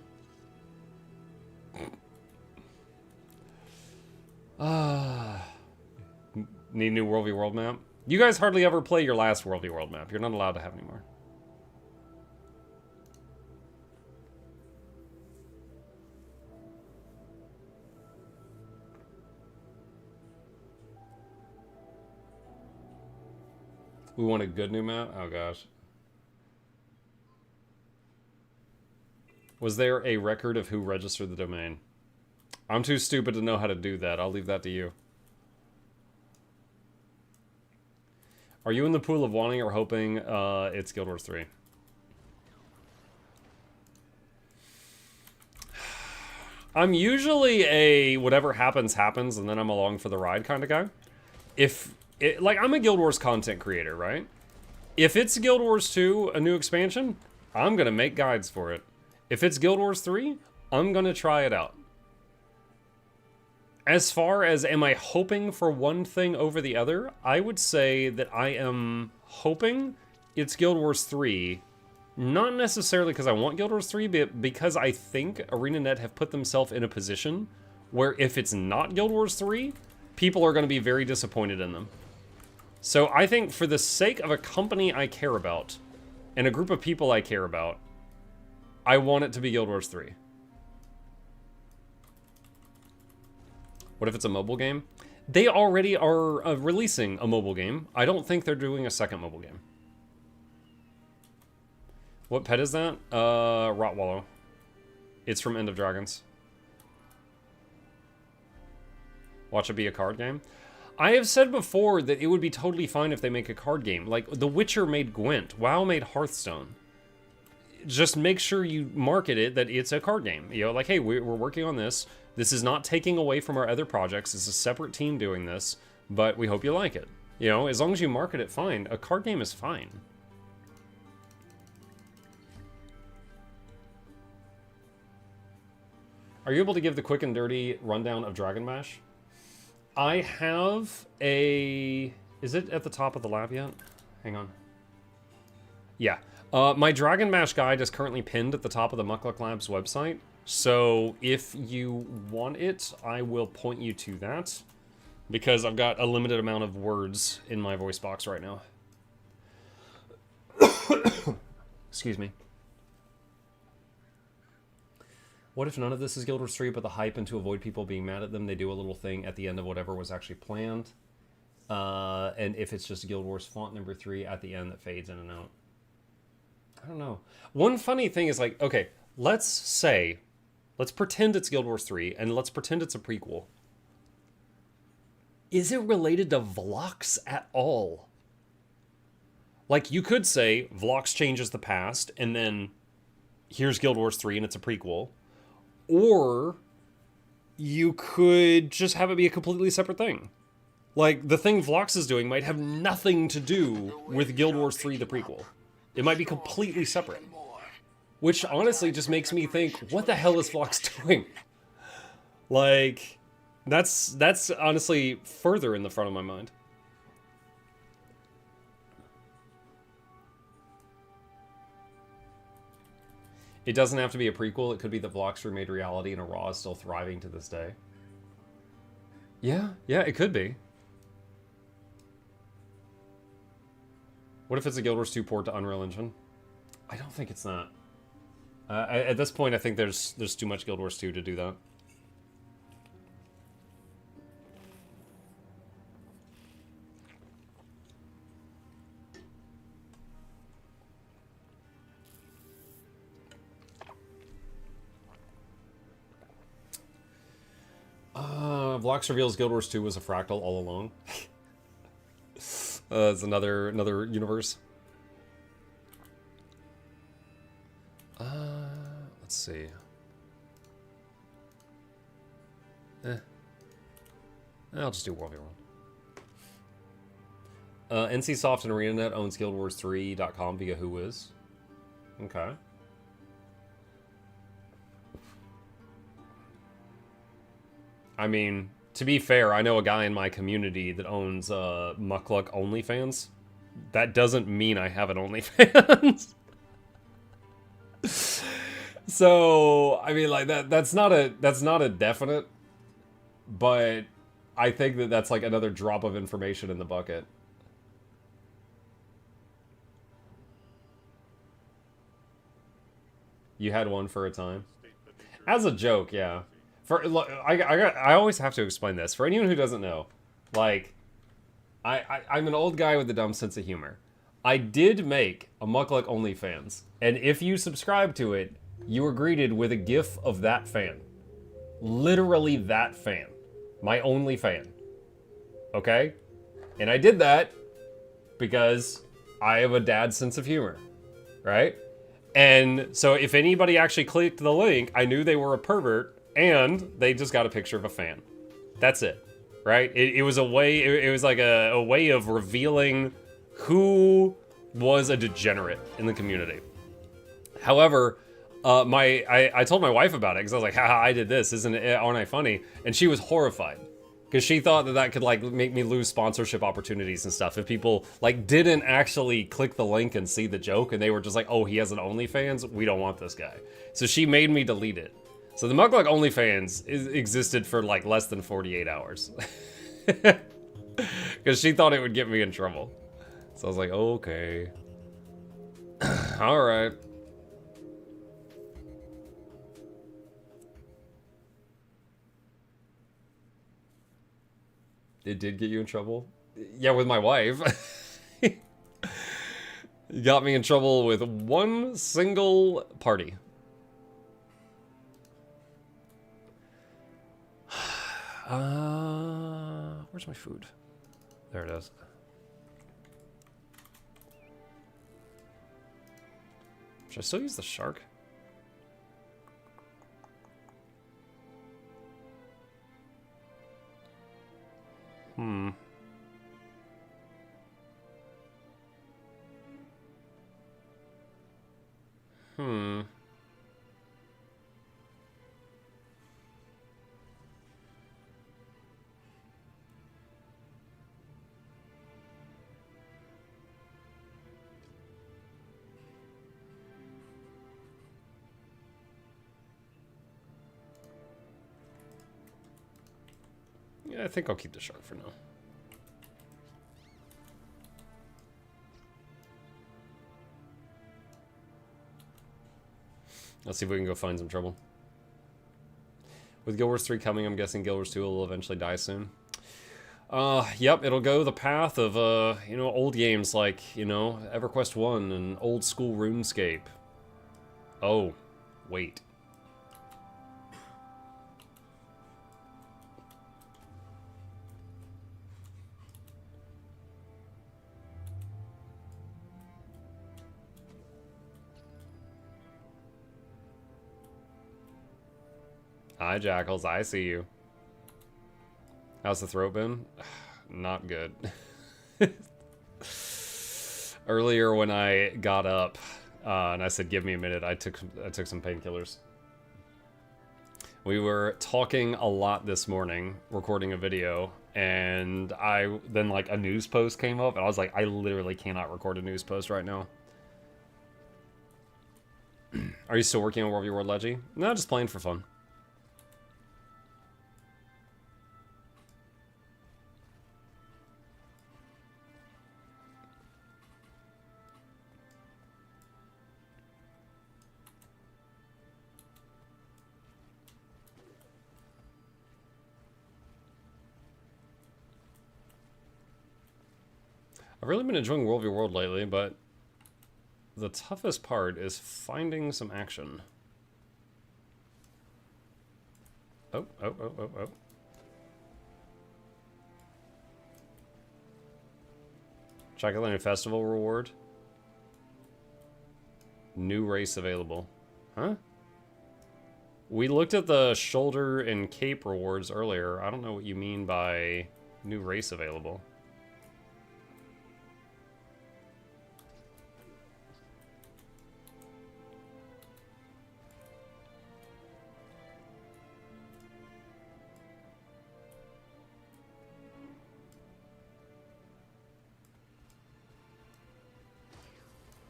Need a new World v World map? You guys hardly ever play your last World v World map. You're not allowed to have any more. We want a good new map? Oh, gosh. Was there a record of who registered the domain? I'm too stupid to know how to do that. I'll leave that to you. Are you in the pool of wanting or hoping it's Guild Wars 3? I'm usually a whatever happens, happens, and then I'm along for the ride kind of guy. Like, I'm a Guild Wars content creator, right? If it's Guild Wars 2, a new expansion, I'm going to make guides for it. If it's Guild Wars 3, I'm going to try it out. As far as am I hoping for one thing over the other, I would say that I am hoping it's Guild Wars 3. Not necessarily because I want Guild Wars 3, but because I think ArenaNet have put themselves in a position where if it's not Guild Wars 3, people are going to be very disappointed in them. So I think for the sake of a company I care about, and a group of people I care about, I want it to be Guild Wars 3. What if it's a mobile game? They already are releasing a mobile game. I don't think they're doing a second mobile game. What pet is that? Rottweiler. It's from End of Dragons. Watch it be a card game? I have said before that it would be totally fine if they make a card game. Like, The Witcher made Gwent. WoW made Hearthstone. Just make sure you market it that it's a card game. Like, hey, we're working on this. This is not taking away from our other projects. It's a separate team doing this, but we hope you like it. As long as you market it fine, a card game is fine. Are you able to give the quick and dirty rundown of Dragon Bash? I have a... Is it at the top of the lab yet? Hang on. Yeah. My Dragon Bash guide is currently pinned at the top of the Mukluk Labs website. So if you want it, I will point you to that. Because I've got a limited amount of words in my voice box right now. Excuse me. What if none of this is Guild Wars 3, but the hype, and to avoid people being mad at them, they do a little thing at the end of whatever was actually planned? And if it's just Guild Wars font number 3 at the end that fades in and out? I don't know. One funny thing is, like, okay, let's pretend it's Guild Wars 3, and let's pretend it's a prequel. Is it related to Vlox at all? Like, you could say Vlox changes the past, and then here's Guild Wars 3, and it's a prequel. Or you could just have it be a completely separate thing. Like, the thing Vlox is doing might have nothing to do with Guild Wars 3, the prequel. It might be completely separate. Which honestly just makes me think, what the hell is Vlox doing? Like, that's honestly further in the front of my mind. It doesn't have to be a prequel. It could be that Vlox remade reality and a Raw is still thriving to this day. Yeah, it could be. What if it's a Guild Wars 2 port to Unreal Engine? I don't think it's that. At this point, I think there's too much Guild Wars 2 to do that. Vlox reveals Guild Wars 2 was a fractal all along. It's another universe. Let's see. I'll just do World War 1. NCSoft and ArenaNet owns GuildWars3.com via Whois. Okay. I mean, to be fair, I know a guy in my community that owns Mukluk OnlyFans. That doesn't mean I have an OnlyFans. So, I mean, like that's not a definite, but I think that that's like another drop of information in the bucket. You had one for a time? As a joke, yeah. I always have to explain this. For anyone who doesn't know, like, I'm an old guy with a dumb sense of humor. I did make a Mukluk OnlyFans, and if you subscribe to it, you were greeted with a gif of that fan. Literally that fan. My only fan. Okay? And I did that because I have a dad sense of humor. Right? And so if anybody actually clicked the link, I knew they were a pervert, and they just got a picture of a fan. That's it. Right? It was a way, it was like a way of revealing who was a degenerate in the community. However, I told my wife about it because I was like, haha, I did this, aren't I funny? And she was horrified because she thought that could like make me lose sponsorship opportunities and stuff if people like didn't actually click the link and see the joke and they were just like, oh, he has an OnlyFans, we don't want this guy. So she made me delete it. So the Mukluk OnlyFans existed for like less than 48 hours because she thought it would get me in trouble. So I was like, okay. All right. It did get you in trouble? Yeah, with my wife. You got me in trouble with one single party. Where's my food? There it is. Should I still use the shark? Hmm. Yeah, I think I'll keep the shark for now. Let's see if we can go find some trouble. With Guild Wars 3 coming, I'm guessing Guild Wars 2 will eventually die soon. Yep, it'll go the path of, you know, old games like, you know, EverQuest 1 and old school RuneScape. Oh, wait. Hi, Jackals. I see you. How's the throat been? Not good. Earlier when I got up and I said, give me a minute, I took some painkillers. We were talking a lot this morning, recording a video, and then like a news post came up, and I was like, I literally cannot record a news post right now. Are you still working on World v. World Leggy? No, just playing for fun. I've really been enjoying World v. World lately, but the toughest part is finding some action. Oh. Chocolate Festival reward. New race available. Huh? We looked at the shoulder and cape rewards earlier. I don't know what you mean by new race available.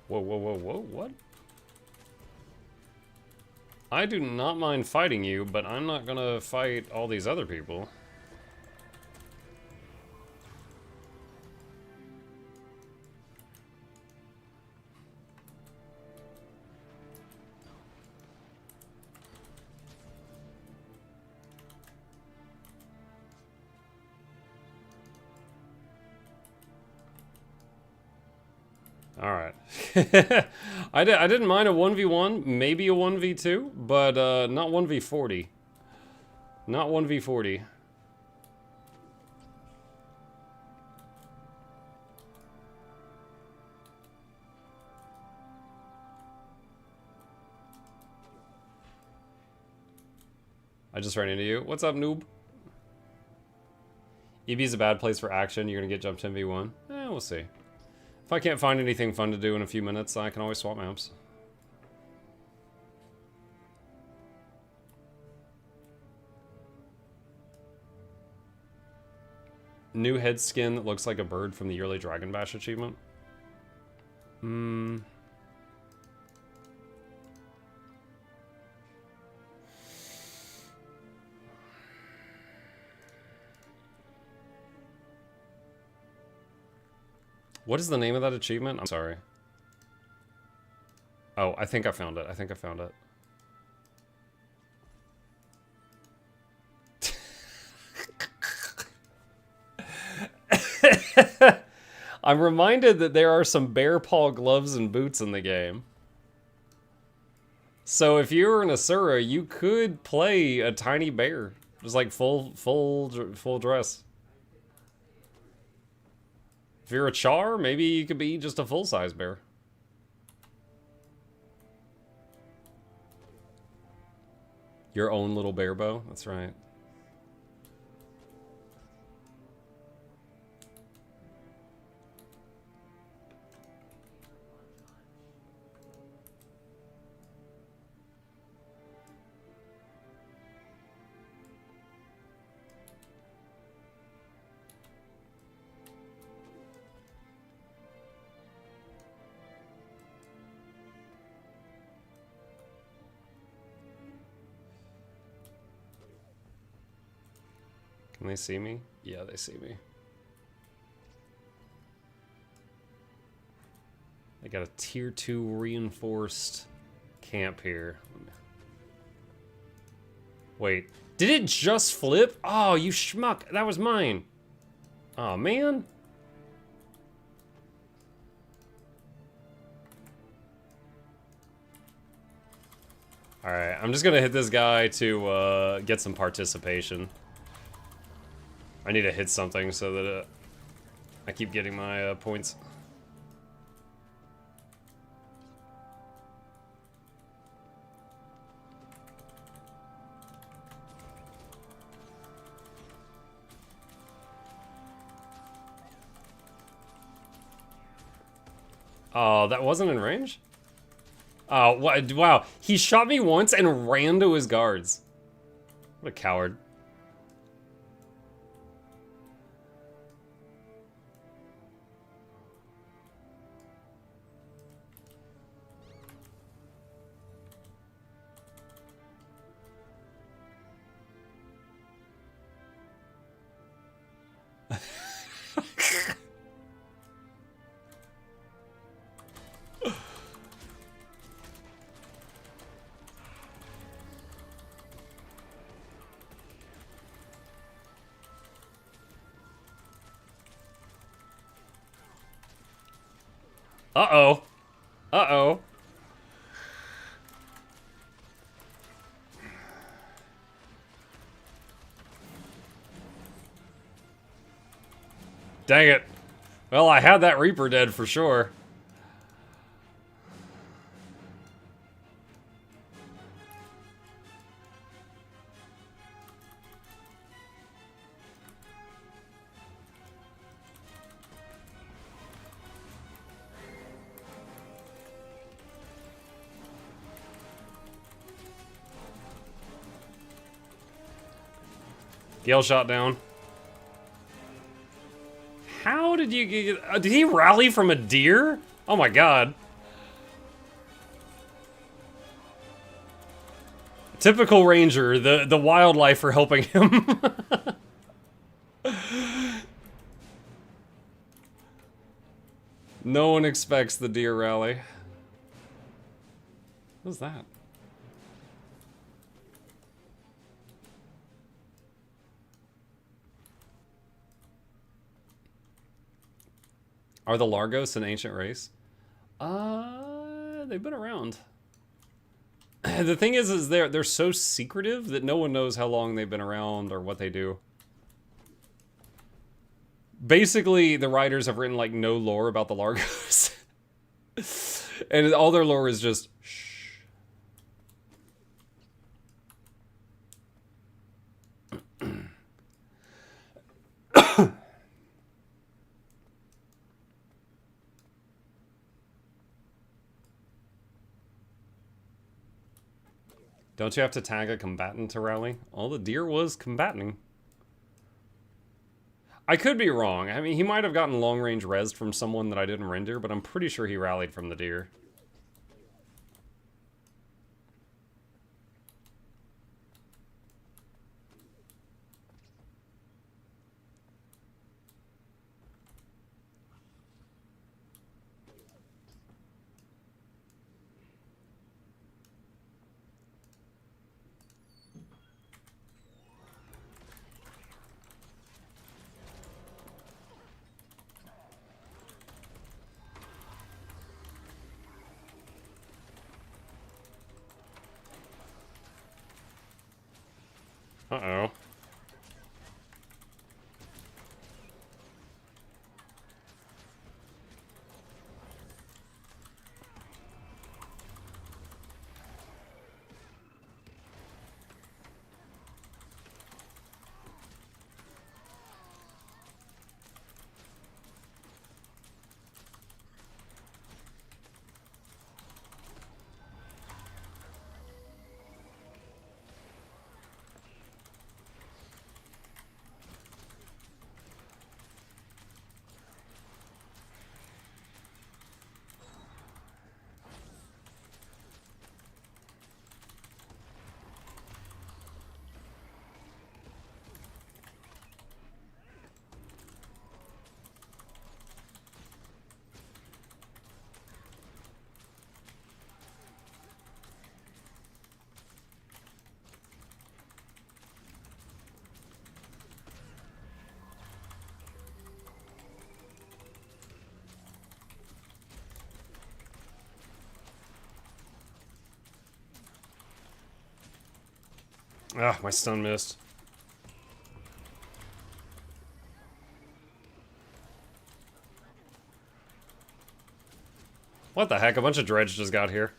Whoa, whoa, whoa, whoa, what? I do not mind fighting you, but I'm not gonna fight all these other people. Alright. I didn't mind a 1v1, maybe a 1v2, but not 1v40. Not 1v40. I just ran into you. What's up, noob? EB's a bad place for action. You're gonna get jumped 10v1. We'll see. If I can't find anything fun to do in a few minutes, I can always swap maps. New head skin that looks like a bird from the yearly Dragon Bash achievement. What is the name of that achievement? I'm sorry. Oh, I think I found it. I think I found it. I'm reminded that there are some bear paw gloves and boots in the game. So if you were an Asura, you could play a tiny bear. Just like full dress. If you're a Char, maybe you could be just a full-size bear. Your own little bear bow? That's right. Can they see me? Yeah, they see me. They got a tier 2 reinforced camp here. Wait, did it just flip? Oh, you schmuck. That was mine. Oh, man. Alright, I'm just gonna hit this guy to get some participation. I need to hit something so that I keep getting my points. Oh, that wasn't in range? Oh, wow. He shot me once and ran to his guards. What a coward. Uh-oh. Uh-oh. Dang it. Well, I had that Reaper dead for sure. Gale shot down. How did you get... did he rally from a deer? Oh my god. Typical ranger, the wildlife are helping him. No one expects the deer rally. What's that? Are the Largos an ancient race? They've been around. The thing is they're so secretive that no one knows how long they've been around or what they do. Basically, the writers have written like no lore about the Largos. And all their lore is just shh. Don't you have to tag a combatant to rally? Well, the deer was combating. I could be wrong. I mean, he might have gotten long-range res from someone that I didn't render, but I'm pretty sure he rallied from the deer. Uh-oh. Ah, my stun missed. What the heck? A bunch of dredge just got here.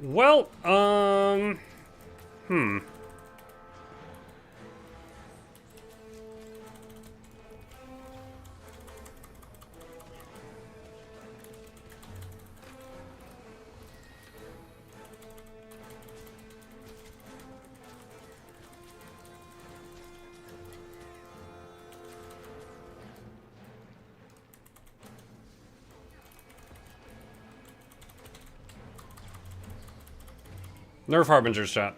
Well, Nerf Harbingers, chat.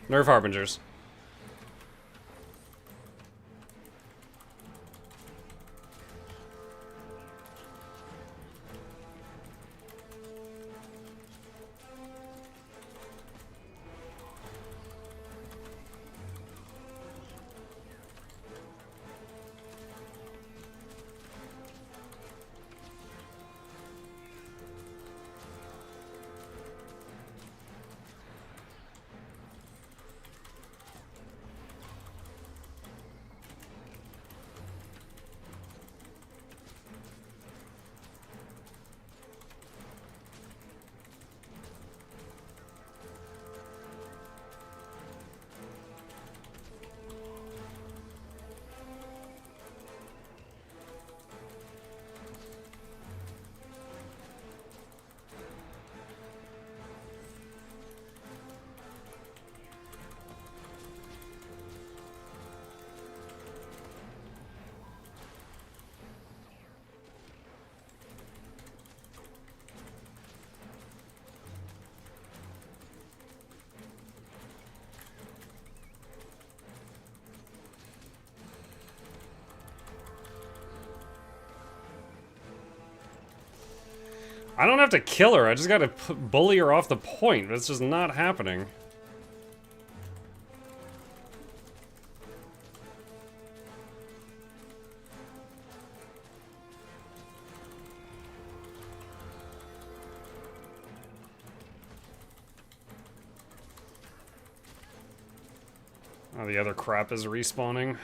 Nerf Harbingers. I don't have to kill her, I just gotta bully her off the point. That's just not happening. Oh, the other crap is respawning.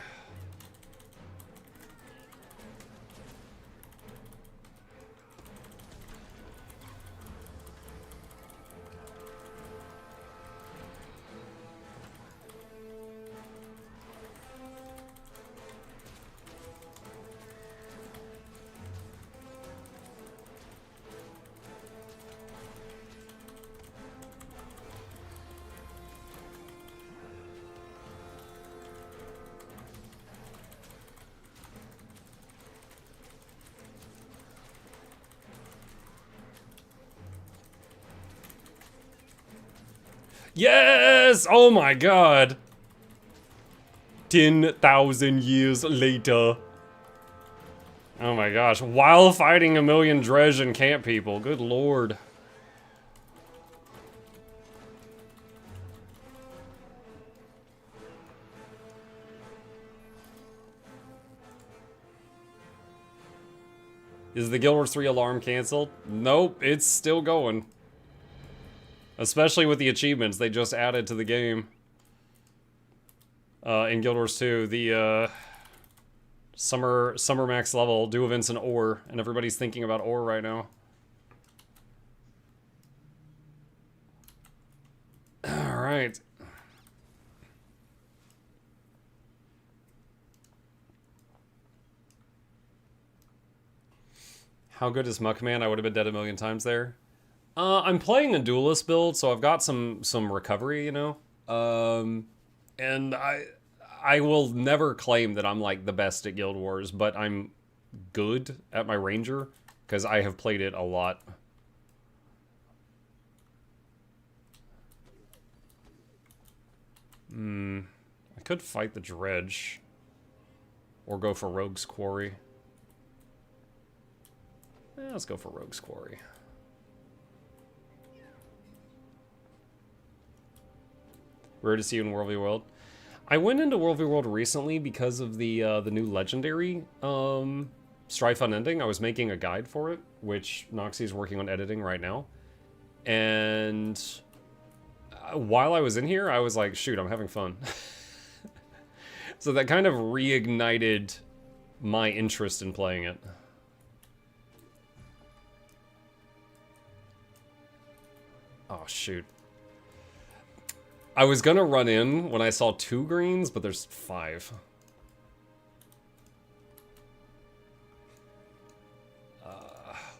Yes! Oh my god! 10,000 years later. Oh my gosh, while fighting a million dredge and camp people, good lord. Is the Guild Wars 3 alarm canceled? Nope, it's still going. Especially with the achievements they just added to the game. In Guild Wars 2, the summer max level, do events in ore, and everybody's thinking about ore right now. Alright. How good is Muckman? I would have been dead a million times there. I'm playing a duelist build, so I've got some recovery, you know? And I will never claim that I'm like the best at Guild Wars, but I'm good at my Ranger, because I have played it a lot. I could fight the Dredge. Or go for Rogue's Quarry. Let's go for Rogue's Quarry. Rare to see you in World v World. I went into World v World recently because of the new Legendary Strife Unending. I was making a guide for it, which Noxxi is working on editing right now. And while I was in here, I was like, shoot, I'm having fun. So that kind of reignited my interest in playing it. Oh, shoot. I was gonna run in when I saw 2 greens, but there's 5.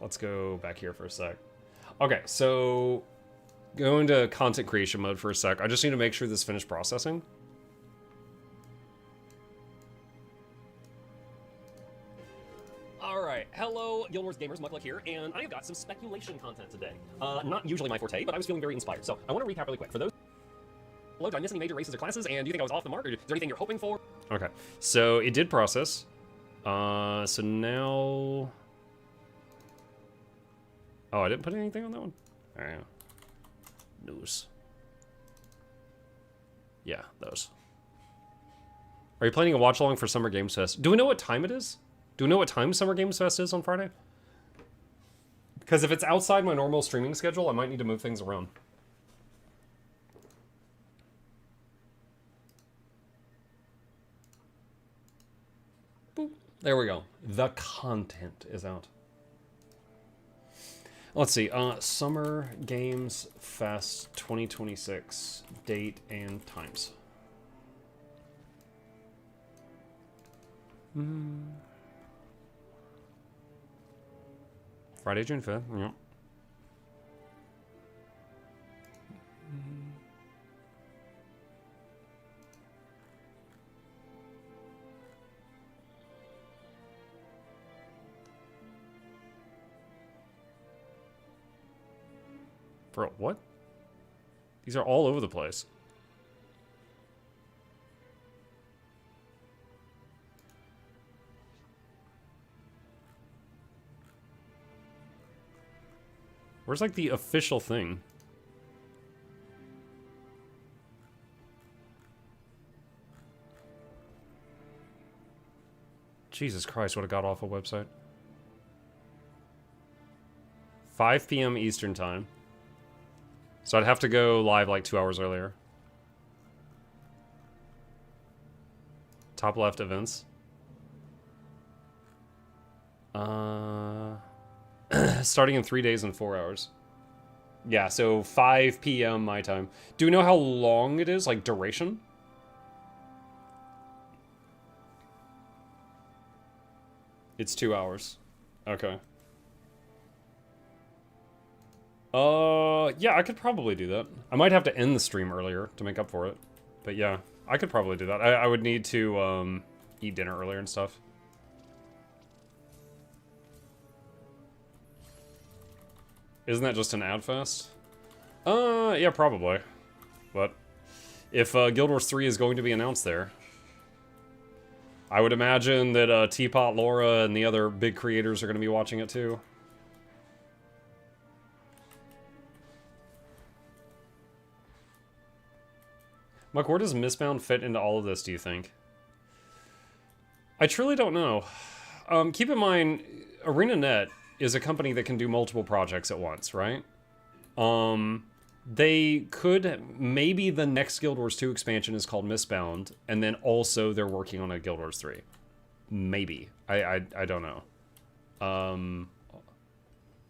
Let's go back here for a sec. Okay, so go into content creation mode for a sec. I just need to make sure this finished processing. Alright, hello Guild Wars gamers, Mukluk here, and I have got some speculation content today. Not usually my forte, but I was feeling very inspired. So I want to recap really quick. For those... Hello, did I miss any major races or classes, and do you think I was off the mark, or is there anything you're hoping for? Okay, so it did process. So now... Oh, I didn't put anything on that one? Alright. News. Yeah, those. Are you planning a watch-along for Summer Games Fest? Do we know what time it is? Do we know what time Summer Games Fest is on Friday? Because if it's outside my normal streaming schedule, I might need to move things around. Boop. There we go. The content is out. Let's see. Summer Games Fest 2026. Date and times. Friday, June 5th. Yep. Bro, what? These are all over the place. Where's, like, the official thing? Jesus Christ, what a god-awful website. 5 p.m. Eastern Time. So I'd have to go live like 2 hours earlier. Top left events. Starting in 3 days and 4 hours. Yeah, so 5 p.m. my time. Do we know how long it is? Like, duration? It's 2 hours. Okay. Yeah, I could probably do that. I might have to end the stream earlier to make up for it. But yeah, I could probably do that. I would need to, eat dinner earlier and stuff. Isn't that just an ad fest? Yeah, probably. But if Guild Wars 3 is going to be announced there, I would imagine that Teapot, Laura, and the other big creators are going to be watching it too. Mike, where does Mistbound fit into all of this, do you think? I truly don't know. Keep in mind, ArenaNet is a company that can do multiple projects at once, right? They could... Maybe the next Guild Wars 2 expansion is called Mistbound, and then also they're working on a Guild Wars 3. Maybe. I don't know.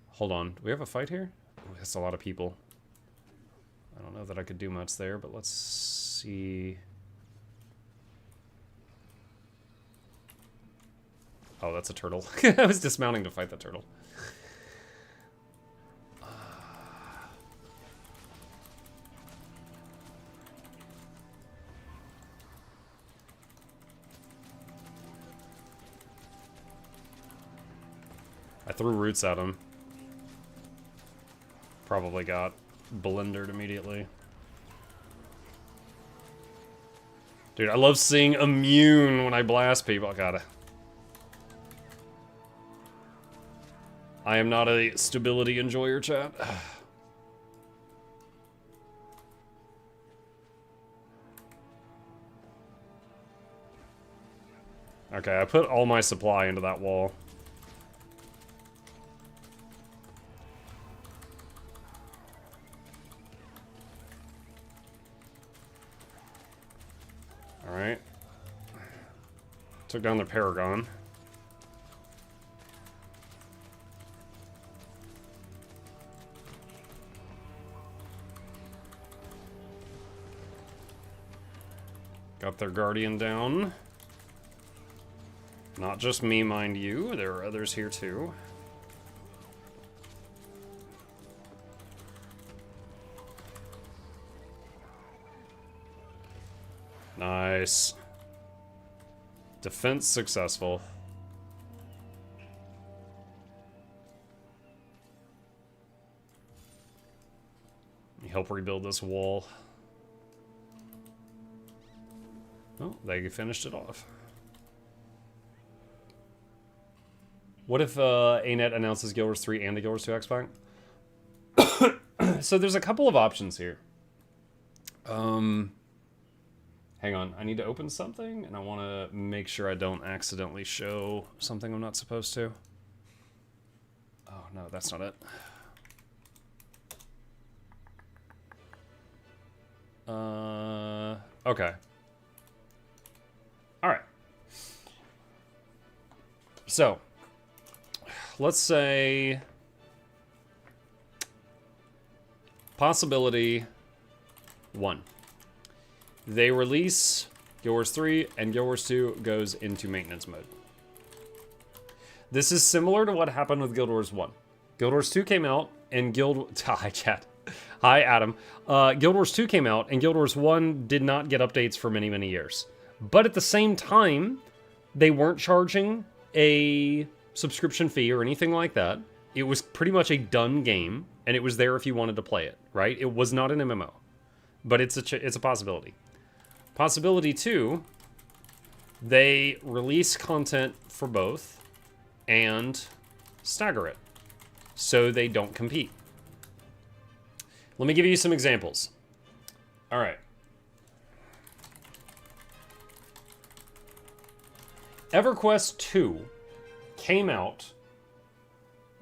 Hold on. Do we have a fight here? Ooh, that's a lot of people. I don't know that I could do much there, but let's see. Oh, that's a turtle. I was dismounting to fight the turtle. I threw roots at him. Probably got blendered immediately. Dude, I love seeing immune when I blast people. I gotta. I am not a stability enjoyer, chat. Okay, I put all my supply into that wall. Alright. Took down their Paragon. Got their Guardian down. Not just me, mind you. There are others here too. Nice. Defense successful. Let me help rebuild this wall. Oh, they finished it off. What if ANET announces Guild Wars 3 and the Guild Wars 2 X-Pack? So there's a couple of options here. Hang on, I need to open something, and I want to make sure I don't accidentally show something I'm not supposed to. Oh, no, that's not it. Okay. Alright. So, let's say... Possibility 1. They release Guild Wars 3, and Guild Wars 2 goes into maintenance mode. This is similar to what happened with Guild Wars 1. Guild Wars 2 came out, and Hi, chat. Hi, Adam. Guild Wars 2 came out, and Guild Wars 1 did not get updates for many, many years. But at the same time, they weren't charging a subscription fee or anything like that. It was pretty much a done game, and it was there if you wanted to play it, right? It was not an MMO. But it's a possibility. Possibility 2, they release content for both and stagger it so they don't compete. Let me give you some examples. All right. EverQuest 2 came out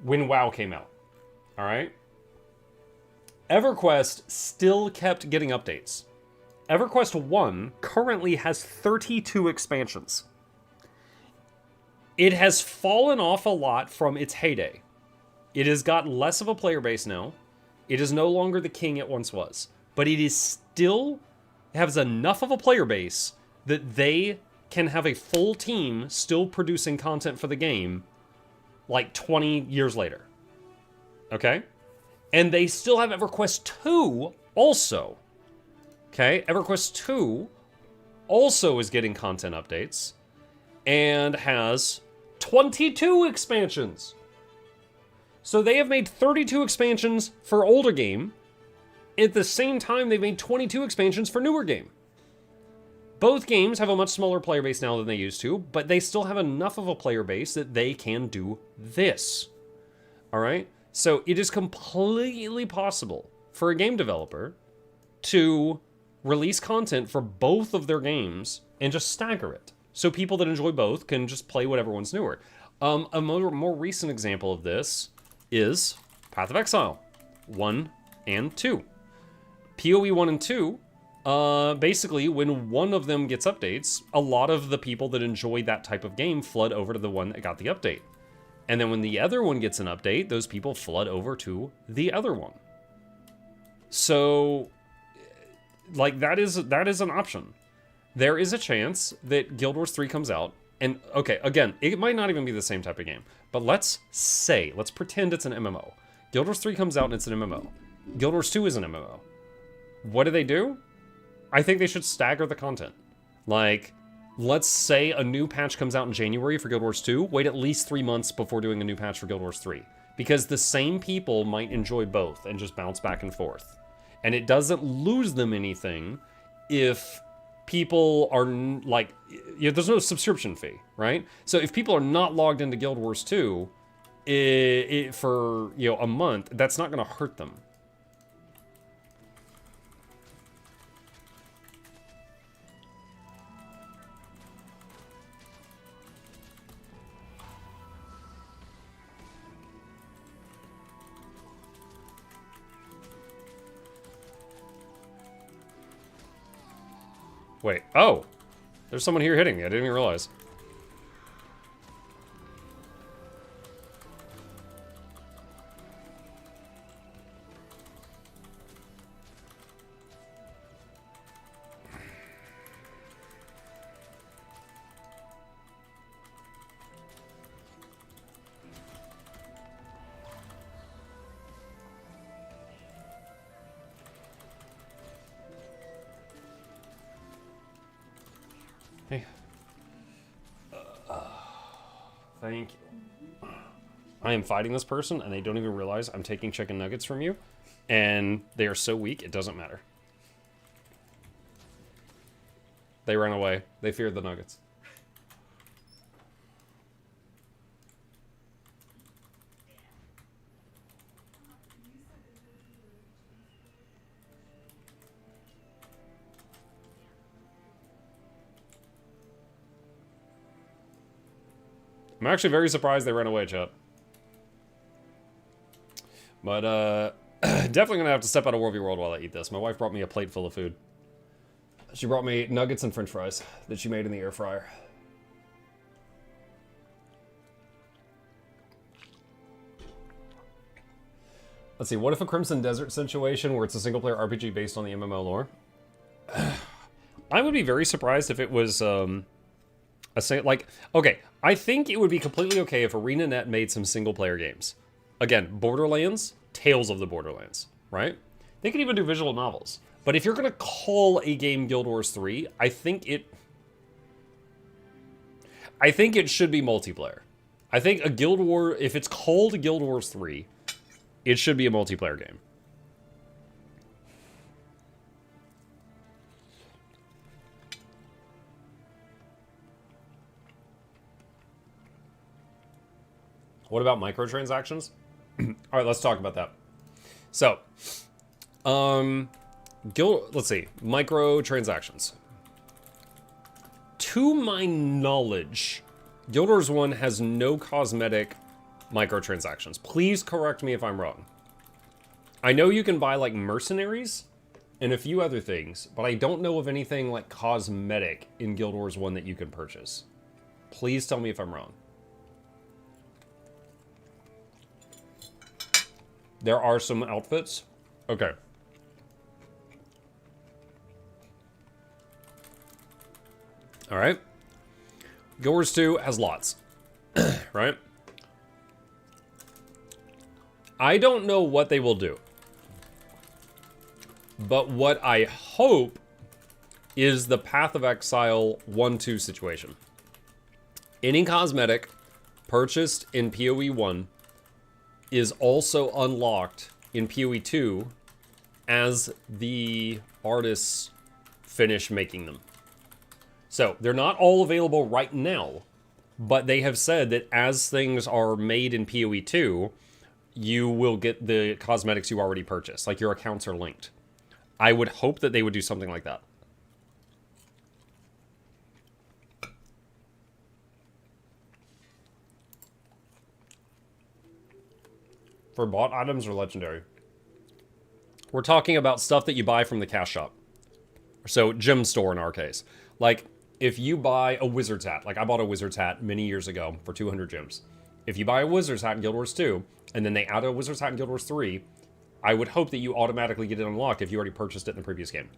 when WoW came out. All right? EverQuest still kept getting updates. EverQuest 1 currently has 32 expansions. It has fallen off a lot from its heyday. It has got less of a player base now. It is no longer the king it once was. But it is still has enough of a player base that they can have a full team still producing content for the game like 20 years later. Okay? And they still have EverQuest 2 also. Okay? EverQuest 2 also is getting content updates and has 22 expansions. So they have made 32 expansions for older game. At the same time, they've made 22 expansions for newer game. Both games have a much smaller player base now than they used to, but they still have enough of a player base that they can do this. All right? So it is completely possible for a game developer to release content for both of their games and just stagger it. So people that enjoy both can just play whatever one's newer. A more recent example of this is Path of Exile 1 and 2. PoE 1 and 2, basically, when one of them gets updates, a lot of the people that enjoy that type of game flood over to the one that got the update. And then when the other one gets an update, those people flood over to the other one. So, like, that is an option. There is a chance that Guild Wars 3 comes out, and, okay, again, it might not even be the same type of game, but let's pretend it's an MMO. Guild Wars 3 comes out and it's an MMO. Guild Wars 2 is an MMO. What do? I think they should stagger the content. Like, let's say a new patch comes out in January for Guild Wars 2, wait at least 3 months before doing a new patch for Guild Wars 3. Because the same people might enjoy both and just bounce back and forth. And it doesn't lose them anything if people are, like, there's no subscription fee, right? So if people are not logged into Guild Wars 2 for, a month, that's not going to hurt them. Wait, oh! There's someone here hitting me, I didn't even realize. Hey. Thank you. I am fighting this person, and they don't even realize I'm taking chicken nuggets from you, and they are so weak, it doesn't matter. They ran away. They feared the nuggets. I'm actually very surprised they ran away, chat. But, definitely gonna have to step out of War v World while I eat this. My wife brought me a plate full of food. She brought me nuggets and french fries that she made in the air fryer. Let's see, what if a Crimson Desert situation where it's a single-player RPG based on the MMO lore? I would be very surprised if it was, okay, I think it would be completely okay if ArenaNet made some single-player games. Again, Borderlands, Tales of the Borderlands, right? They could even do visual novels. But if you're going to call a game Guild Wars 3, I think it should be multiplayer. I think a Guild War, if it's called Guild Wars 3, it should be a multiplayer game. What about microtransactions? All right, let's talk about that. So, Let's see. Microtransactions. To my knowledge, Guild Wars 1 has no cosmetic microtransactions. Please correct me if I'm wrong. I know you can buy, like, mercenaries and a few other things, but I don't know of anything, like, cosmetic in Guild Wars 1 that you can purchase. Please tell me if I'm wrong. There are some outfits. Okay. All right. Guild Wars 2 has lots, right? I don't know what they will do. But what I hope is the Path of Exile 1-2 situation. Any cosmetic purchased in PoE 1 is also unlocked in PoE 2 as the artists finish making them. So, they're not all available right now, but they have said that as things are made in PoE 2, you will get the cosmetics you already purchased. Like, your accounts are linked. I would hope that they would do something like that. For bought items or legendary? We're talking about stuff that you buy from the cash shop. So, gem store in our case. Like, if you buy a wizard's hat, like I bought a wizard's hat many years ago for 200 gems. If you buy a wizard's hat in Guild Wars 2, and then they add a wizard's hat in Guild Wars 3, I would hope that you automatically get it unlocked if you already purchased it in the previous game.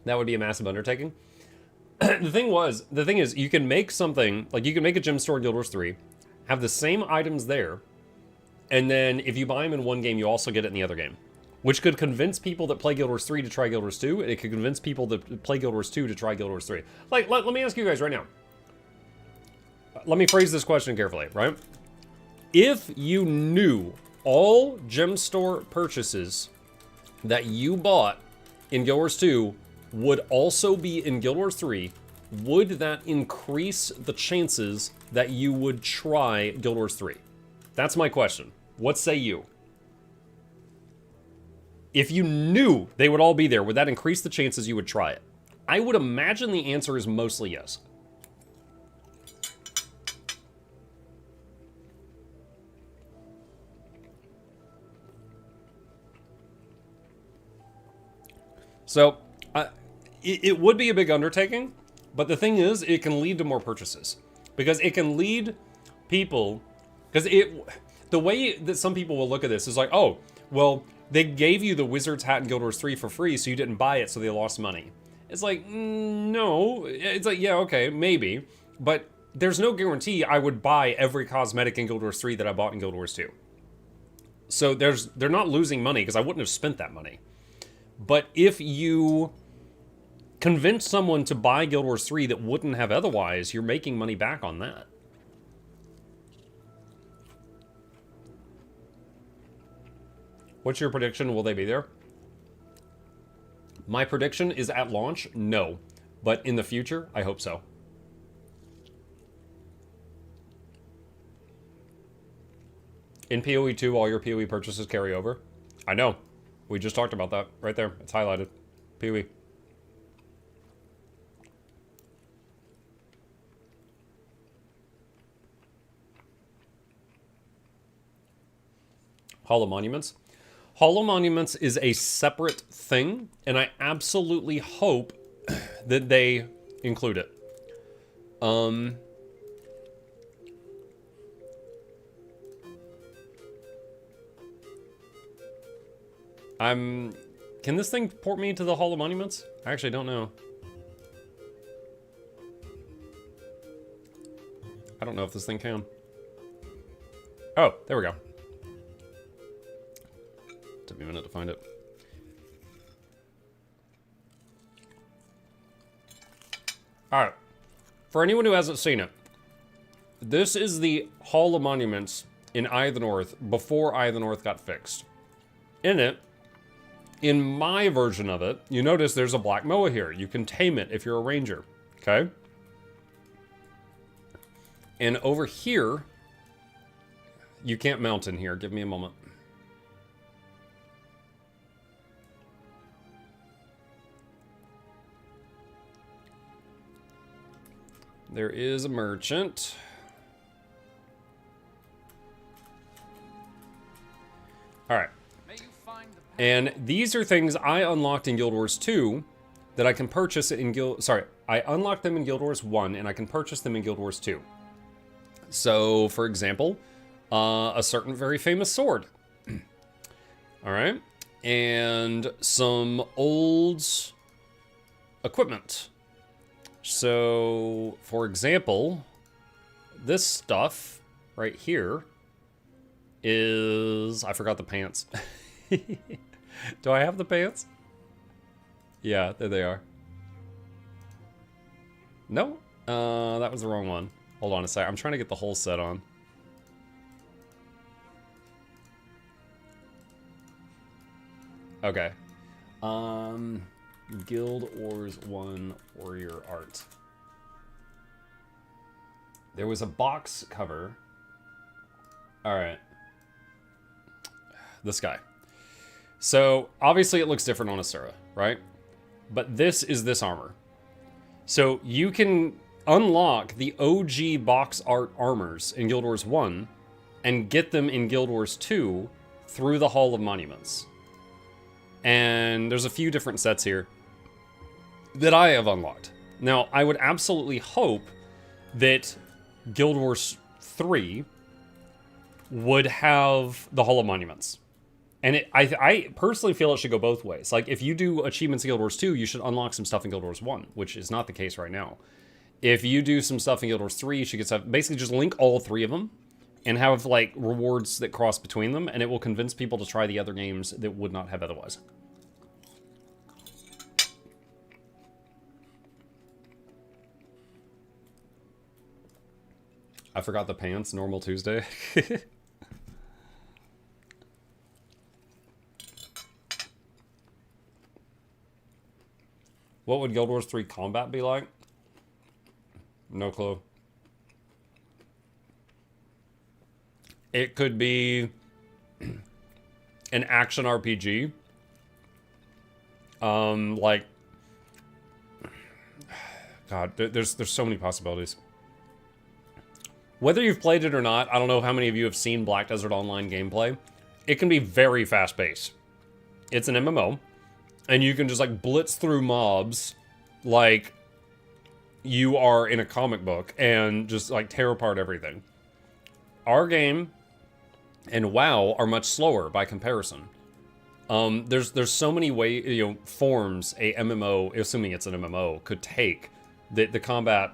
That would be a massive undertaking. The thing is, you can make something, like you can make a gem store in Guild Wars 3, have the same items there, and then if you buy them in one game, you also get it in the other game. Which could convince people that play Guild Wars 3 to try Guild Wars 2, and it could convince people that play Guild Wars 2 to try Guild Wars 3. Like, let me ask you guys right now. Let me phrase this question carefully, right? If you knew all gem store purchases that you bought in Guild Wars 2 would also be in Guild Wars 3, would that increase the chances that you would try Guild Wars 3? That's my question. What say you? If you knew they would all be there, would that increase the chances you would try it? I would imagine the answer is mostly yes. So, it would be a big undertaking, but the thing is, it can lead to more purchases. Because it can lead people... Because the way that some people will look at this is like, oh, well, they gave you the Wizard's hat in Guild Wars 3 for free, so you didn't buy it, so they lost money. It's like, no. It's like, yeah, okay, maybe. But there's no guarantee I would buy every cosmetic in Guild Wars 3 that I bought in Guild Wars 2. So they're not losing money, because I wouldn't have spent that money. But if you convince someone to buy Guild Wars 3 that wouldn't have otherwise, you're making money back on that. What's your prediction? Will they be there? My prediction is at launch, no. But in the future, I hope so. In PoE 2, all your PoE purchases carry over. I know. We just talked about that. Right there. It's highlighted. PoE. Hollow Monuments. Hollow Monuments is a separate thing, and I absolutely hope that they include it. Can this thing port me to the Hollow Monuments? I actually don't know. I don't know if this thing can. Oh, there we go. Took me a minute to find it. Alright. For anyone who hasn't seen it, this is the Hall of Monuments in Eye of the North before Eye of the North got fixed. In it, in my version of it, you notice there's a black moa here. You can tame it if you're a ranger. Okay? And over here, you can't mount in here. Give me a moment. There is a merchant. All right. And these are things I unlocked in Guild Wars 2 that I can purchase in I unlocked them in Guild Wars 1 and I can purchase them in Guild Wars 2. So, for example, a certain very famous sword. All right. And some old equipment. So, for example, this stuff right here is... I forgot the pants. Do I have the pants? Yeah, there they are. No? That was the wrong one. Hold on a sec. I'm trying to get the whole set on. Okay. Guild Wars 1 Warrior Art. There was a box cover. Alright. This guy. So, obviously it looks different on Asura, right? But this is this armor. So, you can unlock the OG box art armors in Guild Wars 1 and get them in Guild Wars 2 through the Hall of Monuments. And there's a few different sets here that I have unlocked. Now, I would absolutely hope that Guild Wars 3 would have the Hall of Monuments. And I personally feel it should go both ways. Like, if you do achievements in Guild Wars 2, you should unlock some stuff in Guild Wars 1, which is not the case right now. If you do some stuff in Guild Wars 3, you should get stuff... Basically, just link all three of them and have, like, rewards that cross between them, and it will convince people to try the other games that would not have otherwise. I forgot the pants. Normal Tuesday. What would Guild Wars 3 combat be like? No clue. It could be an action RPG. Like... God, there's so many possibilities. Whether you've played it or not, I don't know how many of you have seen Black Desert Online gameplay. It can be very fast-paced. It's an MMO, and you can just, like, blitz through mobs like you are in a comic book and just, like, tear apart everything. Our game and WoW are much slower by comparison. There's so many forms a MMO, assuming it's an MMO, could take that the combat...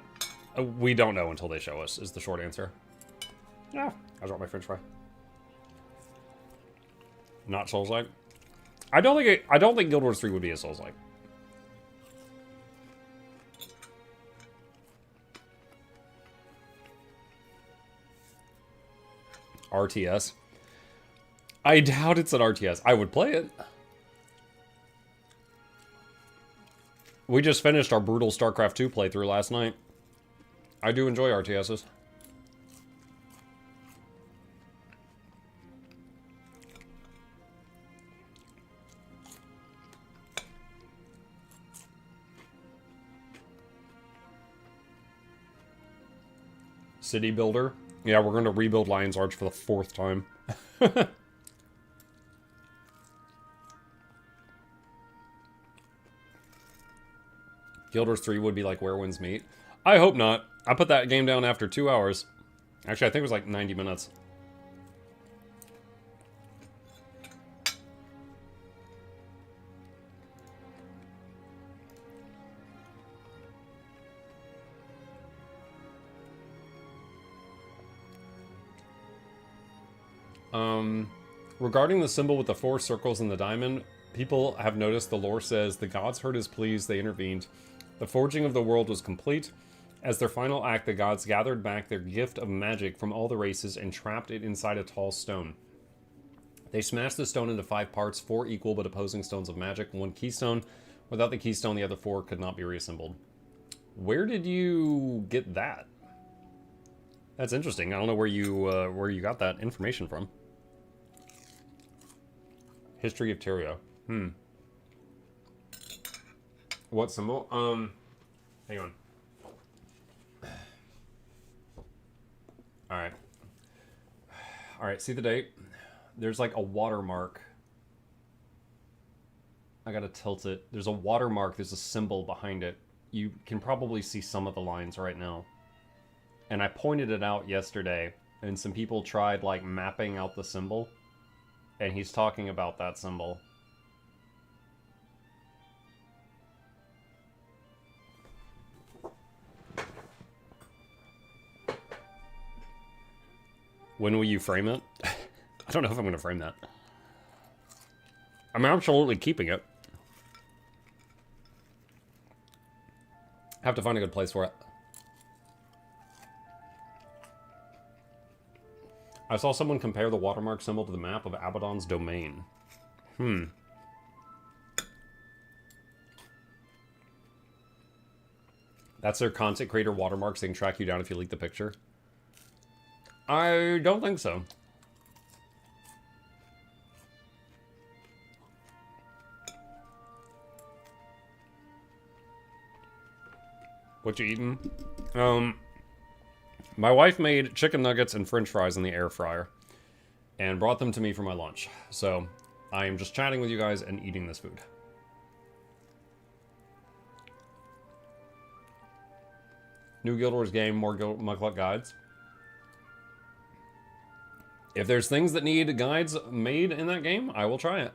we don't know until they show us, is the short answer. Yeah, I dropped my french fry. Not Souls-like. I don't think Guild Wars 3 would be a Souls-like. RTS. I doubt it's an RTS. I would play it. We just finished our brutal StarCraft 2 playthrough last night. I do enjoy RTSs. City Builder. Yeah, we're going to rebuild Lion's Arch for the 4th time. Guild Wars 3 would be like Where Winds Meet. I hope not. I put that game down after 2 hours. Actually, I think it was like 90 minutes. Regarding the symbol with the 4 circles and the diamond, people have noticed the lore says the gods heard his pleas, they intervened. The forging of the world was complete. As their final act, the gods gathered back their gift of magic from all the races and trapped it inside a tall stone. They smashed the stone into 5 parts, 4 equal but opposing stones of magic, 1 keystone. Without the keystone, the other 4 could not be reassembled. Where did you get that? That's interesting. I don't know where you got that information from. History of Terrio. What symbol? Hang on. Alright. Alright, see the date? There's like a watermark. I gotta tilt it. There's a watermark, there's a symbol behind it. You can probably see some of the lines right now. And I pointed it out yesterday, and some people tried like mapping out the symbol. And he's talking about that symbol. When will you frame it? I don't know if I'm going to frame that. I'm absolutely keeping it. Have to find a good place for it. I saw someone compare the watermark symbol to the map of Abaddon's domain. That's their content creator watermarks. They can track you down if you leak the picture. I don't think so. What you eating? My wife made chicken nuggets and french fries in the air fryer and brought them to me for my lunch. So I am just chatting with you guys and eating this food. New Guild Wars game, more Mukluk guides. If there's things that need guides made in that game, I will try it.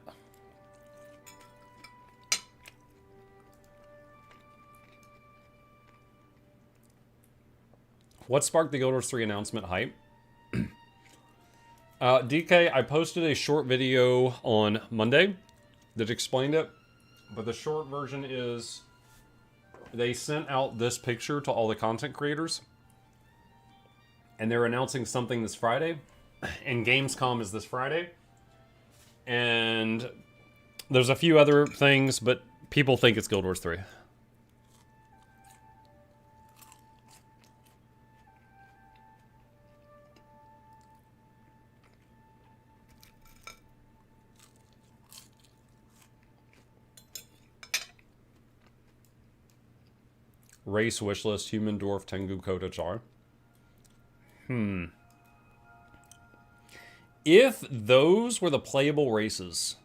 What sparked the Guild Wars 3 announcement hype? DK, I posted a short video on Monday that explained it, but the short version is they sent out this picture to all the content creators, and they're announcing something this Friday, and Gamescom is this Friday, and there's a few other things, but people think it's Guild Wars 3. Race wishlist, human, dwarf, tengu, kota, char. If those were the playable races,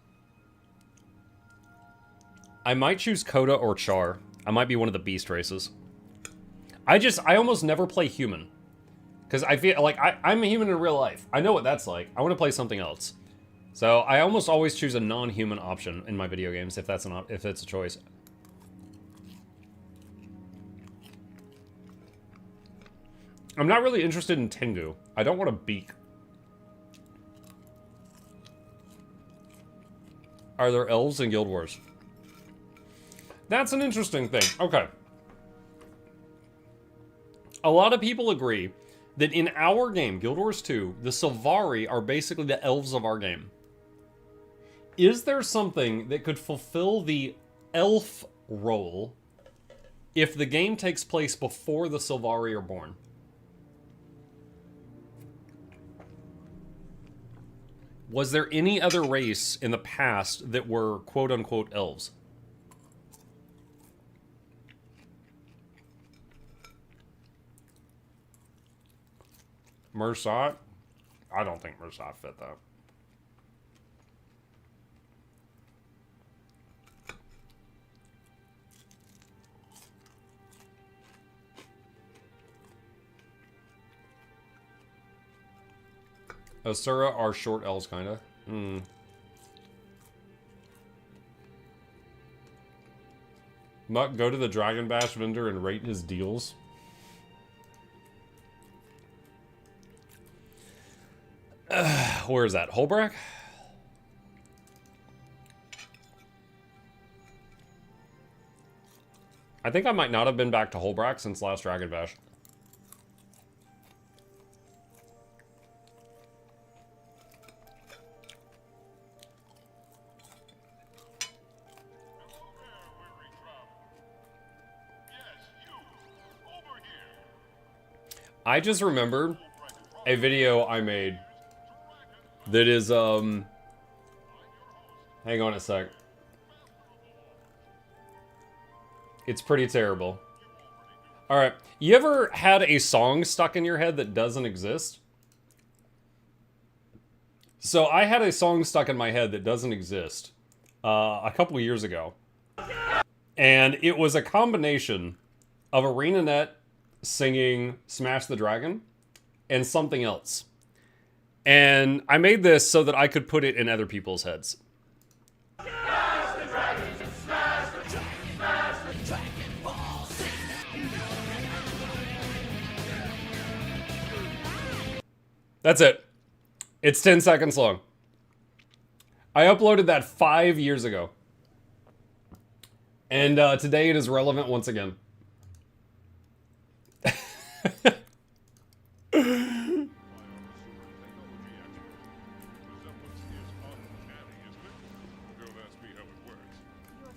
I might choose kota or char. I might be one of the beast races. I almost never play human. Because I feel like I'm a human in real life. I know what that's like. I want to play something else. So I almost always choose a non-human option in my video games if that's if it's a choice. I'm not really interested in Tengu. I don't want a beak. Are there elves in Guild Wars? That's an interesting thing. Okay. A lot of people agree that in our game, Guild Wars 2, the Sylvari are basically the elves of our game. Is there something that could fulfill the elf role if the game takes place before the Sylvari are born? Was there any other race in the past that were quote-unquote elves? Mursat? I don't think Mursat fit that. Asura are short elves, kinda. Muck, go to the Dragon Bash vendor and rate his deals. Where is that? Holbrack? I think I might not have been back to Holbrack since last Dragon Bash. I just remembered a video I made that is, hang on a sec. It's pretty terrible. Alright, you ever had a song stuck in your head that doesn't exist? So I had a song stuck in my head that doesn't exist a couple of years ago. And it was a combination of ArenaNet singing Smash the Dragon and something else. And I made this so that I could put it in other people's heads. That's it. It's 10 seconds long. I uploaded that 5 years ago. And today it is relevant once again.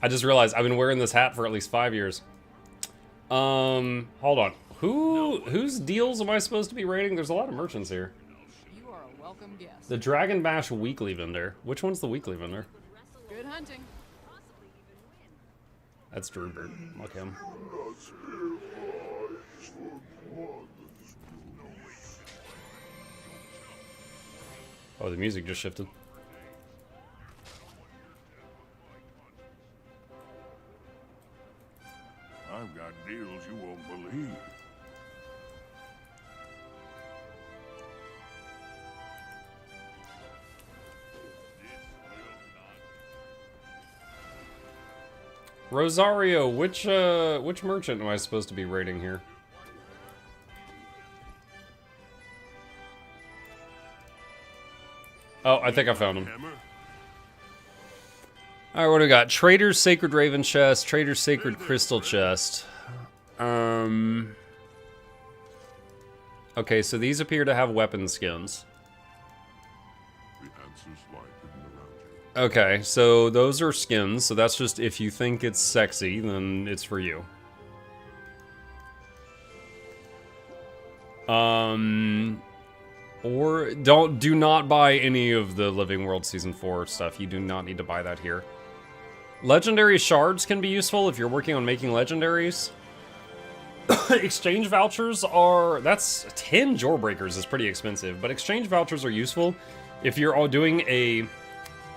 I just realized I've been wearing this hat for at least 5 years. Hold on. Whose deals am I supposed to be rating? There's a lot of merchants here.
You are a welcome guest.
The Dragon Bash weekly vendor. Which one's the weekly vendor?
Good hunting.
That's Drewbert. Look him. Oh, the music just shifted.
I've got deals you won't believe.
Rosario, which merchant am I supposed to be rating here? Oh, I think I found him. Alright, what do we got? Trader's Sacred Raven Chest, Trader's Sacred Crystal Chest. Okay, so these appear to have weapon skins.
The answers lie hidden around you.
Okay, so those are skins, so that's just if you think it's sexy, then it's for you. Or do not buy any of the Living World Season 4 stuff. You do not need to buy that here. Legendary shards can be useful if you're working on making legendaries. Exchange vouchers are... That's 10 Jawbreakers is pretty expensive, but exchange vouchers are useful if you're all doing a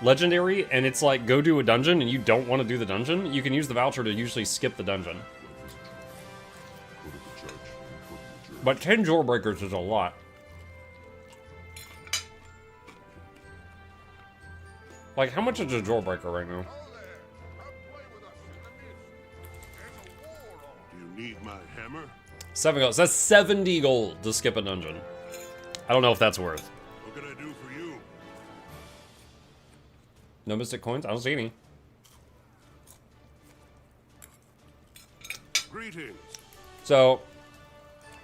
legendary and it's like go do a dungeon and you don't want to do the dungeon. You can use the voucher to usually skip the dungeon. But 10 Jawbreakers is a lot. Like, how much is a Jawbreaker right now?
Do you need my hammer?
7 gold. So that's 70 gold to skip a dungeon. I don't know if that's worth.
What can I do for you?
No mystic coins? I don't see any.
Greetings.
So,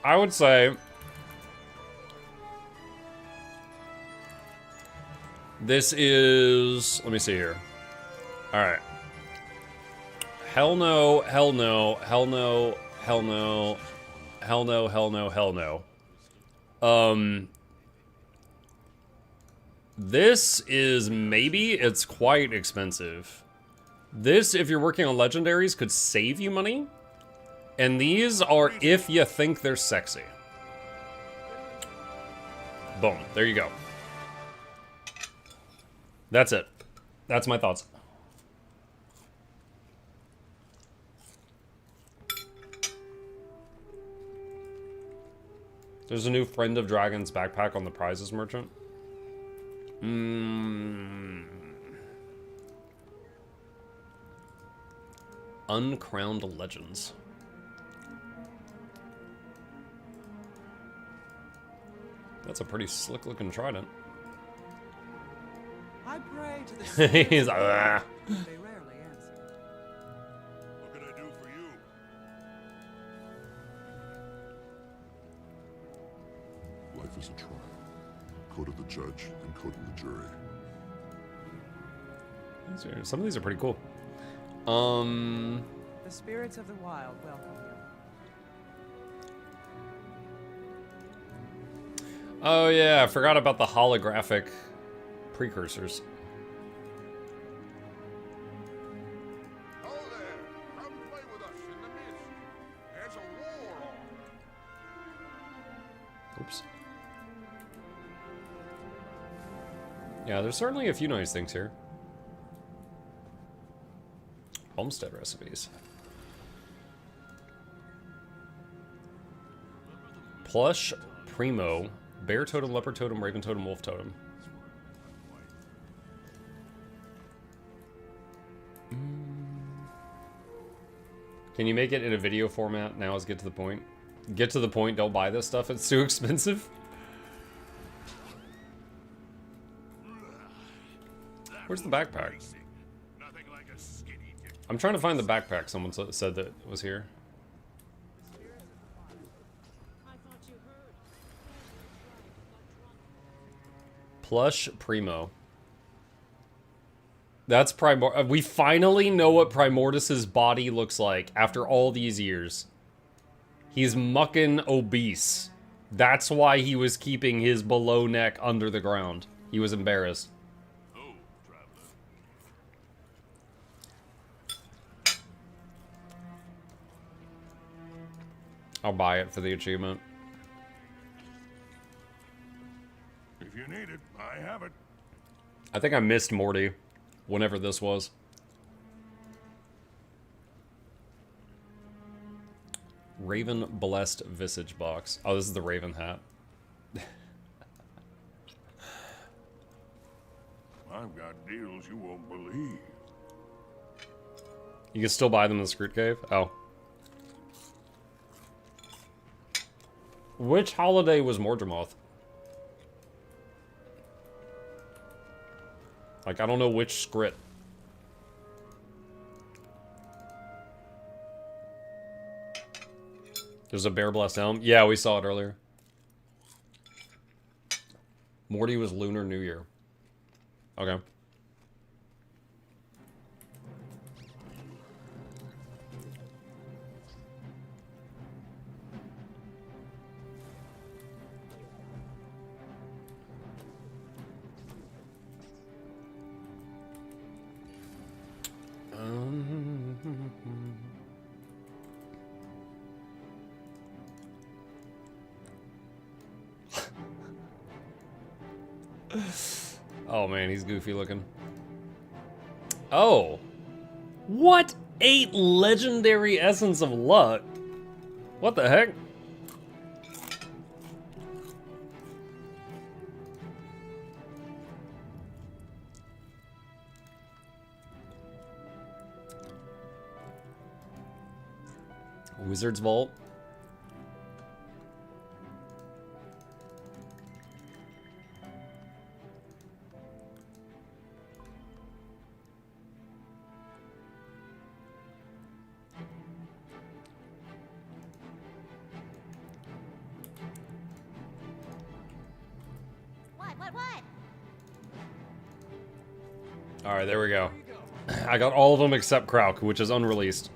I would say... This is... Let me see here. Alright. Hell no, hell no, hell no, hell no, hell no, hell no, hell no. This is maybe, it's quite expensive. This, if you're working on legendaries, could save you money. And these are if you think they're sexy. Boom, there you go. That's it. That's my thoughts. There's a new Friend of Dragons backpack on the prizes merchant. Uncrowned Legends. That's a pretty slick looking trident.
I pray to the spirits
He's like, "Ah."
They rarely answer.
What can I do for you? Life is a trial. Court of the judge and court of the jury.
Some of these are pretty cool.
The spirits of the wild welcome
Oh yeah, I forgot about the holographic precursors.
Oh there! Come play with us in the mist. There's a war on.
Oops. Yeah, there's certainly a few nice things here. Homestead recipes. Plush Primo. Bear totem, leopard totem, raven totem, wolf totem. Can you make it in a video format? Now let's get to the point. Get to the point, don't buy this stuff, it's too expensive. Where's the backpack? I'm trying to find the backpack someone said that was here. Plush Primo. That's Primor. We finally know what Primordus's body looks like after all these years. He's mucking obese. That's why he was keeping his below neck under the ground. He was embarrassed. I'll buy it for the achievement.
If you need it, I have it.
I think I missed Morty, whenever this was. Raven Blessed Visage Box. Oh, this is the Raven hat.
I've got deals you won't believe.
You can still buy them in the Scroot Cave? Oh. Which holiday was Mordramoth? Like, I don't know which script. There's a Bear Blessed Elm. Yeah, we saw it earlier. Morty was Lunar New Year. Okay. Oh man, he's goofy looking. Oh! What? 8 legendary Essence of Luck? What the heck? Wizard's Vault. Alright, there we go. I got all of them except Krauk, which is unreleased.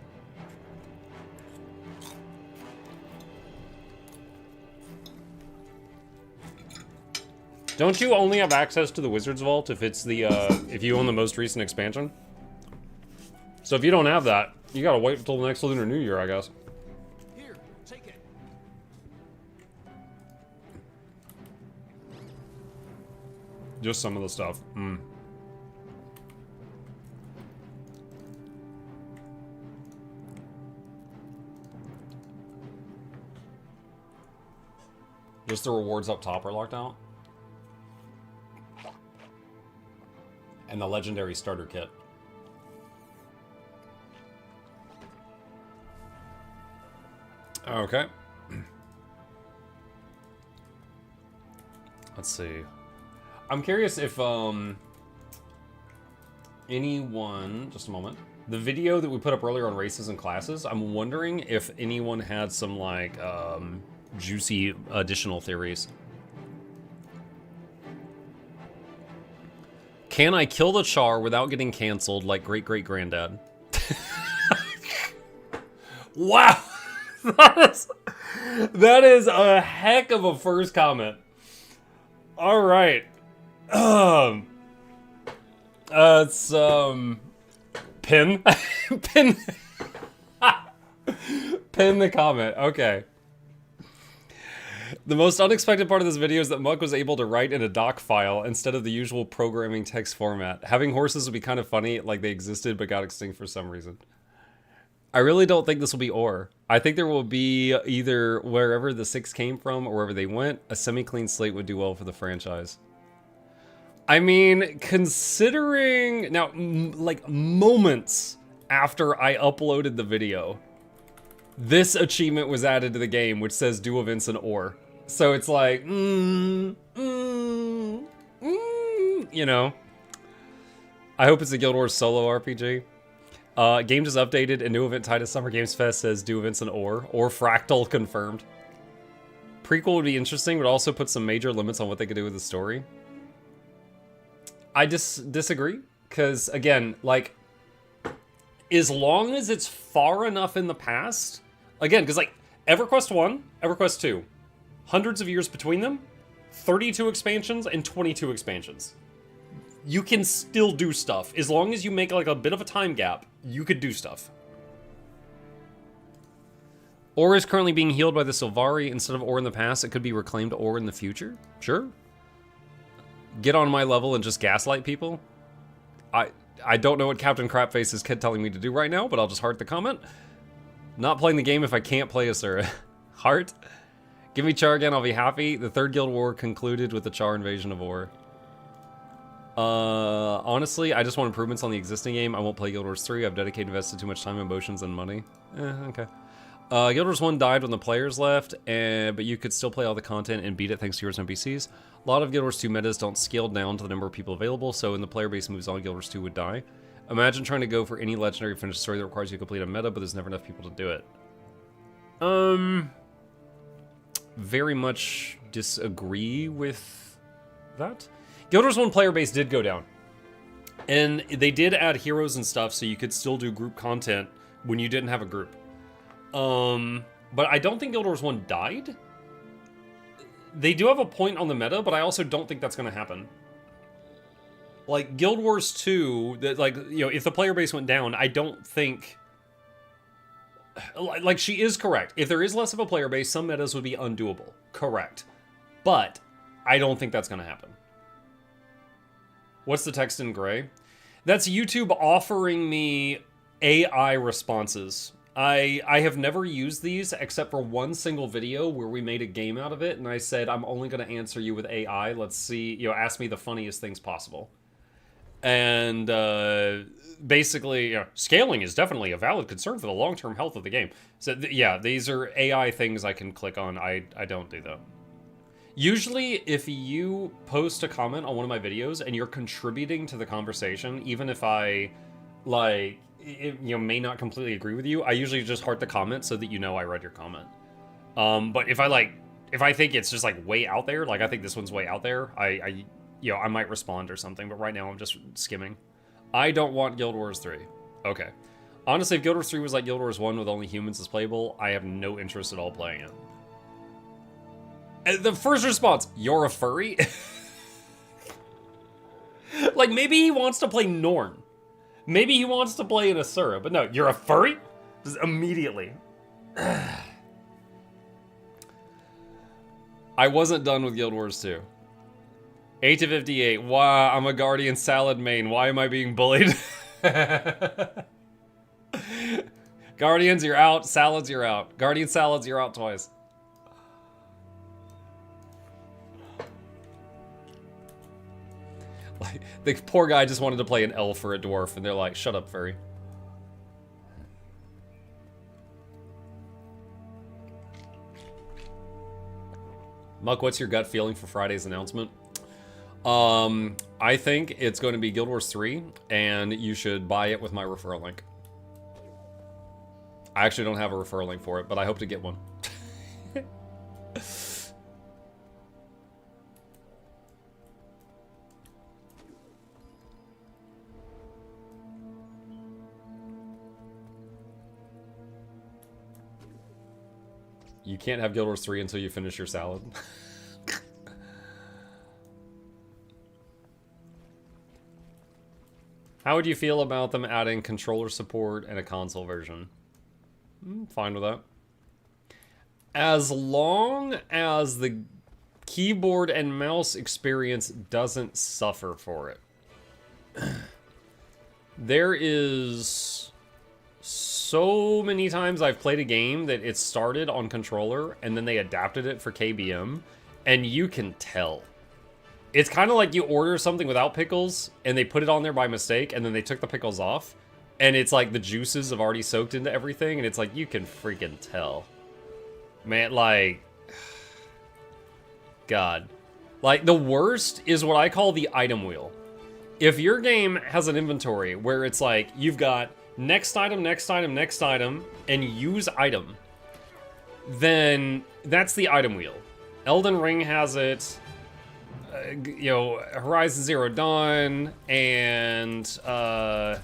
Don't you only have access to the Wizard's Vault if it's the, if you own the most recent expansion? So if you don't have that, you gotta wait until the next Lunar New Year, I guess.
Here, take it.
Just some of the stuff. Just the rewards up top are locked out. And the legendary starter kit. Okay. Let's see. I'm curious if anyone, just a moment. The video that we put up earlier on races and classes, I'm wondering if anyone had some like juicy additional theories. Can I kill the Char without getting canceled like great-great-granddad? Wow! That is a heck of a first comment. All right. It's pin pin pin the comment. Okay. The most unexpected part of this video is that Muck was able to write in a doc file instead of the usual programming text format. Having horses would be kind of funny, like they existed but got extinct for some reason. I really don't think this will be ore. I think there will be either wherever the 6 came from or wherever they went, a semi-clean slate would do well for the franchise. I mean, considering... Now, like, moments after I uploaded the video, this achievement was added to the game, which says do events in ore. So it's like, you know. I hope it's a Guild Wars solo RPG. Game just updated, a new event tied to Summer Games Fest says do events in ore fractal confirmed. Prequel would be interesting, but also put some major limits on what they could do with the story. I disagree, because again, like, as long as it's far enough in the past, again, because like EverQuest 1, EverQuest 2, hundreds of years between them, 32 expansions and 22 expansions. You can still do stuff. As long as you make like a bit of a time gap, you could do stuff. Ore is currently being healed by the Sylvari. Instead of ore in the past, it could be reclaimed ore in the future. Sure. Get on my level and just gaslight people. I don't know what Captain Crapface is telling me to do right now, but I'll just heart the comment. Not playing the game if I can't play Asura. Heart. Give me Char again, I'll be happy. The third Guild War concluded with the Char invasion of Ore. Honestly, I just want improvements on the existing game. I won't play Guild Wars 3. I've dedicated invested too much time, emotions, and money. Okay. Guild Wars 1 died when the players left, but you could still play all the content and beat it thanks to yours NPCs. A lot of Guild Wars 2 metas don't scale down to the number of people available, so when the player base moves on, Guild Wars 2 would die. Imagine trying to go for any legendary finished story that requires you to complete a meta, but there's never enough people to do it. Very much disagree with that. Guild Wars 1 player base did go down. And they did add heroes and stuff, so you could still do group content when you didn't have a group. But I don't think Guild Wars 1 died. They do have a point on the meta, but I also don't think that's going to happen. Like, Guild Wars 2, that, like, you know, if the player base went down, I don't think... Like, she is correct. If there is less of a player base, some metas would be undoable. Correct. But I don't think that's going to happen. What's the text in gray? That's YouTube offering me AI responses. I have never used these except for one single video where we made a game out of it, and I said, I'm only going to answer you with AI. Let's see, you know, ask me the funniest things possible. And basically, you know, scaling is definitely a valid concern for the long-term health of the game. So, yeah, these are AI things I can click on. I don't do that. Usually, if you post a comment on one of my videos and you're contributing to the conversation, even if I, like, you know, may not completely agree with you, I usually just heart the comment so that you know I read your comment. But if I think it's just, like, way out there, like, I think this one's way out there, you know, I might respond or something, but right now I'm just skimming. I don't want Guild Wars 3. Okay. Honestly, if Guild Wars 3 was like Guild Wars 1 with only humans as playable, I have no interest at all playing it. The first response, you're a furry? Like, maybe he wants to play Norn. Maybe he wants to play an Asura, but no, you're a furry? Just immediately. I wasn't done with Guild Wars 2. 8 to 58. Wow, I'm a Guardian Salad main. Why am I being bullied? Guardians, you're out. Salads, you're out. Guardian Salads, you're out twice. Like, the poor guy just wanted to play an elf or a dwarf, and they're like, shut up, furry. Muck, what's your gut feeling for Friday's announcement? I think it's going to be Guild Wars 3, and you should buy it with my referral link. I actually don't have a referral link for it, but I hope to get one. You can't have Guild Wars 3 until you finish your salad. How would you feel about them adding controller support and a console version? Fine with that. As long as the keyboard and mouse experience doesn't suffer for it. There is so many times I've played a game that it started on controller and then they adapted it for KBM, and you can tell. It's kind of like you order something without pickles and they put it on there by mistake and then they took the pickles off, and it's like the juices have already soaked into everything, and it's like you can freaking tell. Man, like, God. Like, the worst is what I call the item wheel. If your game has an inventory where it's like, you've got next item, next item, next item, and use item, then that's the item wheel. Elden Ring has it, you know, Horizon Zero Dawn, and, oh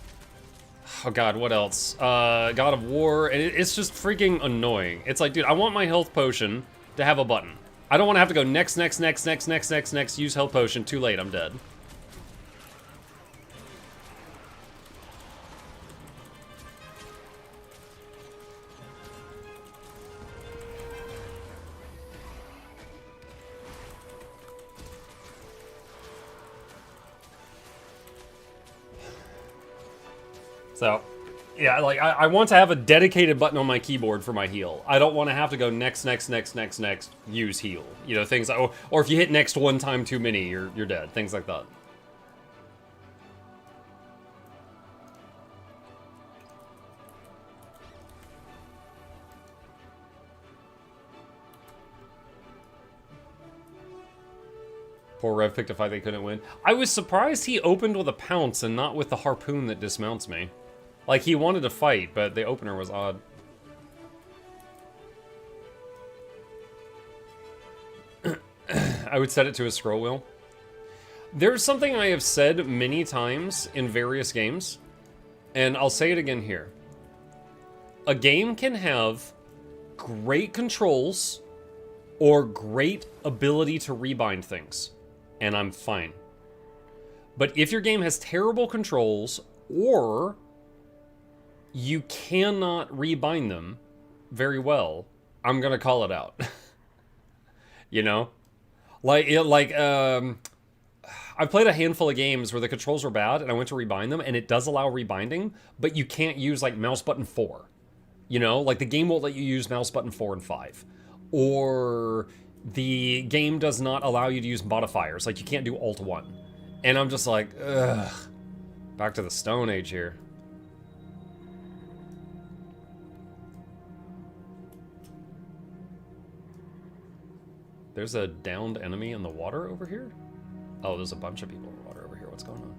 god, what else? God of War, and it's just freaking annoying. It's like, dude, I want my health potion to have a button. I don't want to have to go next, next, next, next, next, next, next, use health potion, too late, I'm dead. So, yeah, like, I want to have a dedicated button on my keyboard for my heal. I don't want to have to go next, next, next, next, next, use heal. You know, things like, or if you hit next one time too many, you're dead. Things like that. Poor Rev picked a fight they couldn't win. I was surprised he opened with a pounce and not with the harpoon that dismounts me. Like, he wanted to fight, but the opener was odd. I would set it to a scroll wheel. There's something I have said many times in various games, and I'll say it again here. A game can have great controls or great ability to rebind things, and I'm fine. But if your game has terrible controls, or you cannot rebind them very well, I'm gonna call it out. You know? I've played a handful of games where the controls were bad, and I went to rebind them, and it does allow rebinding, but you can't use, like, mouse button 4. You know? Like, the game won't let you use mouse button 4 and 5. Or the game does not allow you to use modifiers. Like, you can't do Alt 1. And I'm just like, ugh. Back to the Stone Age here. There's a downed enemy in the water over here? Oh, there's a bunch of people in the water over here. What's going on?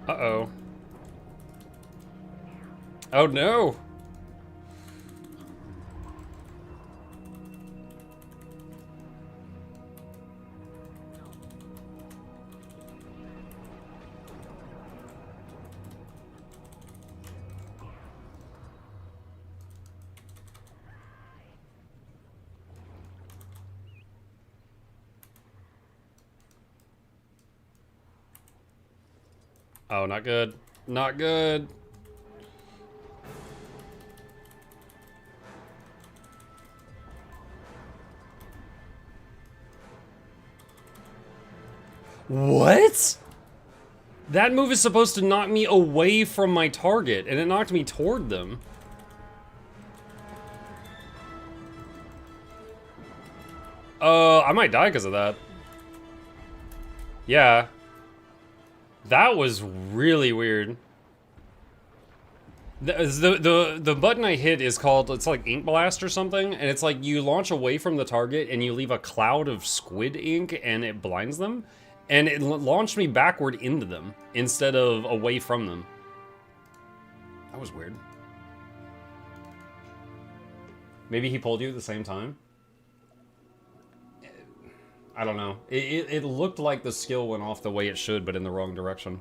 Uh-oh. Oh, no! Oh, not good. Not good. What? That move is supposed to knock me away from my target, and it knocked me toward them. I might die because of that. Yeah. That was really weird. The button I hit is called, it's like Ink Blast or something, and it's like you launch away from the target and you leave a cloud of squid ink and it blinds them, and it launched me backward into them instead of away from them. That was weird. Maybe he pulled you at the same time? I don't know. It looked like the skill went off the way it should, but in the wrong direction.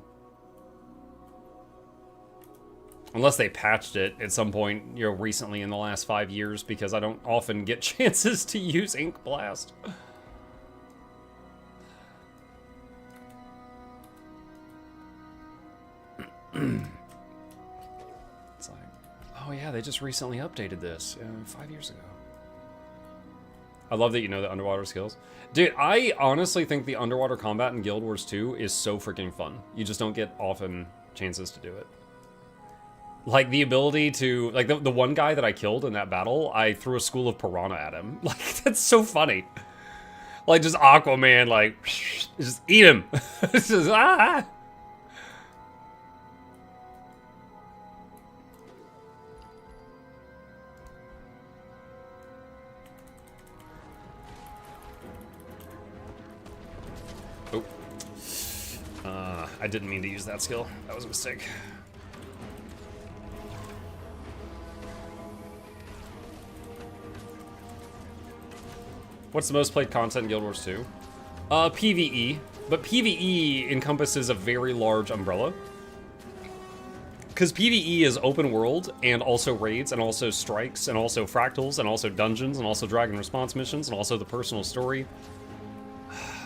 Unless they patched it at some point, you know, recently in the last 5 years, because I don't often get chances to use Ink Blast. It's like, oh yeah, they just recently updated this 5 years ago. I love that you know the underwater skills. Dude, I honestly think the underwater combat in Guild Wars 2 is so freaking fun. You just don't get often chances to do it. Like, the ability to... Like, the one guy that I killed in that battle, I threw a school of piranha at him. Like, that's so funny. Like, just Aquaman, like, just eat him. It's just, ah! Oh. I didn't mean to use that skill. That was a mistake. What's the most played content in Guild Wars 2? PvE. But PvE encompasses a very large umbrella. Because PvE is open world, and also raids, and also strikes, and also fractals, and also dungeons, and also dragon response missions, and also the personal story.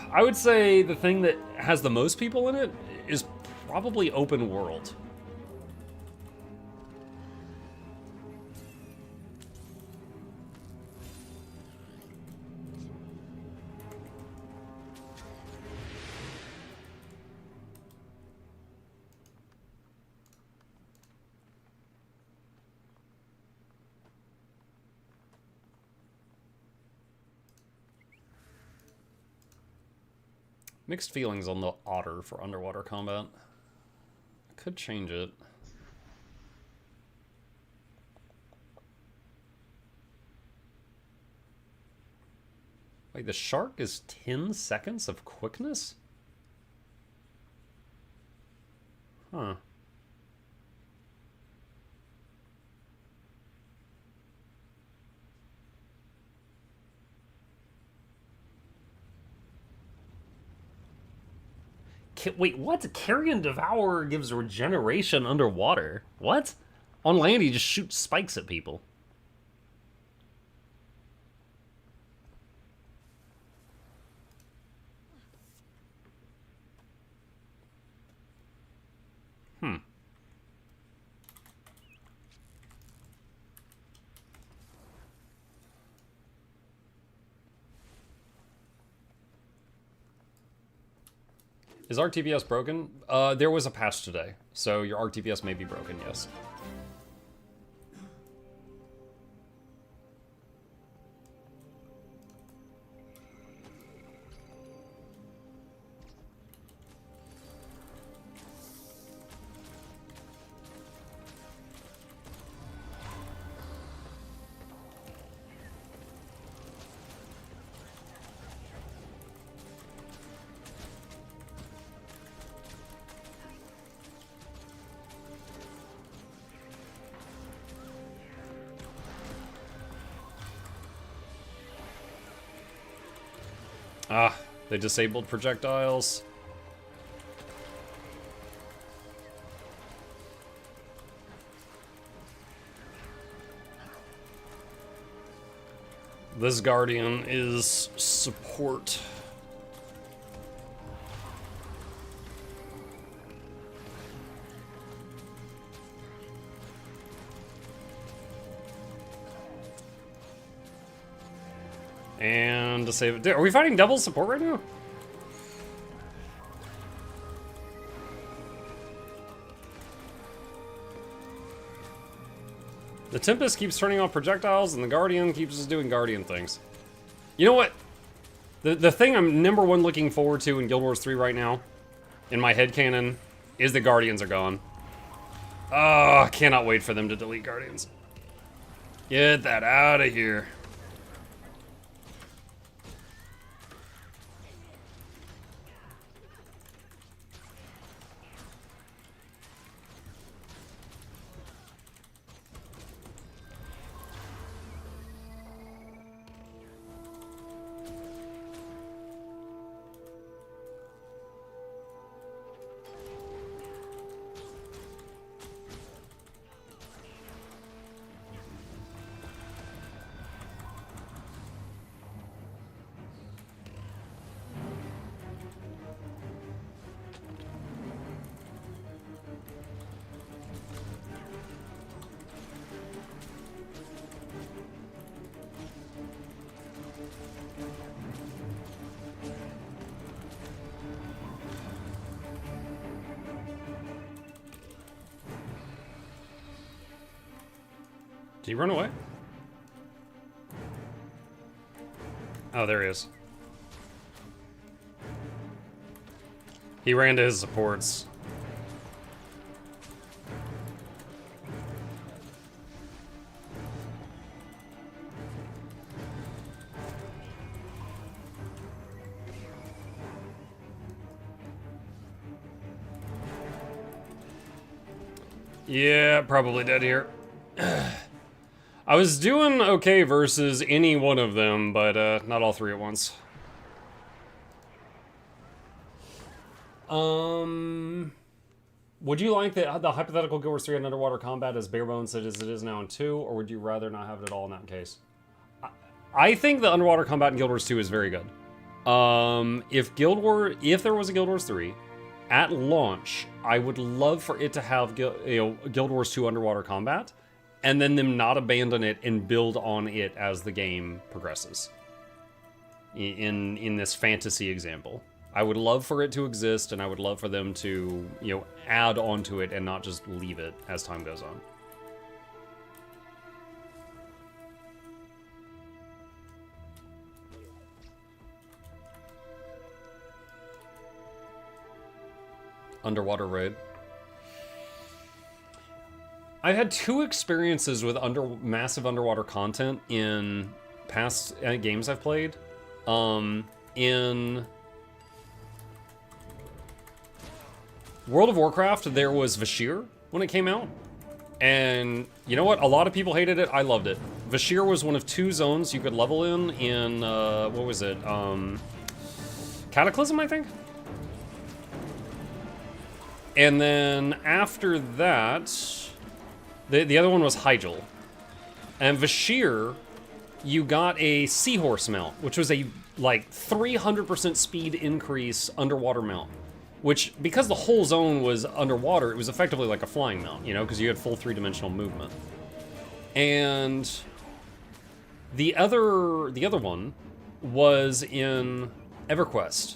I would say the thing that has the most people in it is probably open world. Mixed feelings on the otter for underwater combat. I could change it. Wait, the shark is 10 seconds of quickness? Huh. Wait, what? Carry and Devour gives regeneration underwater. What? On land, he just shoots spikes at people. Is RTPS broken? There was a patch today, so your RTPS may be broken, yes. Ah, they disabled projectiles. This Guardian is support. And to save it. Are we fighting double support right now? The Tempest keeps turning off projectiles, and the Guardian keeps just doing Guardian things. You know what? The thing I'm #1 looking forward to in Guild Wars 3 right now, in my headcanon, is the Guardians are gone. Oh, I cannot wait for them to delete Guardians. Get that out of here. Did he run away? Oh, there he is. He ran to his supports. Yeah, probably dead here. I was doing okay versus any one of them, but not all three at once. Would you like the hypothetical Guild Wars 3 and underwater combat as bare bones as it is now in 2, or would you rather not have it at all in that case? I think the underwater combat in Guild Wars 2 is very good. If there was a Guild Wars 3, at launch, I would love for it to have Guild Wars 2 underwater combat, and then them not abandon it and build on it as the game progresses. In this fantasy example, I would love for it to exist, and I would love for them to, add onto it and not just leave it as time goes on. Underwater raid. I've had 2 experiences with massive underwater content in past games I've played. In World of Warcraft, there was Vashir when it came out. And you know what? A lot of people hated it. I loved it. Vashir was one of 2 zones you could level in what was it? Cataclysm, I think? And then after that, the other one was Hyjal. And Vashir, you got a Seahorse mount, which was a, 300% speed increase underwater mount. Which, because the whole zone was underwater, it was effectively like a flying mount, because you had full 3-dimensional movement. And the other one was in EverQuest.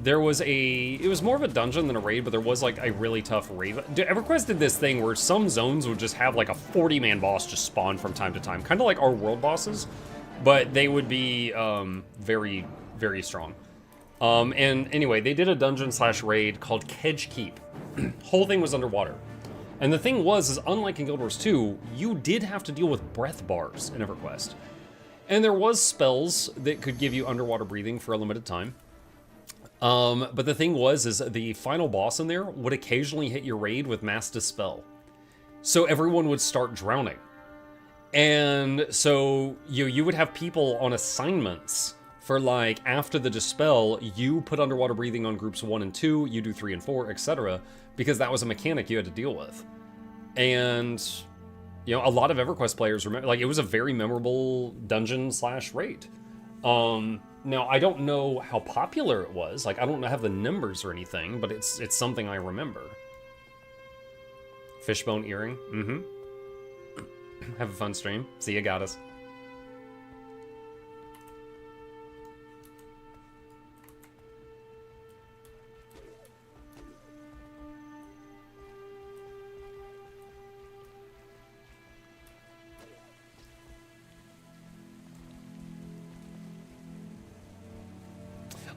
There was it was more of a dungeon than a raid, but there was a really tough raid. EverQuest did this thing where some zones would just have a 40-man boss just spawn from time to time. Kind of like our world bosses, but they would be very, very strong. And anyway, they did a dungeon/raid called Kedge Keep. Whole thing was underwater. And the thing was, unlike in Guild Wars 2, you did have to deal with breath bars in EverQuest. And there was spells that could give you underwater breathing for a limited time. But the thing was, the final boss in there would occasionally hit your raid with Mass Dispel. So everyone would start drowning. And so you would have people on assignments for after the Dispel, you put underwater breathing on groups 1 and 2, you do 3 and 4, etc. Because that was a mechanic you had to deal with. And, a lot of EverQuest players remember, it was a very memorable dungeon/raid. Now, I don't know how popular it was. I don't have the numbers or anything, but it's something I remember. Fishbone earring. Have a fun stream. See ya, goddess.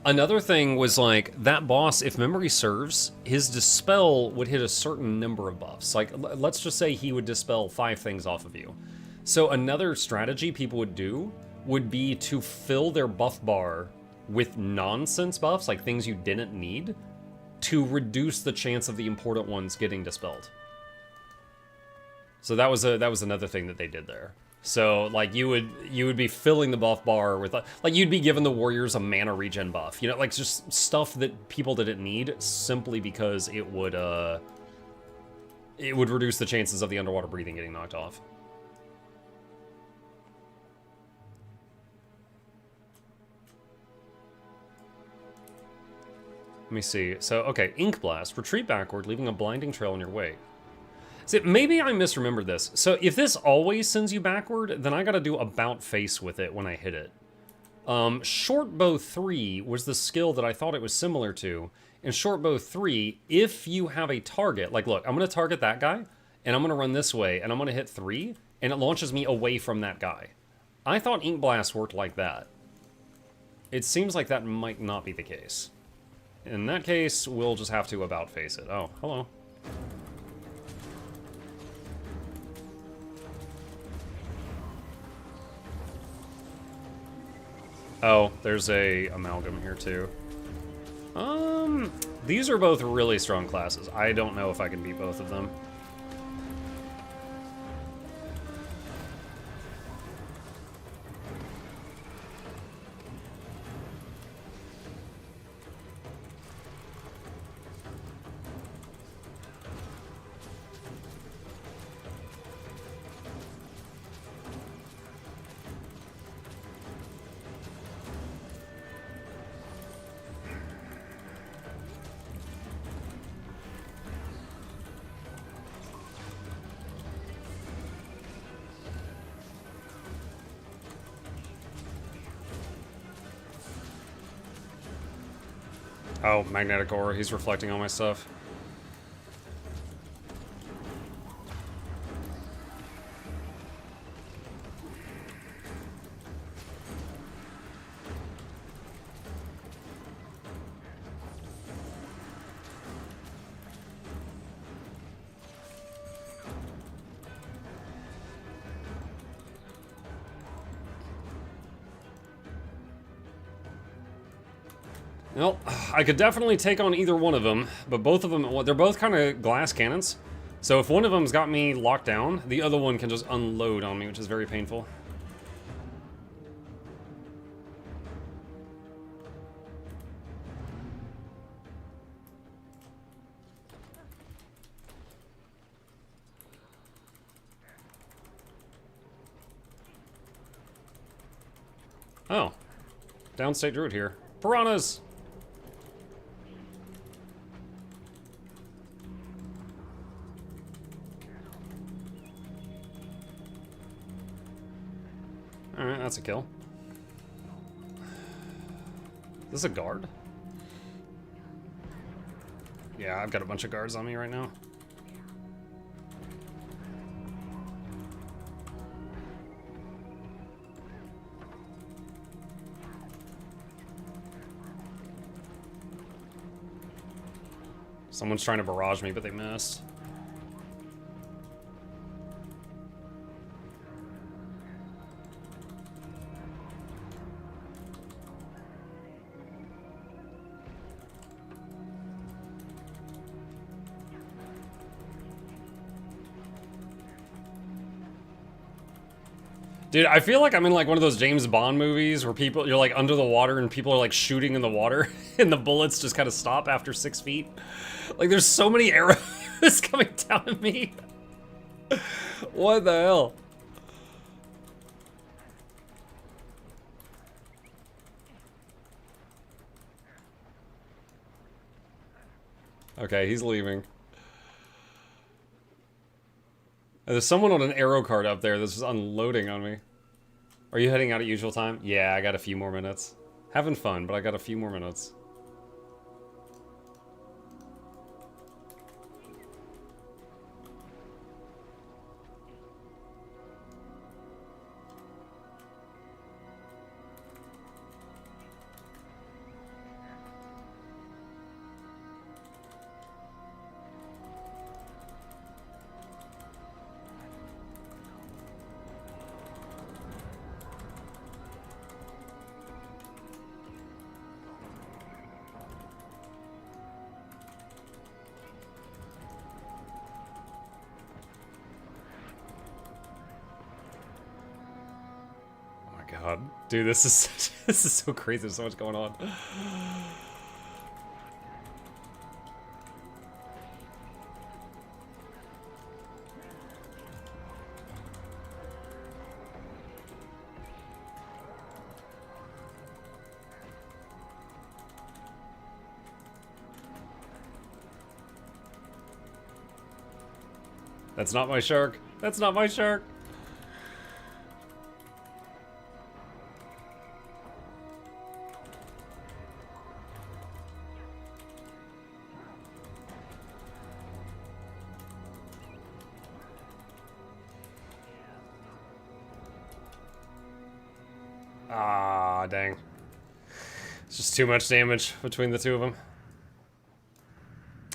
Another thing was that boss, if memory serves, his Dispel would hit a certain number of buffs. Let's just say he would dispel 5 things off of you. So another strategy people would do would be to fill their buff bar with nonsense buffs, things you didn't need, to reduce the chance of the important ones getting dispelled. So that was another thing that they did there. So, you would be filling the buff bar with, you'd be giving the warriors a mana regen buff. Just stuff that people didn't need simply because it would reduce the chances of the underwater breathing getting knocked off. Let me see. So, okay, Ink Blast. Retreat backward, leaving a blinding trail in your wake. See, maybe I misremembered this. So if this always sends you backward, then I gotta do about face with it when I hit it. Shortbow 3 was the skill that I thought it was similar to. In Shortbow 3, if you have a target, look, I'm gonna target that guy, and I'm gonna run this way, and I'm gonna hit 3. and it launches me away from that guy. I thought Ink Blast worked like that. It seems like that might not be the case. In that case, we'll just have to about face it. Oh, hello. Oh, there's a amalgam here too. These are both really strong classes. I don't know if I can beat both of them. Oh, magnetic aura. He's reflecting on my stuff. Well, I could definitely take on either one of them, but both of them, well, they're both kind of glass cannons. So if one of them's got me locked down, the other one can just unload on me, which is very painful. Oh, downstate druid here. Piranhas! Alright, that's a kill. Is this a guard? Yeah, I've got a bunch of guards on me right now. Someone's trying to barrage me, but they missed. Dude, I feel like I'm in like one of those James Bond movies where you're like under the water and people are like shooting in the water and the bullets just kind of stop after 6 feet. Like there's so many arrows coming down at me. What the hell? Okay, he's leaving. There's someone on an arrow cart up there that's just unloading on me. Are you heading out at usual time? Yeah, I got a few more minutes. Having fun, but I got a few more minutes. God, dude, this is so crazy. There's so much going on. That's not my shark. That's not my shark. Ah, dang. It's just too much damage between the two of them.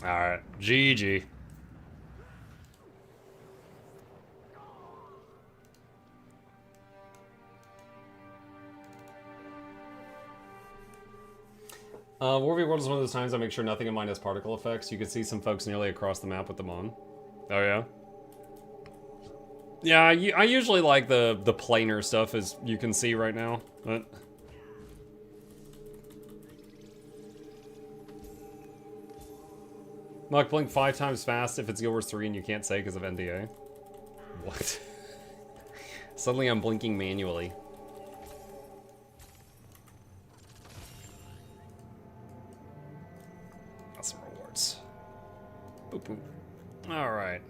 Alright, GG. Warby World is one of those times I make sure nothing in mine has particle effects. You can see some folks nearly across the map with them on. Oh yeah? Yeah, I usually like the planar stuff, as you can see right now, but... Muck, blink 5 times fast if it's Guild Wars 3 and you can't say because of NDA. What? Suddenly I'm blinking manually. Got some rewards. Boop boop. Alright.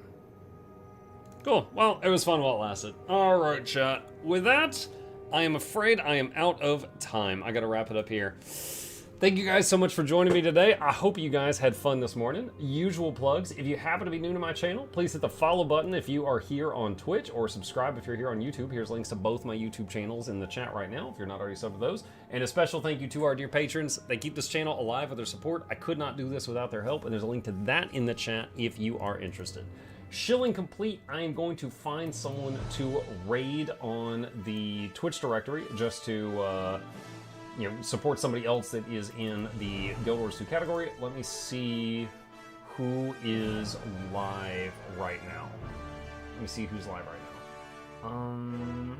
Cool. Well, it was fun while it lasted. Alright, chat. With that, I am afraid I am out of time. I gotta wrap it up here. Thank you guys so much for joining me today. I hope you guys had fun this morning. Usual plugs. If you happen to be new to my channel, please hit the follow button if you are here on Twitch, or subscribe if you're here on YouTube. Here's links to both my YouTube channels in the chat right now if you're not already subbed to those. And a special thank you to our dear patrons. They keep this channel alive with their support. I could not do this without their help, and there's a link to that in the chat if you are interested. Shilling complete, I am going to find someone to raid on the Twitch directory just to you know, support somebody else that is in the Guild Wars 2 category. Let me see who is live right now. Let me see who's live right now.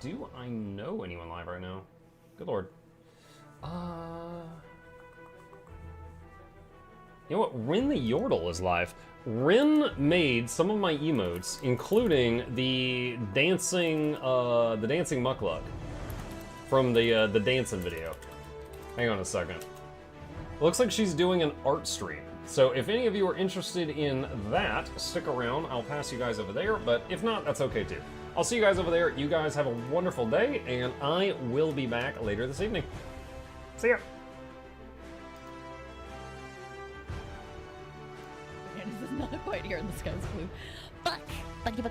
Do I know anyone live right now? Good lord. You know what? Rin the Yordle is live. Rin made some of my emotes, including the dancing Mukluk from the dancing video. Hang on a second. Looks like she's doing an art stream. So if any of you are interested in that, stick around. I'll pass you guys over there, but if not, that's okay too. I'll see you guys over there. You guys have a wonderful day, and I will be back later this evening. See ya.
This is not quite here in the sky's blue. Fuck! Thank you for